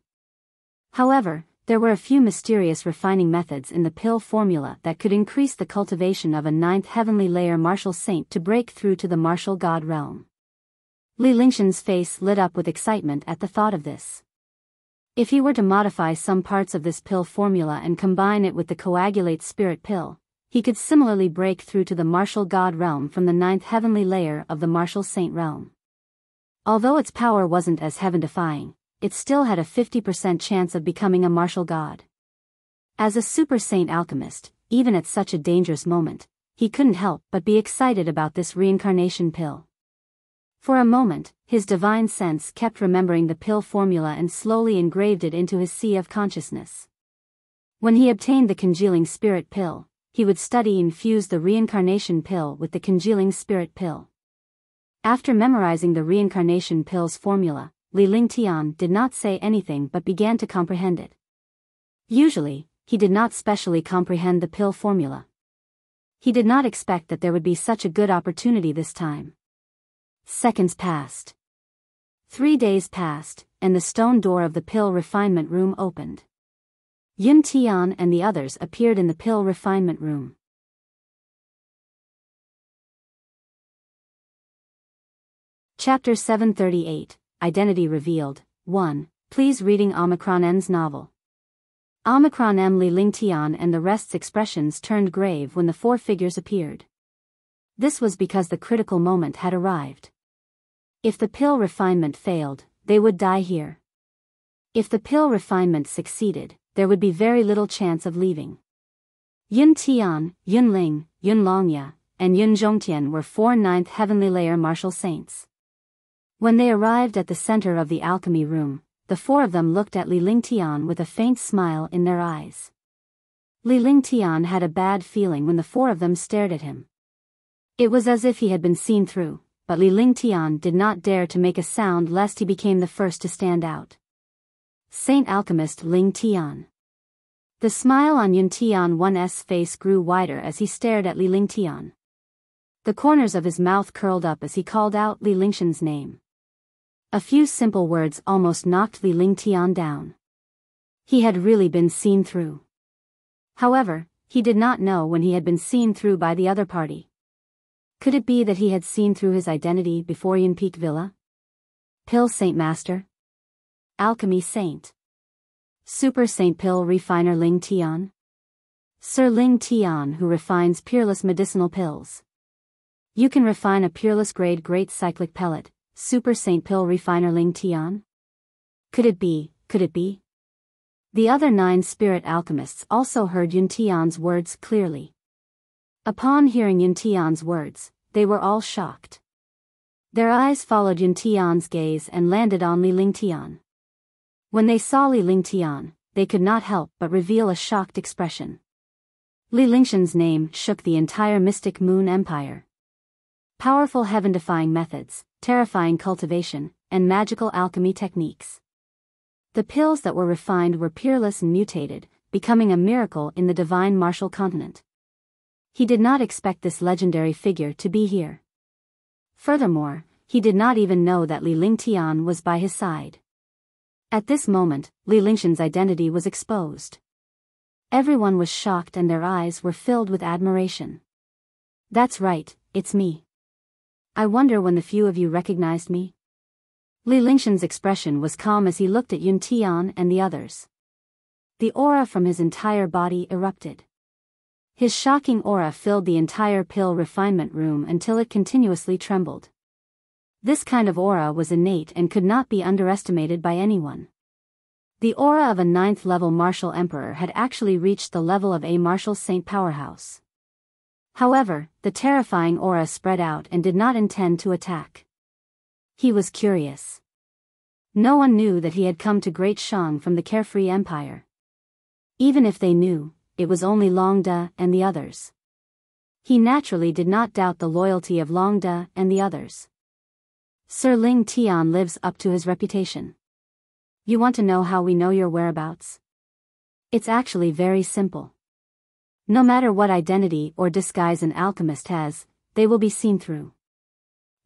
However, There were a few mysterious refining methods in the pill formula that could increase the cultivation of a 9th heavenly layer martial saint to break through to the martial god realm. Li Lingshan's face lit up with excitement at the thought of this. If he were to modify some parts of this pill formula and combine it with the coagulate spirit pill, he could similarly break through to the martial god realm from the 9th heavenly layer of the martial saint realm. Although its power wasn't as heaven-defying, it still had a 50% chance of becoming a martial god. As a super saint alchemist, even at such a dangerous moment, he couldn't help but be excited about this reincarnation pill. For a moment, his divine sense kept remembering the pill formula and slowly engraved it into his sea of consciousness. When he obtained the congealing spirit pill, he would study and fuse the reincarnation pill with the congealing spirit pill. After memorizing the reincarnation pill's formula, Li Lingtian did not say anything but began to comprehend it. Usually, he did not specially comprehend the pill formula. He did not expect that there would be such a good opportunity this time. Seconds passed. 3 days passed, and the stone door of the pill refinement room opened. Yun Tian and the others appeared in the pill refinement room. Chapter 738, Identity Revealed, 1. Please reading Omicron N's novel. Omicron M. Li Lingtian and the rest's expressions turned grave when the 4 figures appeared. This was because the critical moment had arrived. If the pill refinement failed, they would die here. If the pill refinement succeeded, there would be very little chance of leaving. Yun Tian, Yun Ling, Yun Longya, and Yun Zhongtian were 4 9th heavenly layer martial saints. When they arrived at the center of the alchemy room, the 4 of them looked at Li Lingtian with a faint smile in their eyes. Li Lingtian had a bad feeling when the 4 of them stared at him. It was as if he had been seen through, but Li Lingtian did not dare to make a sound lest he became the first to stand out. Saint Alchemist Ling Tian. The smile on Yun Tian 1's face grew wider as he stared at Li Lingtian. The corners of his mouth curled up as he called out Li Lingshan's name. A few simple words almost knocked Li Lingtian down. He had really been seen through. However, he did not know when he had been seen through by the other party. Could it be that he had seen through his identity before Yunpeak Villa? Pill Saint Master? Alchemy Saint? Super Saint Pill Refiner Ling Tian? Sir Ling Tian who refines peerless medicinal pills. You can refine a peerless grade great cyclic pellet, Super Saint Pill Refiner Ling Tian? Could it be, could it be? The other 9 spirit alchemists also heard Yun Tian's words clearly. Upon hearing Yun Tian's words, they were all shocked. Their eyes followed Yun Tian's gaze and landed on Li Lingtian. When they saw Li Lingtian, they could not help but reveal a shocked expression. Li Lingshan's name shook the entire Mystic Moon Empire. Powerful heaven-defying methods, terrifying cultivation, and magical alchemy techniques. The pills that were refined were peerless and mutated, becoming a miracle in the divine martial continent. He did not expect this legendary figure to be here. Furthermore, he did not even know that Li Lingtian was by his side. At this moment, Li Lingshan's identity was exposed. Everyone was shocked and their eyes were filled with admiration. That's right, it's me. I wonder when the few of you recognized me? Li Lingshan's expression was calm as he looked at Yun Tian and the others. The aura from his entire body erupted. His shocking aura filled the entire pill refinement room until it continuously trembled. This kind of aura was innate and could not be underestimated by anyone. The aura of a 9th level martial emperor had actually reached the level of a martial saint powerhouse. However, the terrifying aura spread out and did not intend to attack. He was curious. No one knew that he had come to Great Shang from the Carefree Empire. Even if they knew, it was only Longda and the others. He naturally did not doubt the loyalty of Longda and the others. Sir Ling Tian lives up to his reputation. You want to know how we know your whereabouts? It's actually very simple. No matter what identity or disguise an alchemist has, they will be seen through.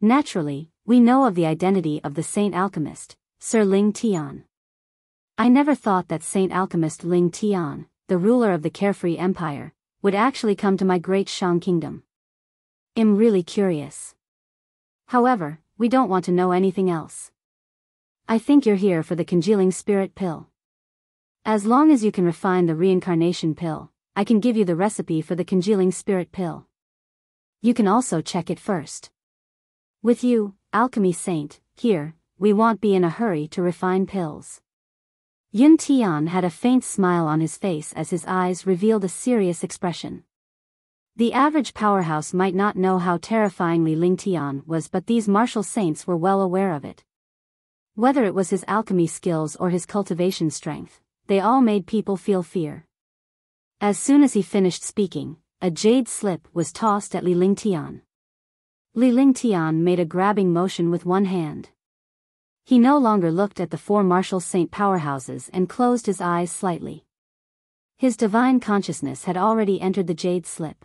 Naturally, we know of the identity of the Saint Alchemist, Sir Ling Tian. I never thought that Saint Alchemist Ling Tian, the ruler of the Carefree Empire, would actually come to my great Shang kingdom. I'm really curious. However, we don't want to know anything else. I think you're here for the congealing spirit pill. As long as you can refine the reincarnation pill, I can give you the recipe for the congealing spirit pill. You can also check it first. With you, Alchemy Saint, here, we won't be in a hurry to refine pills. Yun Tian had a faint smile on his face as his eyes revealed a serious expression. The average powerhouse might not know how terrifyingly Ling Tian was, but these martial saints were well aware of it. Whether it was his alchemy skills or his cultivation strength, they all made people feel fear. As soon as he finished speaking, a jade slip was tossed at Li Ling Tian. Li Ling Tian made a grabbing motion with one hand. He no longer looked at the four martial saint powerhouses and closed his eyes slightly. His divine consciousness had already entered the jade slip.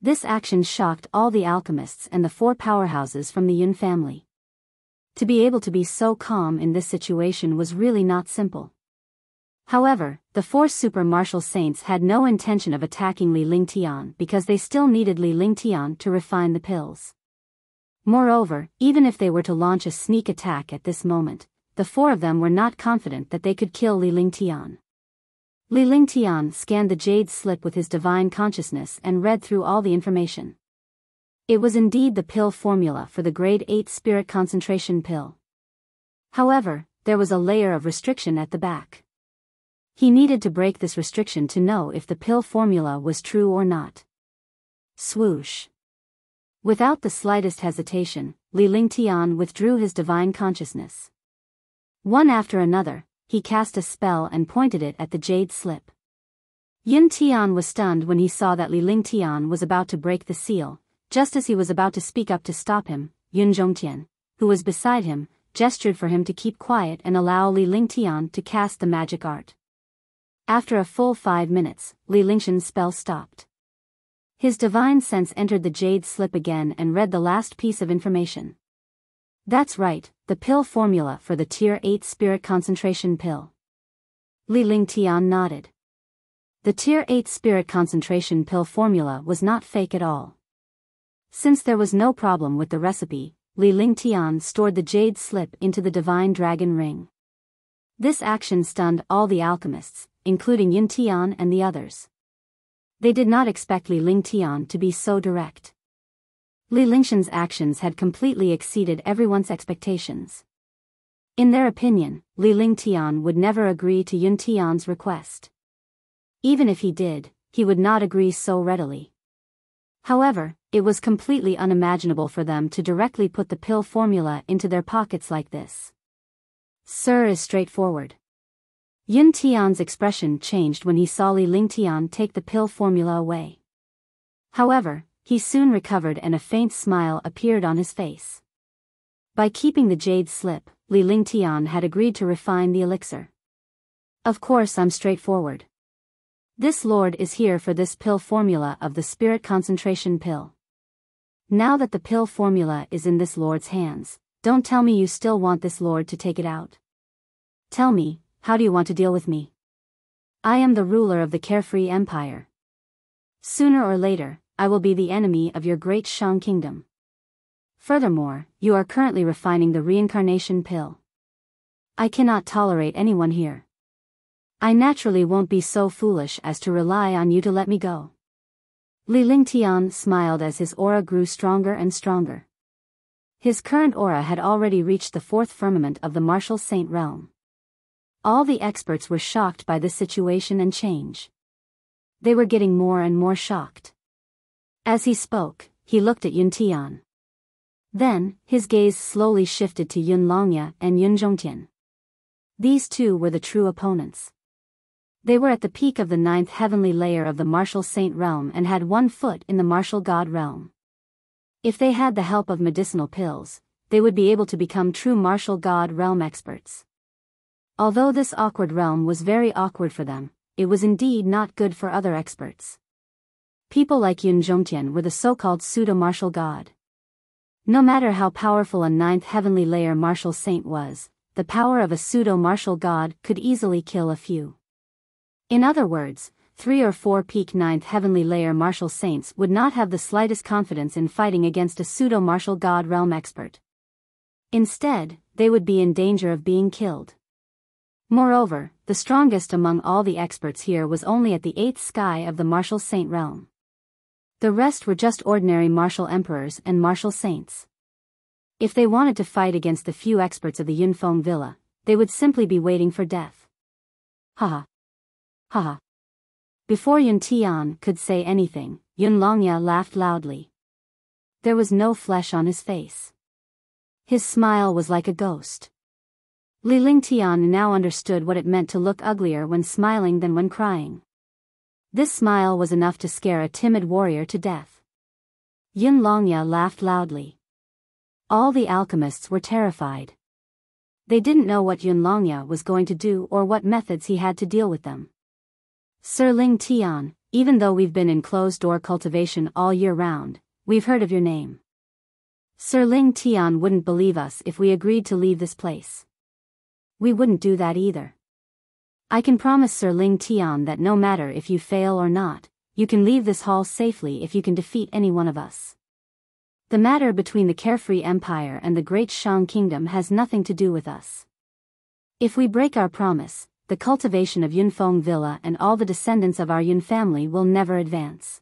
This action shocked all the alchemists and the four powerhouses from the Yun family. To be able to be so calm in this situation was really not simple. However, the four super martial saints had no intention of attacking Li Ling Tian because they still needed Li Ling Tian to refine the pills. Moreover, even if they were to launch a sneak attack at this moment, the four of them were not confident that they could kill Li Ling Tian. Li Ling Tian scanned the jade slip with his divine consciousness and read through all the information. It was indeed the pill formula for the grade 8 spirit concentration pill. However, there was a layer of restriction at the back. He needed to break this restriction to know if the pill formula was true or not. Swoosh. Without the slightest hesitation, Li Ling Tian withdrew his divine consciousness. One after another, he cast a spell and pointed it at the jade slip. Yun Tian was stunned when he saw that Li Ling Tian was about to break the seal. Just as he was about to speak up to stop him, Yun Zhongtian, who was beside him, gestured for him to keep quiet and allow Li Ling Tian to cast the magic art. After a full 5 minutes, Li Lingshan's spell stopped. His divine sense entered the jade slip again and read the last piece of information. That's right, the pill formula for the Tier 8 Spirit Concentration Pill. Li Ling Tian nodded. The Tier 8 Spirit Concentration Pill formula was not fake at all. Since there was no problem with the recipe, Li Ling Tian stored the jade slip into the divine dragon ring. This action stunned all the alchemists, including Yun Tian and the others. They did not expect Li Ling Tian to be so direct. Li Lingshan's actions had completely exceeded everyone's expectations. In their opinion, Li Ling Tian would never agree to Yun Tian's request. Even if he did, he would not agree so readily. However, it was completely unimaginable for them to directly put the pill formula into their pockets like this. Sir is straightforward. Yun Tian's expression changed when he saw Li Ling Tian take the pill formula away. However, he soon recovered and a faint smile appeared on his face. By keeping the jade slip, Li Ling Tian had agreed to refine the elixir. Of course I'm straightforward. This lord is here for this pill formula of the spirit concentration pill. Now that the pill formula is in this lord's hands, don't tell me you still want this lord to take it out. Tell me, how do you want to deal with me? I am the ruler of the Carefree Empire. Sooner or later, I will be the enemy of your great Shang kingdom. Furthermore, you are currently refining the reincarnation pill. I cannot tolerate anyone here. I naturally won't be so foolish as to rely on you to let me go. Li Ling Tian smiled as his aura grew stronger and stronger. His current aura had already reached the 4th firmament of the martial saint realm. All the experts were shocked by this situation and change. They were getting more and more shocked. As he spoke, he looked at Yun Tian. Then, his gaze slowly shifted to Yun Longya and Yun Zhongtian. These two were the true opponents. They were at the peak of the 9th heavenly layer of the martial saint realm and had 1 foot in the martial god realm. If they had the help of medicinal pills, they would be able to become true martial god realm experts. Although this awkward realm was very awkward for them, it was indeed not good for other experts. People like Yun Zhongtian were the so-called pseudo-martial god. No matter how powerful a 9th heavenly layer martial saint was, the power of a pseudo-martial god could easily kill a few. In other words, 3 or 4 peak 9th heavenly layer martial saints would not have the slightest confidence in fighting against a pseudo-martial god realm expert. Instead, they would be in danger of being killed. Moreover, the strongest among all the experts here was only at the 8th sky of the martial saint realm. The rest were just ordinary martial emperors and martial saints. If they wanted to fight against the few experts of the Yunfeng villa, they would simply be waiting for death. Haha. Haha. Before Yun Tian could say anything, Yun Longya laughed loudly. There was no flesh on his face. His smile was like a ghost. Li Lingtian now understood what it meant to look uglier when smiling than when crying. This smile was enough to scare a timid warrior to death. Yun Longya laughed loudly. All the alchemists were terrified. They didn't know what Yun Longya was going to do or what methods he had to deal with them. Sir Ling Tian, even though we've been in closed-door cultivation all year round, we've heard of your name. Sir Ling Tian wouldn't believe us if we agreed to leave this place. We wouldn't do that either. I can promise Sir Ling Tian that no matter if you fail or not, you can leave this hall safely if you can defeat any one of us. The matter between the Carefree Empire and the Great Shang Kingdom has nothing to do with us. If we break our promise, the cultivation of Yunfeng Villa and all the descendants of our Yun family will never advance.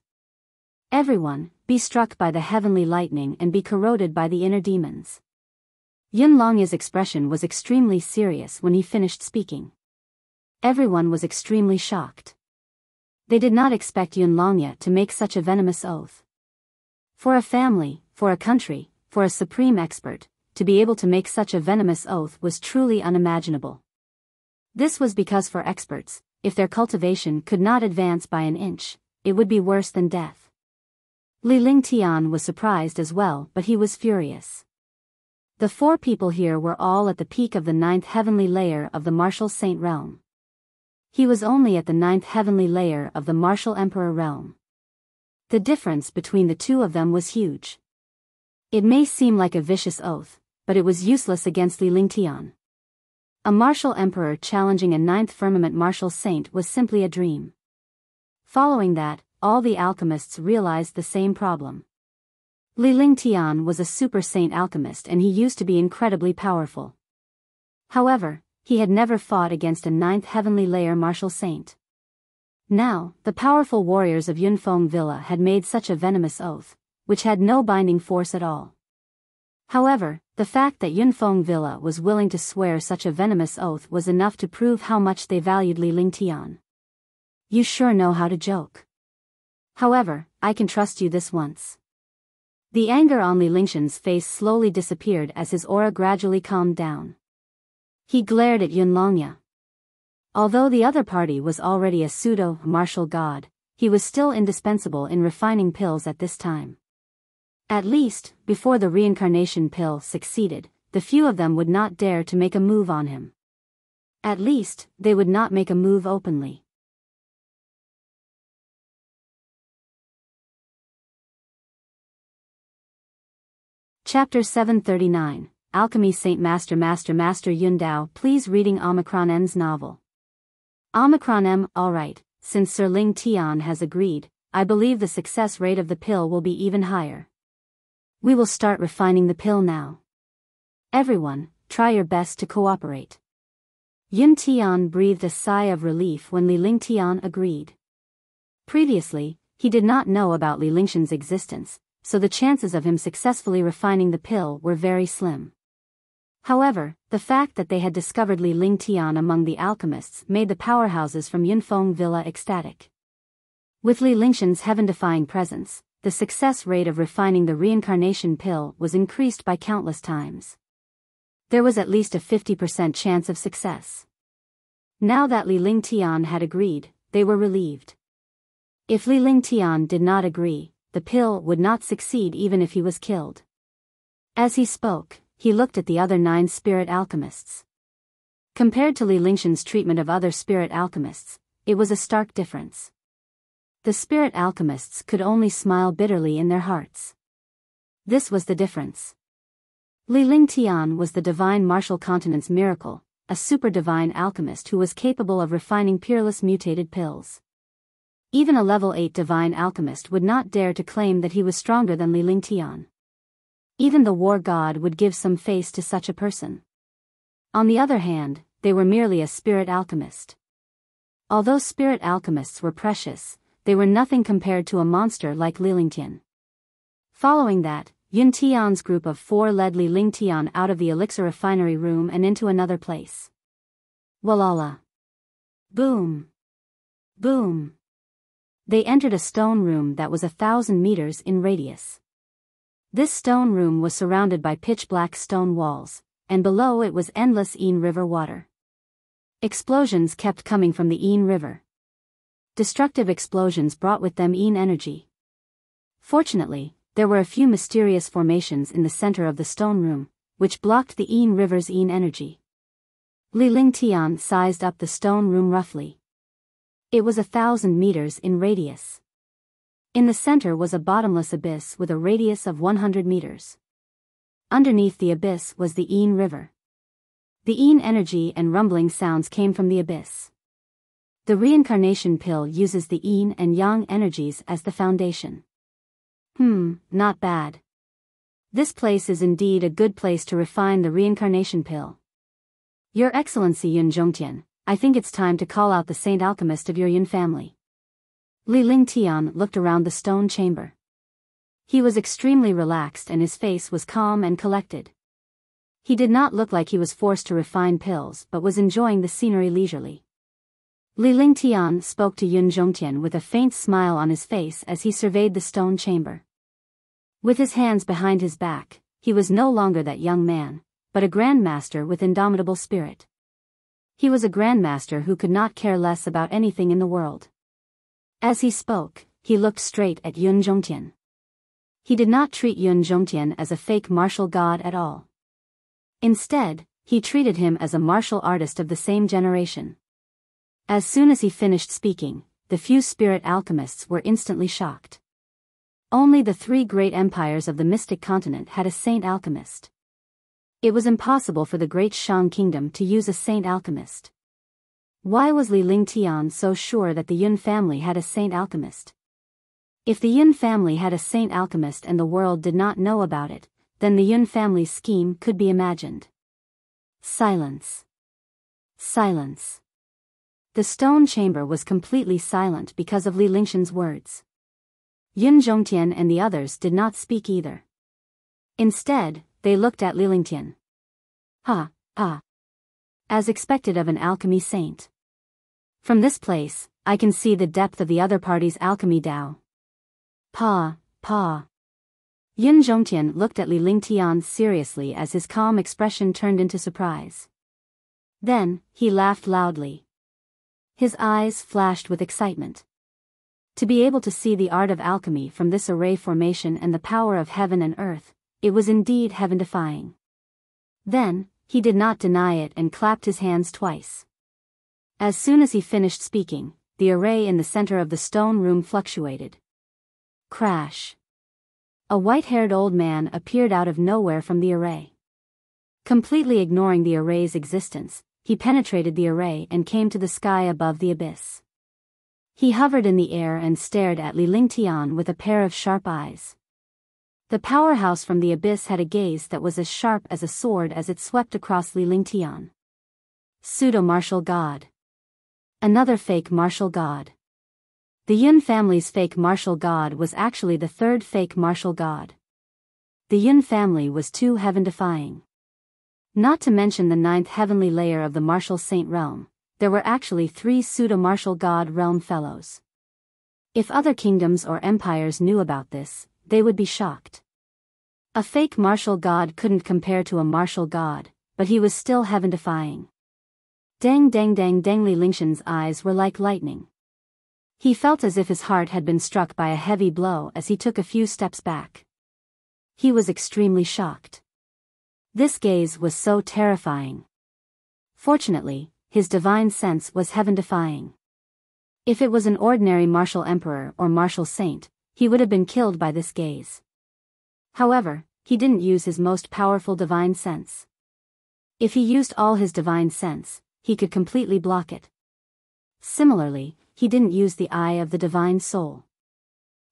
Everyone, be struck by the heavenly lightning and be corroded by the inner demons. Yun Longya's expression was extremely serious when he finished speaking. Everyone was extremely shocked. They did not expect Yun Longya to make such a venomous oath. For a family, for a country, for a supreme expert, to be able to make such a venomous oath was truly unimaginable. This was because for experts, if their cultivation could not advance by an inch, it would be worse than death. Li Lingtian was surprised as well, but he was furious. The 4 people here were all at the peak of the 9th heavenly layer of the martial saint realm. He was only at the 9th heavenly layer of the martial emperor realm. The difference between the two of them was huge. It may seem like a vicious oath, but it was useless against Li Lingtian. A martial emperor challenging a 9th firmament martial saint was simply a dream. Following that, all the alchemists realized the same problem. Li Lingtian was a super saint alchemist and he used to be incredibly powerful. However, he had never fought against a 9th heavenly layer martial saint. Now, the powerful warriors of Yunfeng Villa had made such a venomous oath, which had no binding force at all. However, the fact that Yunfeng Villa was willing to swear such a venomous oath was enough to prove how much they valued Li Lingtian. You sure know how to joke. However, I can trust you this once. The anger on Li Lingshan's face slowly disappeared as his aura gradually calmed down. He glared at Yun Longya. Although the other party was already a pseudo-martial god, he was still indispensable in refining pills at this time. At least, before the reincarnation pill succeeded, the few of them would not dare to make a move on him. At least, they would not make a move openly. Chapter 739, Alchemy Saint Master Yundao. Please reading Omicron N's novel. Omicron M. Alright, since Sir Ling Tian has agreed, I believe the success rate of the pill will be even higher. We will start refining the pill now. Everyone, try your best to cooperate. Yun Tian breathed a sigh of relief when Li Lingtian agreed. Previously, he did not know about Li Lingshan's existence, so the chances of him successfully refining the pill were very slim. However, the fact that they had discovered Li Lingtian among the alchemists made the powerhouses from Yunfeng Villa ecstatic. With Li Lingshan's heaven-defying presence, the success rate of refining the reincarnation pill was increased by countless times. There was at least a 50% chance of success. Now that Li Lingtian had agreed, they were relieved. If Li Lingtian did not agree, the pill would not succeed even if he was killed. As he spoke, he looked at the other 9 spirit alchemists. Compared to Li Lingshan's treatment of other spirit alchemists, it was a stark difference. The spirit alchemists could only smile bitterly in their hearts. This was the difference. Li Lingtian was the divine martial continent's miracle, a super-divine alchemist who was capable of refining peerless mutated pills. Even a level 8 divine alchemist would not dare to claim that he was stronger than Li Lingtian. Even the war god would give some face to such a person. On the other hand, they were merely a spirit alchemist. Although spirit alchemists were precious, they were nothing compared to a monster like Li Lingtian. Following that, Yun Tian's group of 4 led Li Lingtian out of the Elixir refinery room and into another place. Walala. Boom. Boom. They entered a stone room that was 1,000 meters in radius. This stone room was surrounded by pitch-black stone walls, and below it was endless Yin River water. Explosions kept coming from the Yin River. Destructive explosions brought with them Yin energy. Fortunately, there were a few mysterious formations in the center of the stone room, which blocked the Yin River's Yin energy. Li Lingtian sized up the stone room roughly. It was 1,000 meters in radius. In the center was a bottomless abyss with a radius of 100 meters. Underneath the abyss was the Yin River. The Yin energy and rumbling sounds came from the abyss. The reincarnation pill uses the Yin and Yang energies as the foundation. Not bad. This place is indeed a good place to refine the reincarnation pill. Your Excellency Yun Zhongtian, I think it's time to call out the Saint Alchemist of your Yun family. Li Lingtian looked around the stone chamber. He was extremely relaxed and his face was calm and collected. He did not look like he was forced to refine pills but was enjoying the scenery leisurely. Li Lingtian spoke to Yun Zhongtian with a faint smile on his face as he surveyed the stone chamber. With his hands behind his back, he was no longer that young man, but a grandmaster with indomitable spirit. He was a grandmaster who could not care less about anything in the world. As he spoke, he looked straight at Yun Zhongtian. He did not treat Yun Zhongtian as a fake martial god at all. Instead, he treated him as a martial artist of the same generation. As soon as he finished speaking, the few spirit alchemists were instantly shocked. Only the 3 great empires of the mystic continent had a saint alchemist. It was impossible for the great Shang kingdom to use a saint alchemist. Why was Li Lingtian so sure that the Yun family had a saint alchemist? If the Yun family had a saint alchemist and the world did not know about it, then the Yun family's scheme could be imagined. Silence. Silence. The stone chamber was completely silent because of Li Lingtian's words. Yun Zhongtian and the others did not speak either. Instead, they looked at Li Lingtian. As expected of an alchemy saint. From this place, I can see the depth of the other party's alchemy Dao. Yun Zhongtian looked at Li Lingtian seriously as his calm expression turned into surprise. Then, he laughed loudly. His eyes flashed with excitement. To be able to see the art of alchemy from this array formation and the power of heaven and earth, it was indeed heaven-defying. Then, he did not deny it and clapped his hands twice. As soon as he finished speaking, the array in the center of the stone room fluctuated. Crash. A white-haired old man appeared out of nowhere from the array. Completely ignoring the array's existence, he penetrated the array and came to the sky above the abyss. He hovered in the air and stared at Li Lingtian with a pair of sharp eyes. The powerhouse from the abyss had a gaze that was as sharp as a sword as it swept across Li Lingtian. Pseudo-martial god. Another fake martial god. The Yun family's fake martial god was actually the 3rd fake martial god. The Yun family was too heaven-defying. Not to mention the 9th heavenly layer of the martial saint realm, there were actually 3 pseudo-martial god realm fellows. If other kingdoms or empires knew about this, they would be shocked. A fake martial god couldn't compare to a martial god, but he was still heaven-defying. Dang Li Lingtian's eyes were like lightning. He felt as if his heart had been struck by a heavy blow as he took a few steps back. He was extremely shocked. This gaze was so terrifying. Fortunately, his divine sense was heaven-defying. If it was an ordinary martial emperor or martial saint, he would have been killed by this gaze. However, he didn't use his most powerful divine sense. If he used all his divine sense, he could completely block it. Similarly, he didn't use the eye of the divine soul.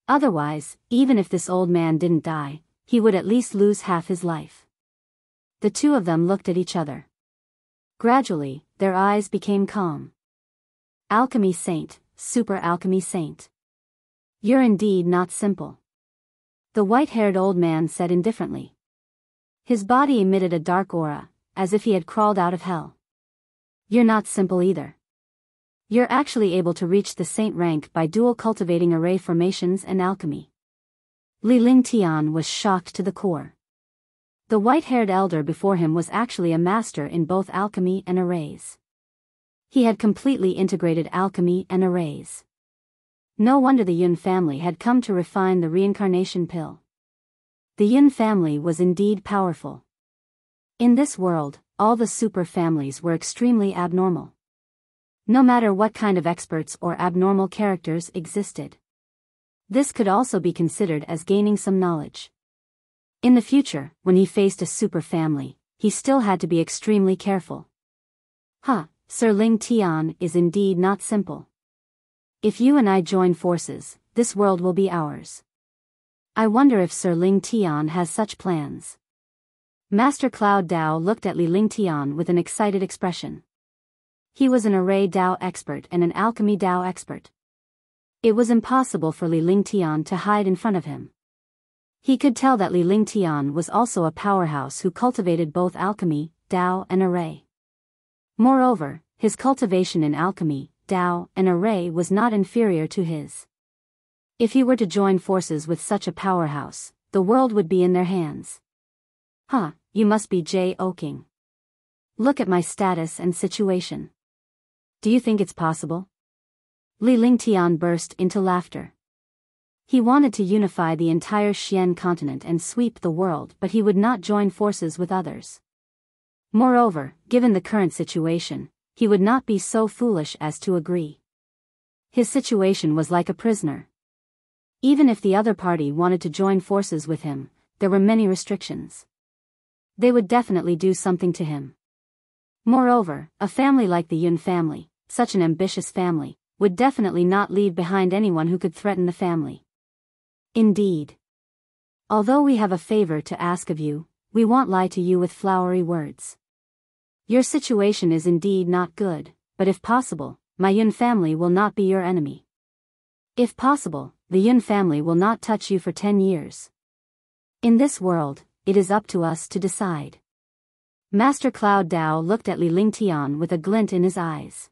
Otherwise, even if this old man didn't die, he would at least lose half his life. The two of them looked at each other. Gradually, their eyes became calm. Alchemy Saint, Super Alchemy Saint. You're indeed not simple. The white-haired old man said indifferently. His body emitted a dark aura, as if he had crawled out of hell. You're not simple either. You're actually able to reach the saint rank by dual cultivating array formations and alchemy. Li Lingtian was shocked to the core. The white-haired elder before him was actually a master in both alchemy and arrays. He had completely integrated alchemy and arrays. No wonder the Yun family had come to refine the reincarnation pill. The Yun family was indeed powerful. In this world, all the super families were extremely abnormal. No matter what kind of experts or abnormal characters existed. This could also be considered as gaining some knowledge. In the future, when he faced a super family, he still had to be extremely careful. Sir Ling Tian is indeed not simple. If you and I join forces, this world will be ours. I wonder if Sir Ling Tian has such plans. Master Cloud Dao looked at Li Ling Tian with an excited expression. He was an array Dao expert and an alchemy Dao expert. It was impossible for Li Ling Tian to hide in front of him. He could tell that Li Ling Tian was also a powerhouse who cultivated both alchemy, Dao and array. Moreover, his cultivation in alchemy, Dao, and array was not inferior to his. If he were to join forces with such a powerhouse, the world would be in their hands. You must be joking. Look at my status and situation. Do you think it's possible? Li Lingtian burst into laughter. He wanted to unify the entire Xian continent and sweep the world, but he would not join forces with others. Moreover, given the current situation, he would not be so foolish as to agree. His situation was like a prisoner. Even if the other party wanted to join forces with him, there were many restrictions. They would definitely do something to him. Moreover, a family like the Yun family, such an ambitious family, would definitely not leave behind anyone who could threaten the family. Indeed. Although we have a favor to ask of you, we won't lie to you with flowery words. Your situation is indeed not good, but if possible, my Yun family will not be your enemy. If possible, the Yun family will not touch you for 10 years. In this world, it is up to us to decide. Master Cloud Dao looked at Li Lingtian with a glint in his eyes.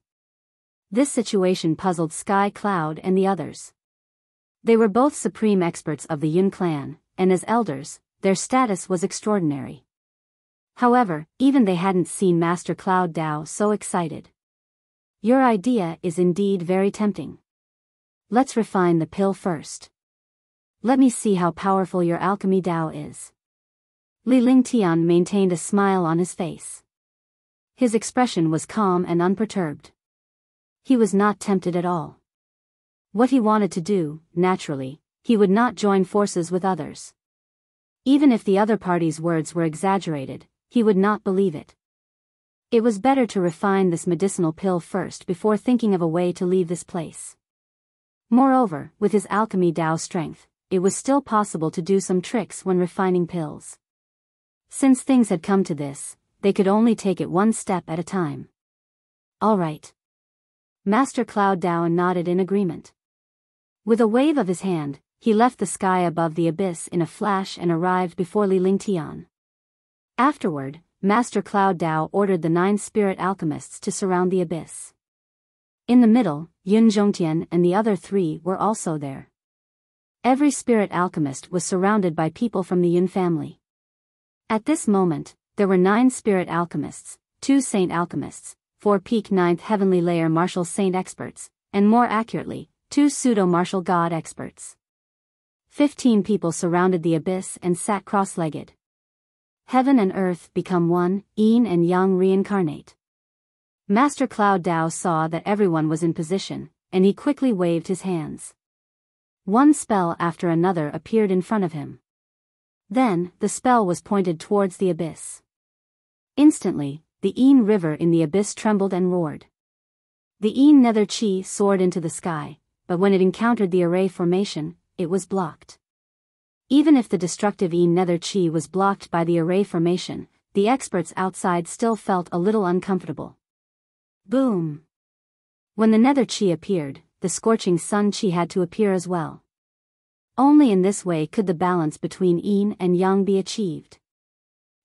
This situation puzzled Sky Cloud and the others. They were both supreme experts of the Yun clan, and as elders, their status was extraordinary. However, even they hadn't seen Master Cloud Dao so excited. Your idea is indeed very tempting. Let's refine the pill first. Let me see how powerful your alchemy Dao is. Li Lingtian maintained a smile on his face. His expression was calm and unperturbed. He was not tempted at all. What he wanted to do, naturally, he would not join forces with others. Even if the other party's words were exaggerated, he would not believe it. It was better to refine this medicinal pill first before thinking of a way to leave this place. Moreover, with his alchemy Dao strength, it was still possible to do some tricks when refining pills. Since things had come to this, they could only take it one step at a time. All right. Master Cloud Dao nodded in agreement. With a wave of his hand, he left the sky above the abyss in a flash and arrived before Li Lingtian. Afterward, Master Cloud Dao ordered the 9 spirit alchemists to surround the abyss. In the middle, Yun Zhongtian and the other 3 were also there. Every spirit alchemist was surrounded by people from the Yun family. At this moment, there were 9 spirit alchemists, 2 saint alchemists, 4 peak 9th heavenly layer martial saint experts, and more accurately, 2 pseudo-martial god experts. 15 people surrounded the abyss and sat cross-legged. Heaven and earth become one, yin and yang reincarnate. Master Cloud Dao saw that everyone was in position, and he quickly waved his hands. One spell after another appeared in front of him. Then, the spell was pointed towards the abyss. Instantly, the Yin River in the abyss trembled and roared. The Yin Nether Chi soared into the sky, but when it encountered the array formation, it was blocked. Even if the destructive Yin Nether Chi was blocked by the array formation, the experts outside still felt a little uncomfortable. Boom! When the Nether Chi appeared, the scorching Sun Chi had to appear as well. Only in this way could the balance between Yin and Yang be achieved.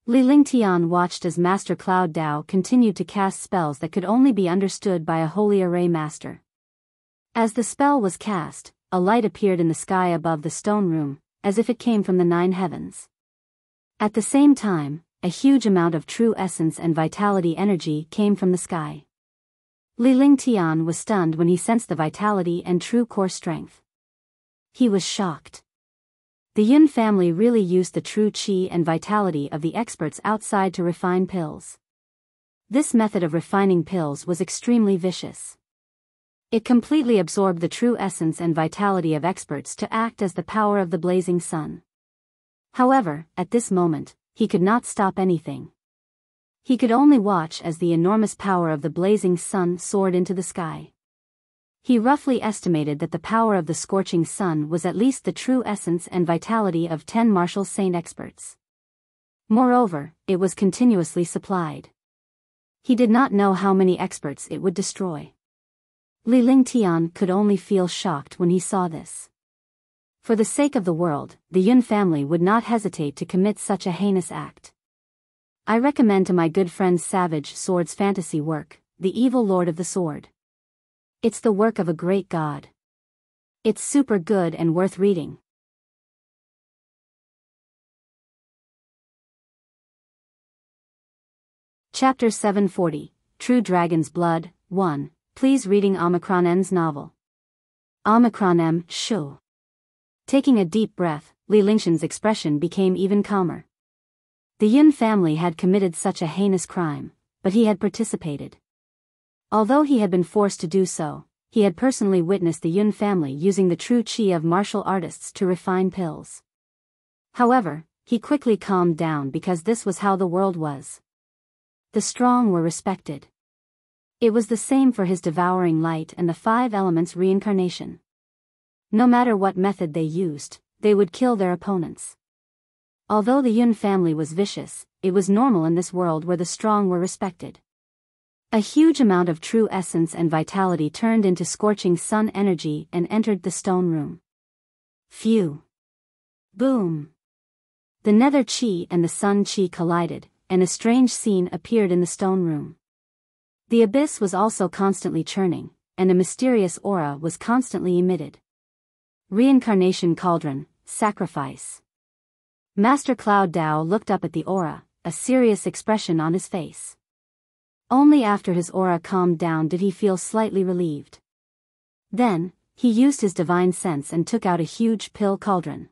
Li Lingtian watched as Master Cloud Dao continued to cast spells that could only be understood by a holy array master. As the spell was cast, a light appeared in the sky above the stone room, as if it came from the 9 heavens. At the same time, a huge amount of true essence and vitality energy came from the sky. Li Lingtian was stunned when he sensed the vitality and true core strength. He was shocked. The Yun family really used the true chi and vitality of the experts outside to refine pills. This method of refining pills was extremely vicious. It completely absorbed the true essence and vitality of experts to act as the power of the blazing sun. However, at this moment, he could not stop anything. He could only watch as the enormous power of the blazing sun soared into the sky. He roughly estimated that the power of the scorching sun was at least the true essence and vitality of 10 martial saint experts. Moreover, it was continuously supplied. He did not know how many experts it would destroy. Li Lingtian could only feel shocked when he saw this. For the sake of the world, the Yun family would not hesitate to commit such a heinous act. I recommend to my good friends Savage Sword's fantasy work, The Evil Lord of the Sword. It's the work of a great god. It's super good and worth reading. Chapter 740, True Dragon's Blood, 1. Please reading Omicron N's novel. Omicron M. Shu. Taking a deep breath, Li Lingshan's expression became even calmer. The Yun family had committed such a heinous crime, but he had participated. Although he had been forced to do so, he had personally witnessed the Yun family using the true chi of martial artists to refine pills. However, he quickly calmed down because this was how the world was. The strong were respected. It was the same for his devouring light and the 5 elements reincarnation. No matter what method they used, they would kill their opponents. Although the Yun family was vicious, it was normal in this world where the strong were respected. A huge amount of true essence and vitality turned into scorching sun energy and entered the stone room. Phew! Boom! The nether chi and the sun chi collided, and a strange scene appeared in the stone room. The abyss was also constantly churning, and a mysterious aura was constantly emitted. Reincarnation cauldron, sacrifice. Master Cloud Dao looked up at the aura, a serious expression on his face. Only after his aura calmed down did he feel slightly relieved. Then, he used his divine sense and took out a huge pill cauldron.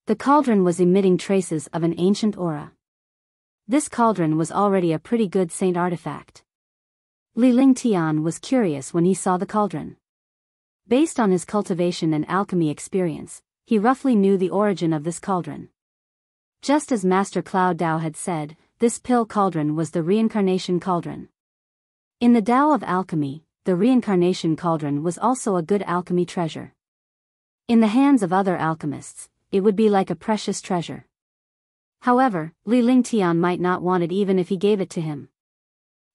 The cauldron was emitting traces of an ancient aura. This cauldron was already a pretty good saint artifact. Li Lingtian was curious when he saw the cauldron. Based on his cultivation and alchemy experience, he roughly knew the origin of this cauldron. Just as Master Cloud Dao had said, this pill cauldron was the Reincarnation cauldron. In the Tao of alchemy, the Reincarnation cauldron was also a good alchemy treasure. In the hands of other alchemists, it would be like a precious treasure. However, Li Lingtian might not want it even if he gave it to him.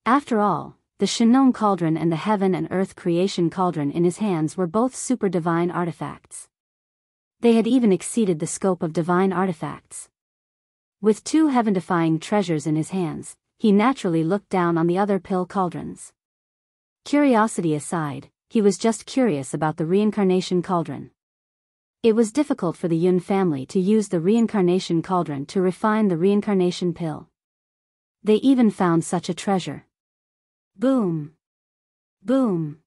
After all, the Shinong cauldron and the Heaven and Earth creation cauldron in his hands were both super divine artifacts. They had even exceeded the scope of divine artifacts. With 2 heaven-defying treasures in his hands, he naturally looked down on the other pill cauldrons. Curiosity aside, he was just curious about the Reincarnation cauldron. It was difficult for the Yun family to use the Reincarnation cauldron to refine the Reincarnation pill. They even found such a treasure. Boom! Boom!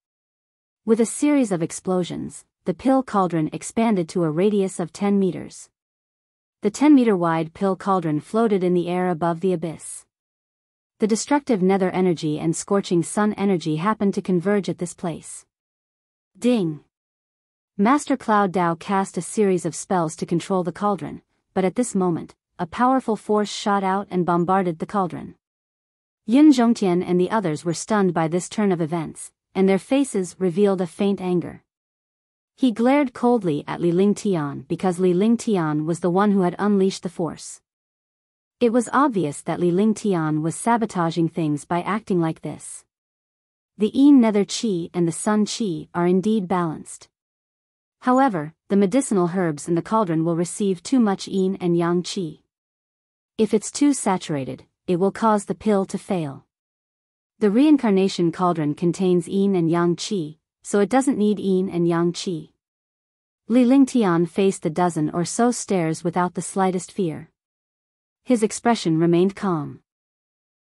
With a series of explosions, the pill cauldron expanded to a radius of 10 meters. The 10-meter-wide pill cauldron floated in the air above the abyss. The destructive nether energy and scorching sun energy happened to converge at this place. Ding! Master Cloud Dao cast a series of spells to control the cauldron, but at this moment, a powerful force shot out and bombarded the cauldron. Yun Zhongtian and the others were stunned by this turn of events, and their faces revealed a faint anger. He glared coldly at Li Lingtian because Li Lingtian was the one who had unleashed the force. It was obvious that Li Lingtian was sabotaging things by acting like this. The Yin Nether Qi and the Sun Qi are indeed balanced. However, the medicinal herbs in the cauldron will receive too much Yin and Yang Qi. If it's too saturated, it will cause the pill to fail. The Reincarnation cauldron contains Yin and Yang Qi, so it doesn't need Yin and Yang Qi. Li Lingtian faced the dozen or so stares without the slightest fear. His expression remained calm.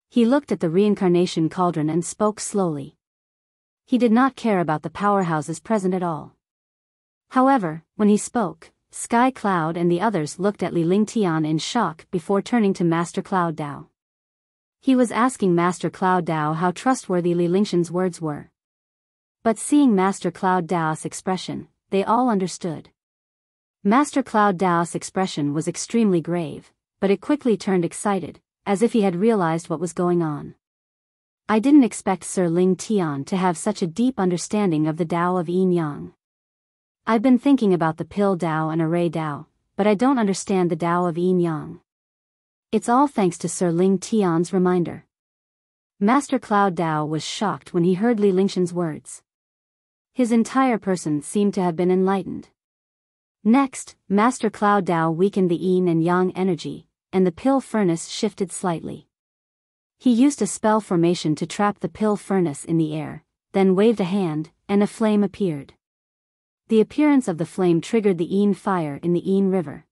He looked at the Reincarnation cauldron and spoke slowly. He did not care about the powerhouses present at all. However, when he spoke, Sky Cloud and the others looked at Li Lingtian in shock before turning to Master Cloud Dao. He was asking Master Cloud Dao how trustworthy Li Lingshan's words were. But seeing Master Cloud Dao's expression, they all understood. Master Cloud Dao's expression was extremely grave, but it quickly turned excited, as if he had realized what was going on. I didn't expect Sir Ling Tian to have such a deep understanding of the Dao of Yin Yang. I've been thinking about the pill Dao and array Dao, but I don't understand the Dao of Yin Yang. It's all thanks to Sir Ling Tian's reminder. Master Cloud Dao was shocked when he heard Li Lingshan's words. His entire person seemed to have been enlightened. Next, Master Cloud Dao weakened the Yin and Yang energy, and the pill furnace shifted slightly. He used a spell formation to trap the pill furnace in the air, then waved a hand, and a flame appeared. The appearance of the flame triggered the Yin fire in the Yin River.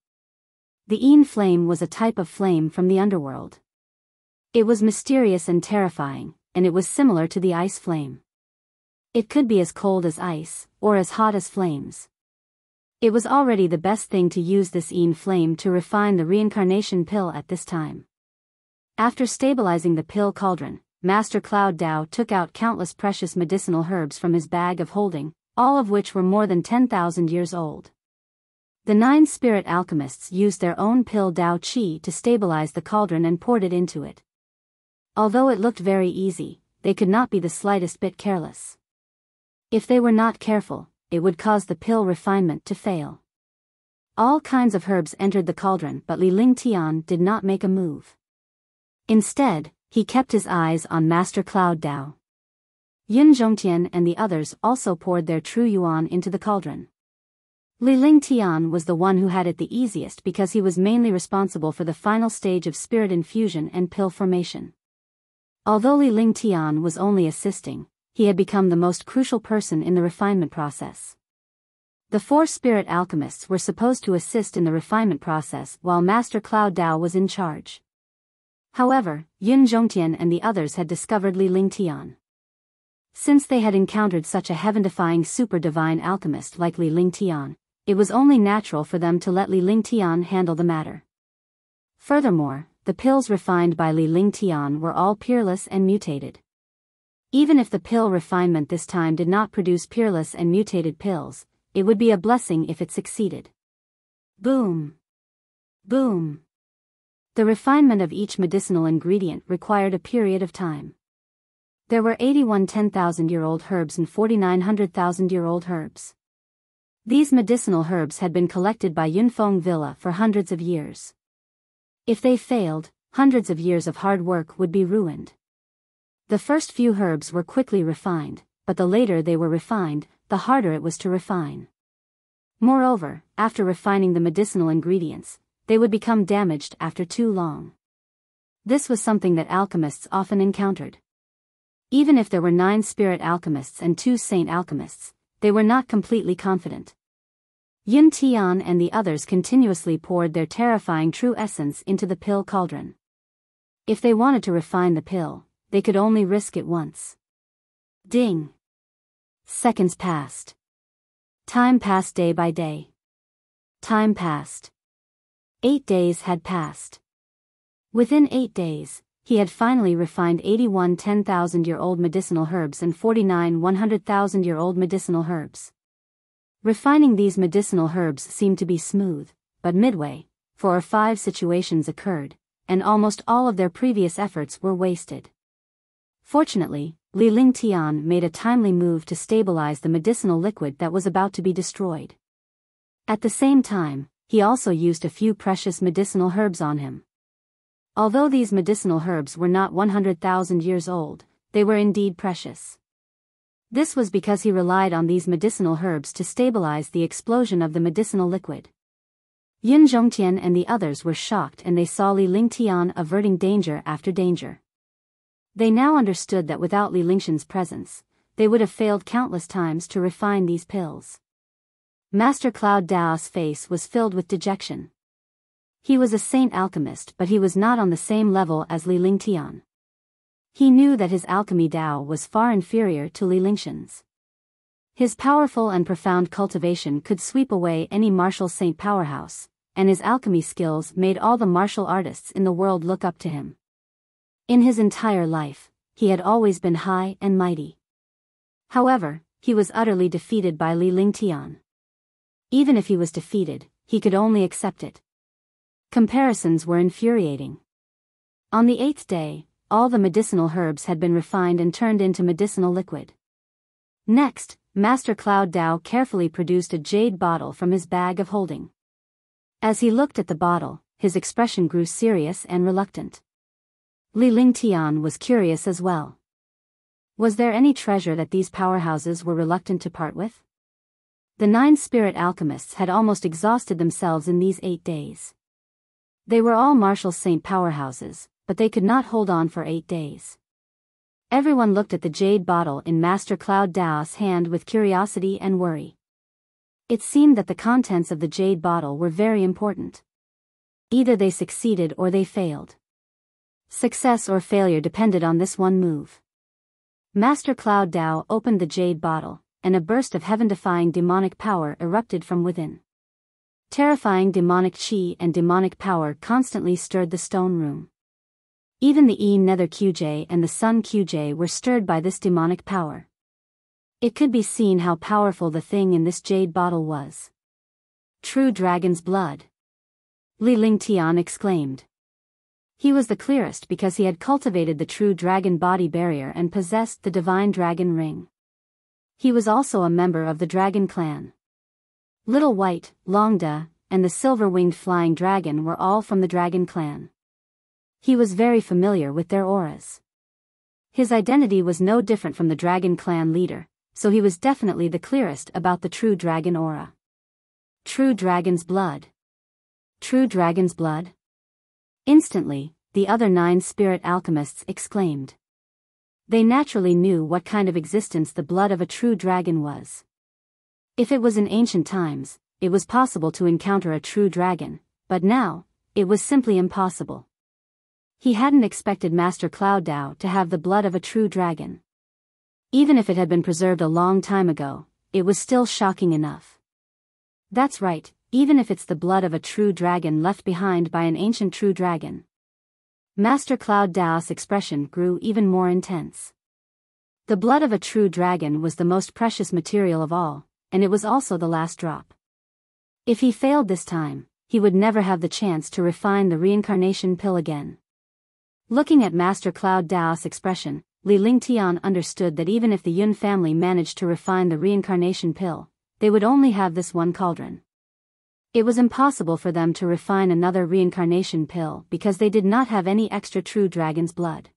The Yin flame was a type of flame from the underworld. It was mysterious and terrifying, and it was similar to the ice flame. It could be as cold as ice, or as hot as flames. It was already the best thing to use this Yin flame to refine the Reincarnation pill at this time. After stabilizing the pill cauldron, Master Cloud Dao took out countless precious medicinal herbs from his bag of holding, all of which were more than 10,000 years old. The 9 spirit alchemists used their own pill Dao Qi to stabilize the cauldron and poured it into it. Although it looked very easy, they could not be the slightest bit careless. If they were not careful, it would cause the pill refinement to fail. All kinds of herbs entered the cauldron, but Li Lingtian did not make a move. Instead, he kept his eyes on Master Cloud Dao. Yun Zhongtian and the others also poured their true yuan into the cauldron. Li Lingtian was the one who had it the easiest because he was mainly responsible for the final stage of spirit infusion and pill formation. Although Li Lingtian was only assisting, he had become the most crucial person in the refinement process. The 4 spirit alchemists were supposed to assist in the refinement process while Master Cloud Dao was in charge. However, Yun Zhongtian and the others had discovered Li Lingtian. Since they had encountered such a heaven-defying super-divine alchemist like Li Lingtian, it was only natural for them to let Li Lingtian handle the matter. Furthermore, the pills refined by Li Lingtian were all peerless and mutated. Even if the pill refinement this time did not produce peerless and mutated pills, it would be a blessing if it succeeded. Boom! Boom! The refinement of each medicinal ingredient required a period of time. There were 81 10,000-year-old herbs and 49 100,000-year-old herbs. These medicinal herbs had been collected by Yunfeng Villa for hundreds of years. If they failed, hundreds of years of hard work would be ruined. The first few herbs were quickly refined, but the later they were refined, the harder it was to refine. Moreover, after refining the medicinal ingredients, they would become damaged after too long. This was something that alchemists often encountered. Even if there were 9 spirit alchemists and 2 saint alchemists, they were not completely confident. Yun Tian and the others continuously poured their terrifying true essence into the pill cauldron. If they wanted to refine the pill, they could only risk it once. Ding! Seconds passed. Time passed day by day. Time passed. 8 days had passed. Within 8 days, he had finally refined 81 10,000-year-old medicinal herbs and 49 100,000-year-old medicinal herbs. Refining these medicinal herbs seemed to be smooth, but midway, 4 or 5 situations occurred, and almost all of their previous efforts were wasted. Fortunately, Li Lingtian made a timely move to stabilize the medicinal liquid that was about to be destroyed. At the same time, he also used a few precious medicinal herbs on him. Although these medicinal herbs were not 100,000 years old, they were indeed precious. This was because he relied on these medicinal herbs to stabilize the explosion of the medicinal liquid. Yun Zhongtian and the others were shocked, and they saw Li Lingtian averting danger after danger. They now understood that without Li Lingtian's presence, they would have failed countless times to refine these pills. Master Cloud Dao's face was filled with dejection. He was a saint alchemist, but he was not on the same level as Li Lingtian. He knew that his alchemy Dao was far inferior to Li Lingtian's. His powerful and profound cultivation could sweep away any martial saint powerhouse, and his alchemy skills made all the martial artists in the world look up to him. In his entire life, he had always been high and mighty. However, he was utterly defeated by Li Lingtian. Even if he was defeated, he could only accept it. Comparisons were infuriating. On the 8th day, all the medicinal herbs had been refined and turned into medicinal liquid. Next, Master Cloud Dao carefully produced a jade bottle from his bag of holding. As he looked at the bottle, his expression grew serious and reluctant. Li Lingtian was curious as well. Was there any treasure that these powerhouses were reluctant to part with? The 9 spirit alchemists had almost exhausted themselves in these 8 days. They were all martial saint powerhouses, but they could not hold on for 8 days. Everyone looked at the jade bottle in Master Cloud Dao's hand with curiosity and worry. It seemed that the contents of the jade bottle were very important. Either they succeeded or they failed. Success or failure depended on this one move. Master Cloud Dao opened the jade bottle, and a burst of heaven-defying demonic power erupted from within. Terrifying demonic chi and demonic power constantly stirred the stone room. Even the Nether QJ and the Sun QJ were stirred by this demonic power. It could be seen how powerful the thing in this jade bottle was. True dragon's blood! Li Lingtian exclaimed. He was the clearest because he had cultivated the true dragon body barrier and possessed the divine dragon ring. He was also a member of the dragon clan. Little White, Longda, and the silver-winged flying dragon were all from the dragon clan. He was very familiar with their auras. His identity was no different from the dragon clan leader, so he was definitely the clearest about the true dragon aura. True dragon's blood. True dragon's blood? Instantly, the other 9 spirit alchemists exclaimed. They naturally knew what kind of existence the blood of a true dragon was. If it was in ancient times, it was possible to encounter a true dragon, but now, it was simply impossible. He hadn't expected Master Cloud Dao to have the blood of a true dragon. Even if it had been preserved a long time ago, it was still shocking enough. That's right, even if it's the blood of a true dragon left behind by an ancient true dragon. Master Cloud Dao's expression grew even more intense. The blood of a true dragon was the most precious material of all, and it was also the last drop. If he failed this time, he would never have the chance to refine the reincarnation pill again. Looking at Master Cloud Dao's expression, Li Lingtian understood that even if the Yun family managed to refine the reincarnation pill, they would only have this one cauldron. It was impossible for them to refine another reincarnation pill because they did not have any extra true dragon's blood.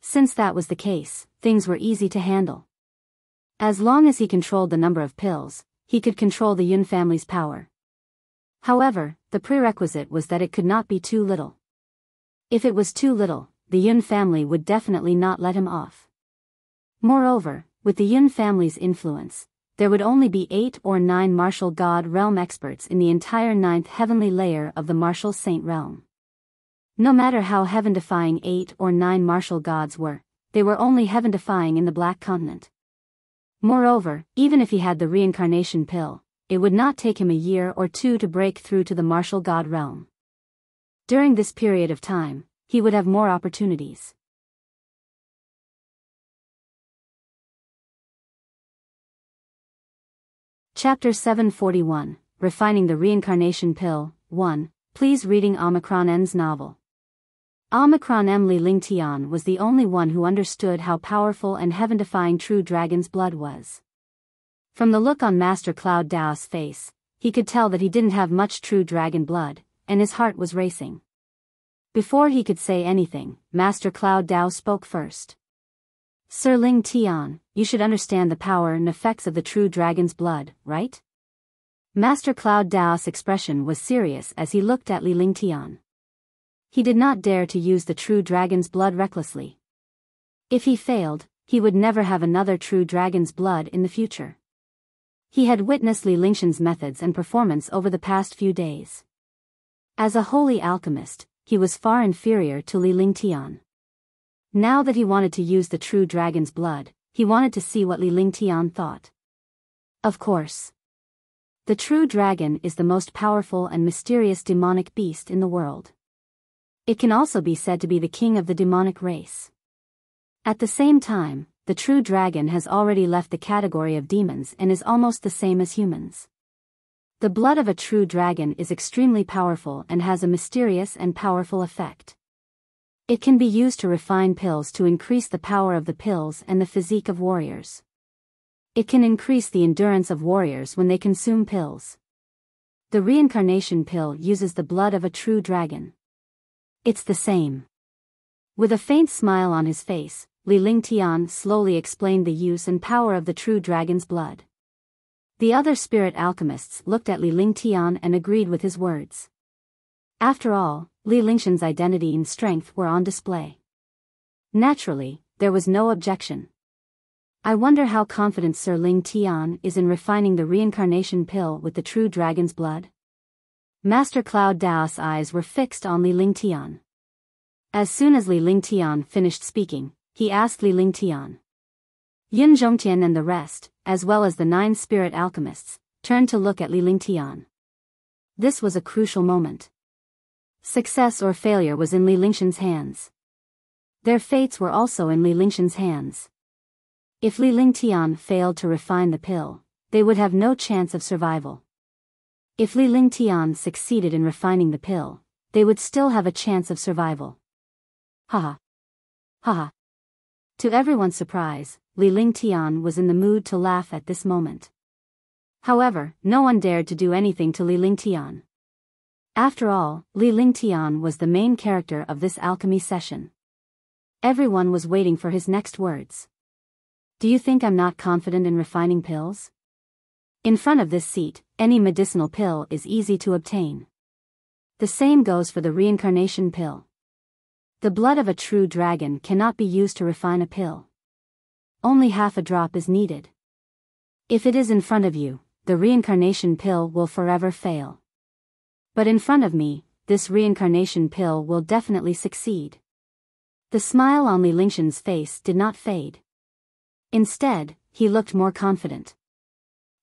Since that was the case, things were easy to handle. As long as he controlled the number of pills, he could control the Yun family's power. However, the prerequisite was that it could not be too little. If it was too little, the Yun family would definitely not let him off. Moreover, with the Yun family's influence, there would only be 8 or 9 martial god realm experts in the entire 9th heavenly layer of the martial saint realm. No matter how heaven-defying 8 or 9 martial gods were, they were only heaven-defying in the Black Continent. Moreover, even if he had the reincarnation pill, it would not take him a year or 2 to break through to the martial god realm. During this period of time, he would have more opportunities. Chapter 741, Refining the Reincarnation Pill, 1, Please reading Omicron N's novel. Omicron M. Li Lingtian was the only one who understood how powerful and heaven-defying true dragon's blood was. From the look on Master Cloud Dao's face, he could tell that he didn't have much true dragon blood, and his heart was racing. Before he could say anything, Master Cloud Dao spoke first. Sir Ling Tian, you should understand the power and effects of the true dragon's blood, right? Master Cloud Dao's expression was serious as he looked at Li Lingtian. He did not dare to use the true dragon's blood recklessly. If he failed, he would never have another true dragon's blood in the future. He had witnessed Li Lingshan's methods and performance over the past few days. As a holy alchemist, he was far inferior to Li Lingtian. Now that he wanted to use the true dragon's blood, he wanted to see what Li Lingtian thought. Of course. The true dragon is the most powerful and mysterious demonic beast in the world. It can also be said to be the king of the demonic race. At the same time, the true dragon has already left the category of demons and is almost the same as humans. The blood of a true dragon is extremely powerful and has a mysterious and powerful effect. It can be used to refine pills to increase the power of the pills and the physique of warriors. It can increase the endurance of warriors when they consume pills. The reincarnation pill uses the blood of a true dragon. It's the same. With a faint smile on his face, Li Lingtian slowly explained the use and power of the true dragon's blood. The other spirit alchemists looked at Li Lingtian and agreed with his words. After all, Li Lingshan's identity and strength were on display. Naturally, there was no objection. I wonder how confident Sir Ling Tian is in refining the reincarnation pill with the true dragon's blood? Master Cloud Dao's eyes were fixed on Li Lingtian. As soon as Li Lingtian finished speaking, he asked Li Lingtian. Yun Zhongtian and the rest, as well as the 9 spirit alchemists, turned to look at Li Lingtian. This was a crucial moment. Success or failure was in Li Lingshan's hands. Their fates were also in Li Lingshan's hands. If Li Lingtian failed to refine the pill, they would have no chance of survival. If Li Lingtian succeeded in refining the pill, they would still have a chance of survival. Haha. Haha. To everyone's surprise, Li Lingtian was in the mood to laugh at this moment. However, no one dared to do anything to Li Lingtian. After all, Li Lingtian was the main character of this alchemy session. Everyone was waiting for his next words. Do you think I'm not confident in refining pills? In front of this seat, any medicinal pill is easy to obtain. The same goes for the reincarnation pill. The blood of a true dragon cannot be used to refine a pill. Only half a drop is needed. If it is in front of you, the reincarnation pill will forever fail. But in front of me, this reincarnation pill will definitely succeed. The smile on Li Lingshan's face did not fade. Instead, he looked more confident.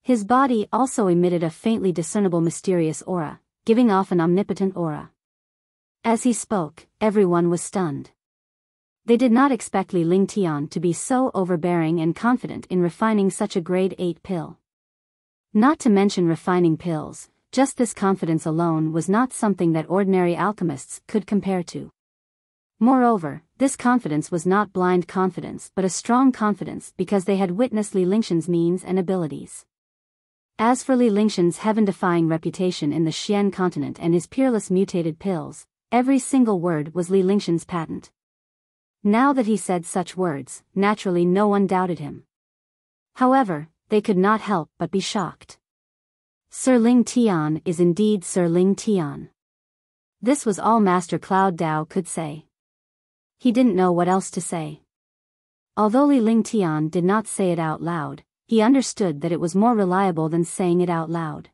His body also emitted a faintly discernible mysterious aura, giving off an omnipotent aura. As he spoke, everyone was stunned. They did not expect Li Lingtian to be so overbearing and confident in refining such a grade 8 pill. Not to mention refining pills, just this confidence alone was not something that ordinary alchemists could compare to. Moreover, this confidence was not blind confidence but a strong confidence because they had witnessed Li Lingshan's means and abilities. As for Li Lingshan's heaven-defying reputation in the Xian continent and his peerless mutated pills, every single word was Li Lingshan's patent. Now that he said such words, naturally no one doubted him. However, they could not help but be shocked. Sir Ling Tian is indeed Sir Ling Tian. This was all Master Cloud Dao could say. He didn't know what else to say. Although Li Lingtian did not say it out loud, he understood that it was more reliable than saying it out loud.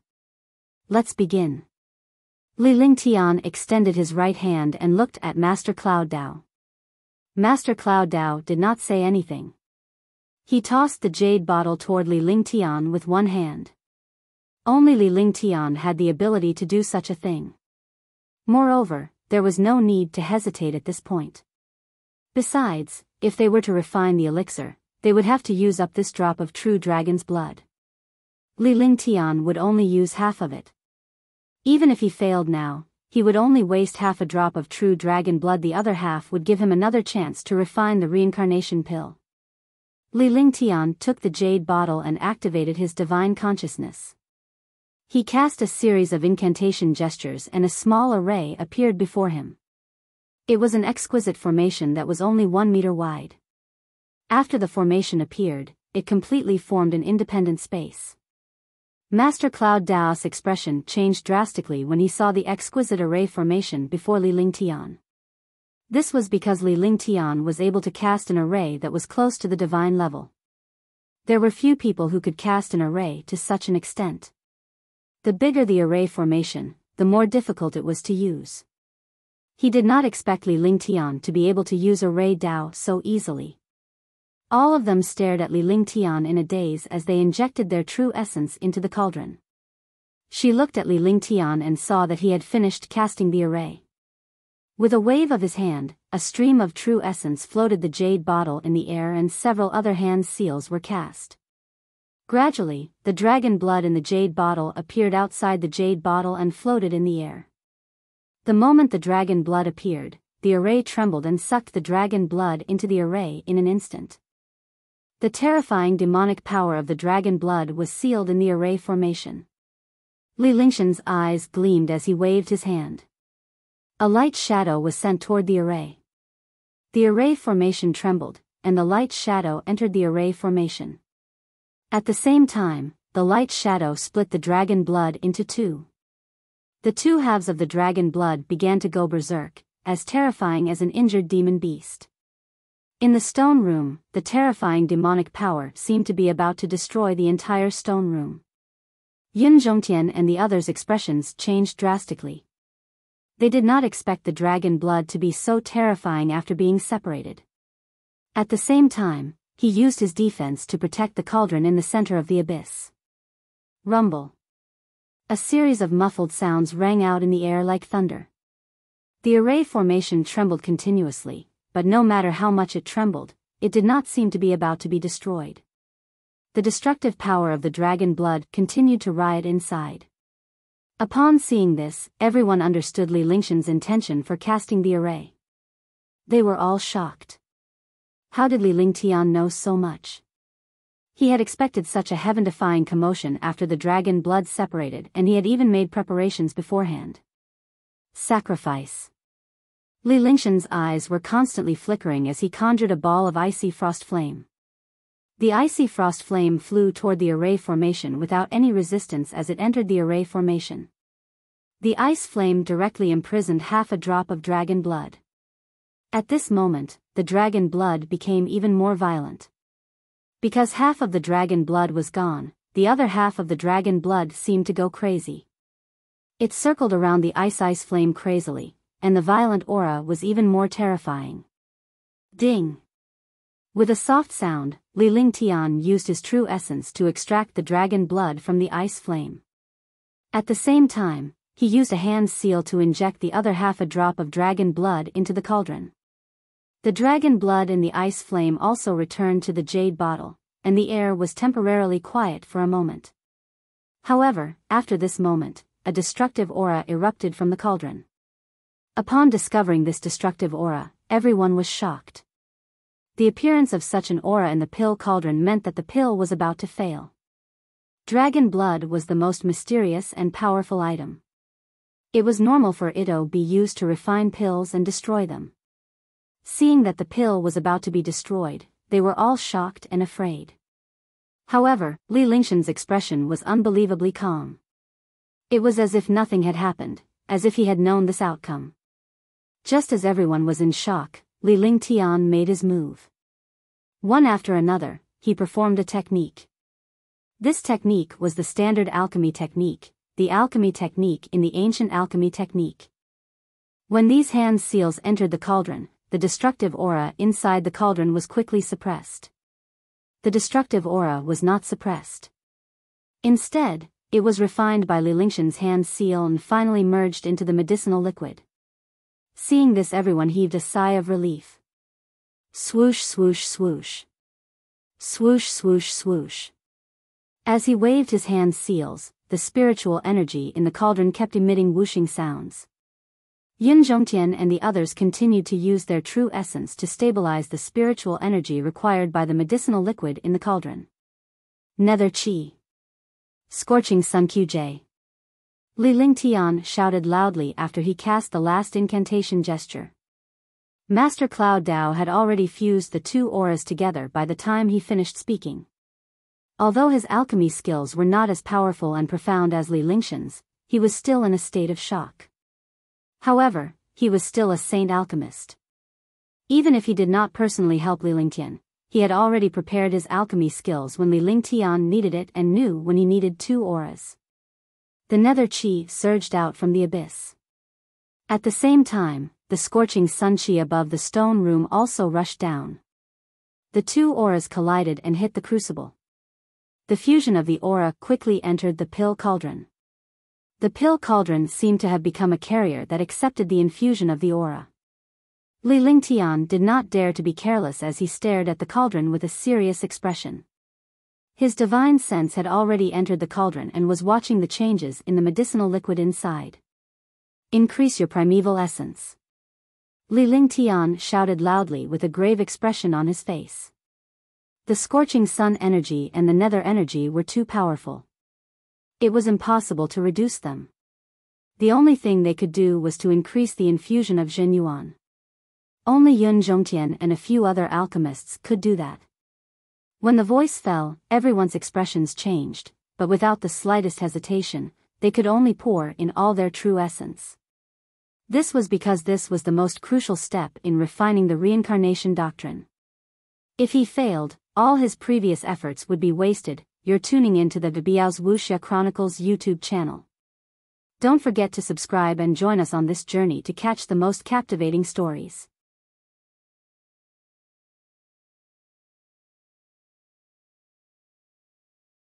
Let's begin. Li Lingtian extended his right hand and looked at Master Cloud Dao. Master Cloud Dao did not say anything. He tossed the jade bottle toward Li Lingtian with one hand. Only Li Lingtian had the ability to do such a thing. Moreover, there was no need to hesitate at this point. Besides, if they were to refine the elixir, they would have to use up this drop of true dragon's blood. Li Lingtian would only use half of it. Even if he failed now, he would only waste half a drop of true dragon blood, the other half would give him another chance to refine the reincarnation pill. Li Lingtian took the jade bottle and activated his divine consciousness. He cast a series of incantation gestures and a small array appeared before him. It was an exquisite formation that was only 1 meter wide. After the formation appeared, it completely formed an independent space. Master Cloud Dao's expression changed drastically when he saw the exquisite array formation before Li Lingtian. This was because Li Lingtian was able to cast an array that was close to the divine level. There were few people who could cast an array to such an extent. The bigger the array formation, the more difficult it was to use. He did not expect Li Lingtian to be able to use array Dao so easily. All of them stared at Li Lingtian in a daze as they injected their true essence into the cauldron. She looked at Li Lingtian and saw that he had finished casting the array. With a wave of his hand, a stream of true essence floated the jade bottle in the air and several other hand seals were cast. Gradually, the dragon blood in the jade bottle appeared outside the jade bottle and floated in the air. The moment the dragon blood appeared, the array trembled and sucked the dragon blood into the array in an instant. The terrifying demonic power of the dragon blood was sealed in the array formation. Li Lingshan's eyes gleamed as he waved his hand. A light shadow was sent toward the array. The array formation trembled, and the light shadow entered the array formation. At the same time, the light shadow split the dragon blood into two. The two halves of the dragon blood began to go berserk, as terrifying as an injured demon beast. In the stone room, the terrifying demonic power seemed to be about to destroy the entire stone room. Yun Zhongtian and the others' expressions changed drastically. They did not expect the dragon blood to be so terrifying after being separated. At the same time, he used his defense to protect the cauldron in the center of the abyss. Rumble. A series of muffled sounds rang out in the air like thunder. The array formation trembled continuously, but no matter how much it trembled, it did not seem to be about to be destroyed. The destructive power of the dragon blood continued to riot inside. Upon seeing this, everyone understood Li Lingshan's intention for casting the array. They were all shocked. How did Li Lingtian know so much? He had expected such a heaven-defying commotion after the dragon blood separated, and he had even made preparations beforehand. Sacrifice. Li Lingshan's eyes were constantly flickering as he conjured a ball of icy frost flame. The icy frost flame flew toward the array formation without any resistance as it entered the array formation. The ice flame directly imprisoned half a drop of dragon blood. At this moment, the dragon blood became even more violent. Because half of the dragon blood was gone, the other half of the dragon blood seemed to go crazy. It circled around the ice flame crazily, and the violent aura was even more terrifying. Ding! With a soft sound, Li Lingtian used his true essence to extract the dragon blood from the ice flame. At the same time, he used a hand seal to inject the other half a drop of dragon blood into the cauldron. The dragon blood in the ice flame also returned to the jade bottle, and the air was temporarily quiet for a moment. However, after this moment, a destructive aura erupted from the cauldron. Upon discovering this destructive aura, everyone was shocked. The appearance of such an aura in the pill cauldron meant that the pill was about to fail. Dragon blood was the most mysterious and powerful item. It was normal for it to be used to refine pills and destroy them. Seeing that the pill was about to be destroyed, they were all shocked and afraid. However, Li Lingshan's expression was unbelievably calm. It was as if nothing had happened, as if he had known this outcome. Just as everyone was in shock, Li Lingtian made his move. One after another, he performed a technique. This technique was the standard alchemy technique, the alchemy technique in the ancient alchemy technique. When these hand seals entered the cauldron, the destructive aura inside the cauldron was quickly suppressed. The destructive aura was not suppressed. Instead, it was refined by Li Lingshan's hand seal and finally merged into the medicinal liquid. Seeing this, everyone heaved a sigh of relief. Swoosh, swoosh, swoosh. Swoosh, swoosh, swoosh. As he waved his hand seals, the spiritual energy in the cauldron kept emitting whooshing sounds. Yunfeng and the others continued to use their true essence to stabilize the spiritual energy required by the medicinal liquid in the cauldron. Nether Chi. Scorching Sun QJ. Li Lingtian shouted loudly after he cast the last incantation gesture. Master Cloud Dao had already fused the two auras together by the time he finished speaking. Although his alchemy skills were not as powerful and profound as Li Lingtian's, he was still in a state of shock. However, he was still a saint alchemist. Even if he did not personally help Li Lingtian, he had already prepared his alchemy skills when Li Lingtian needed it and knew when he needed two auras. The nether chi surged out from the abyss. At the same time, the scorching sun chi above the stone room also rushed down. The two auras collided and hit the crucible. The fusion of the aura quickly entered the pill cauldron. The pill cauldron seemed to have become a carrier that accepted the infusion of the aura. Li Lingtian did not dare to be careless as he stared at the cauldron with a serious expression. His divine sense had already entered the cauldron and was watching the changes in the medicinal liquid inside. Increase your primeval essence. Li Lingtian shouted loudly with a grave expression on his face. The scorching sun energy and the nether energy were too powerful. It was impossible to reduce them. The only thing they could do was to increase the infusion of Zhenyuan. Only Yun Zhongtian and a few other alchemists could do that. When the voice fell, everyone's expressions changed, but without the slightest hesitation, they could only pour in all their true essence. This was because this was the most crucial step in refining the reincarnation doctrine. If he failed, all his previous efforts would be wasted. You're tuning into the Biyao's Wuxia Chronicles YouTube channel. Don't forget to subscribe and join us on this journey to catch the most captivating stories.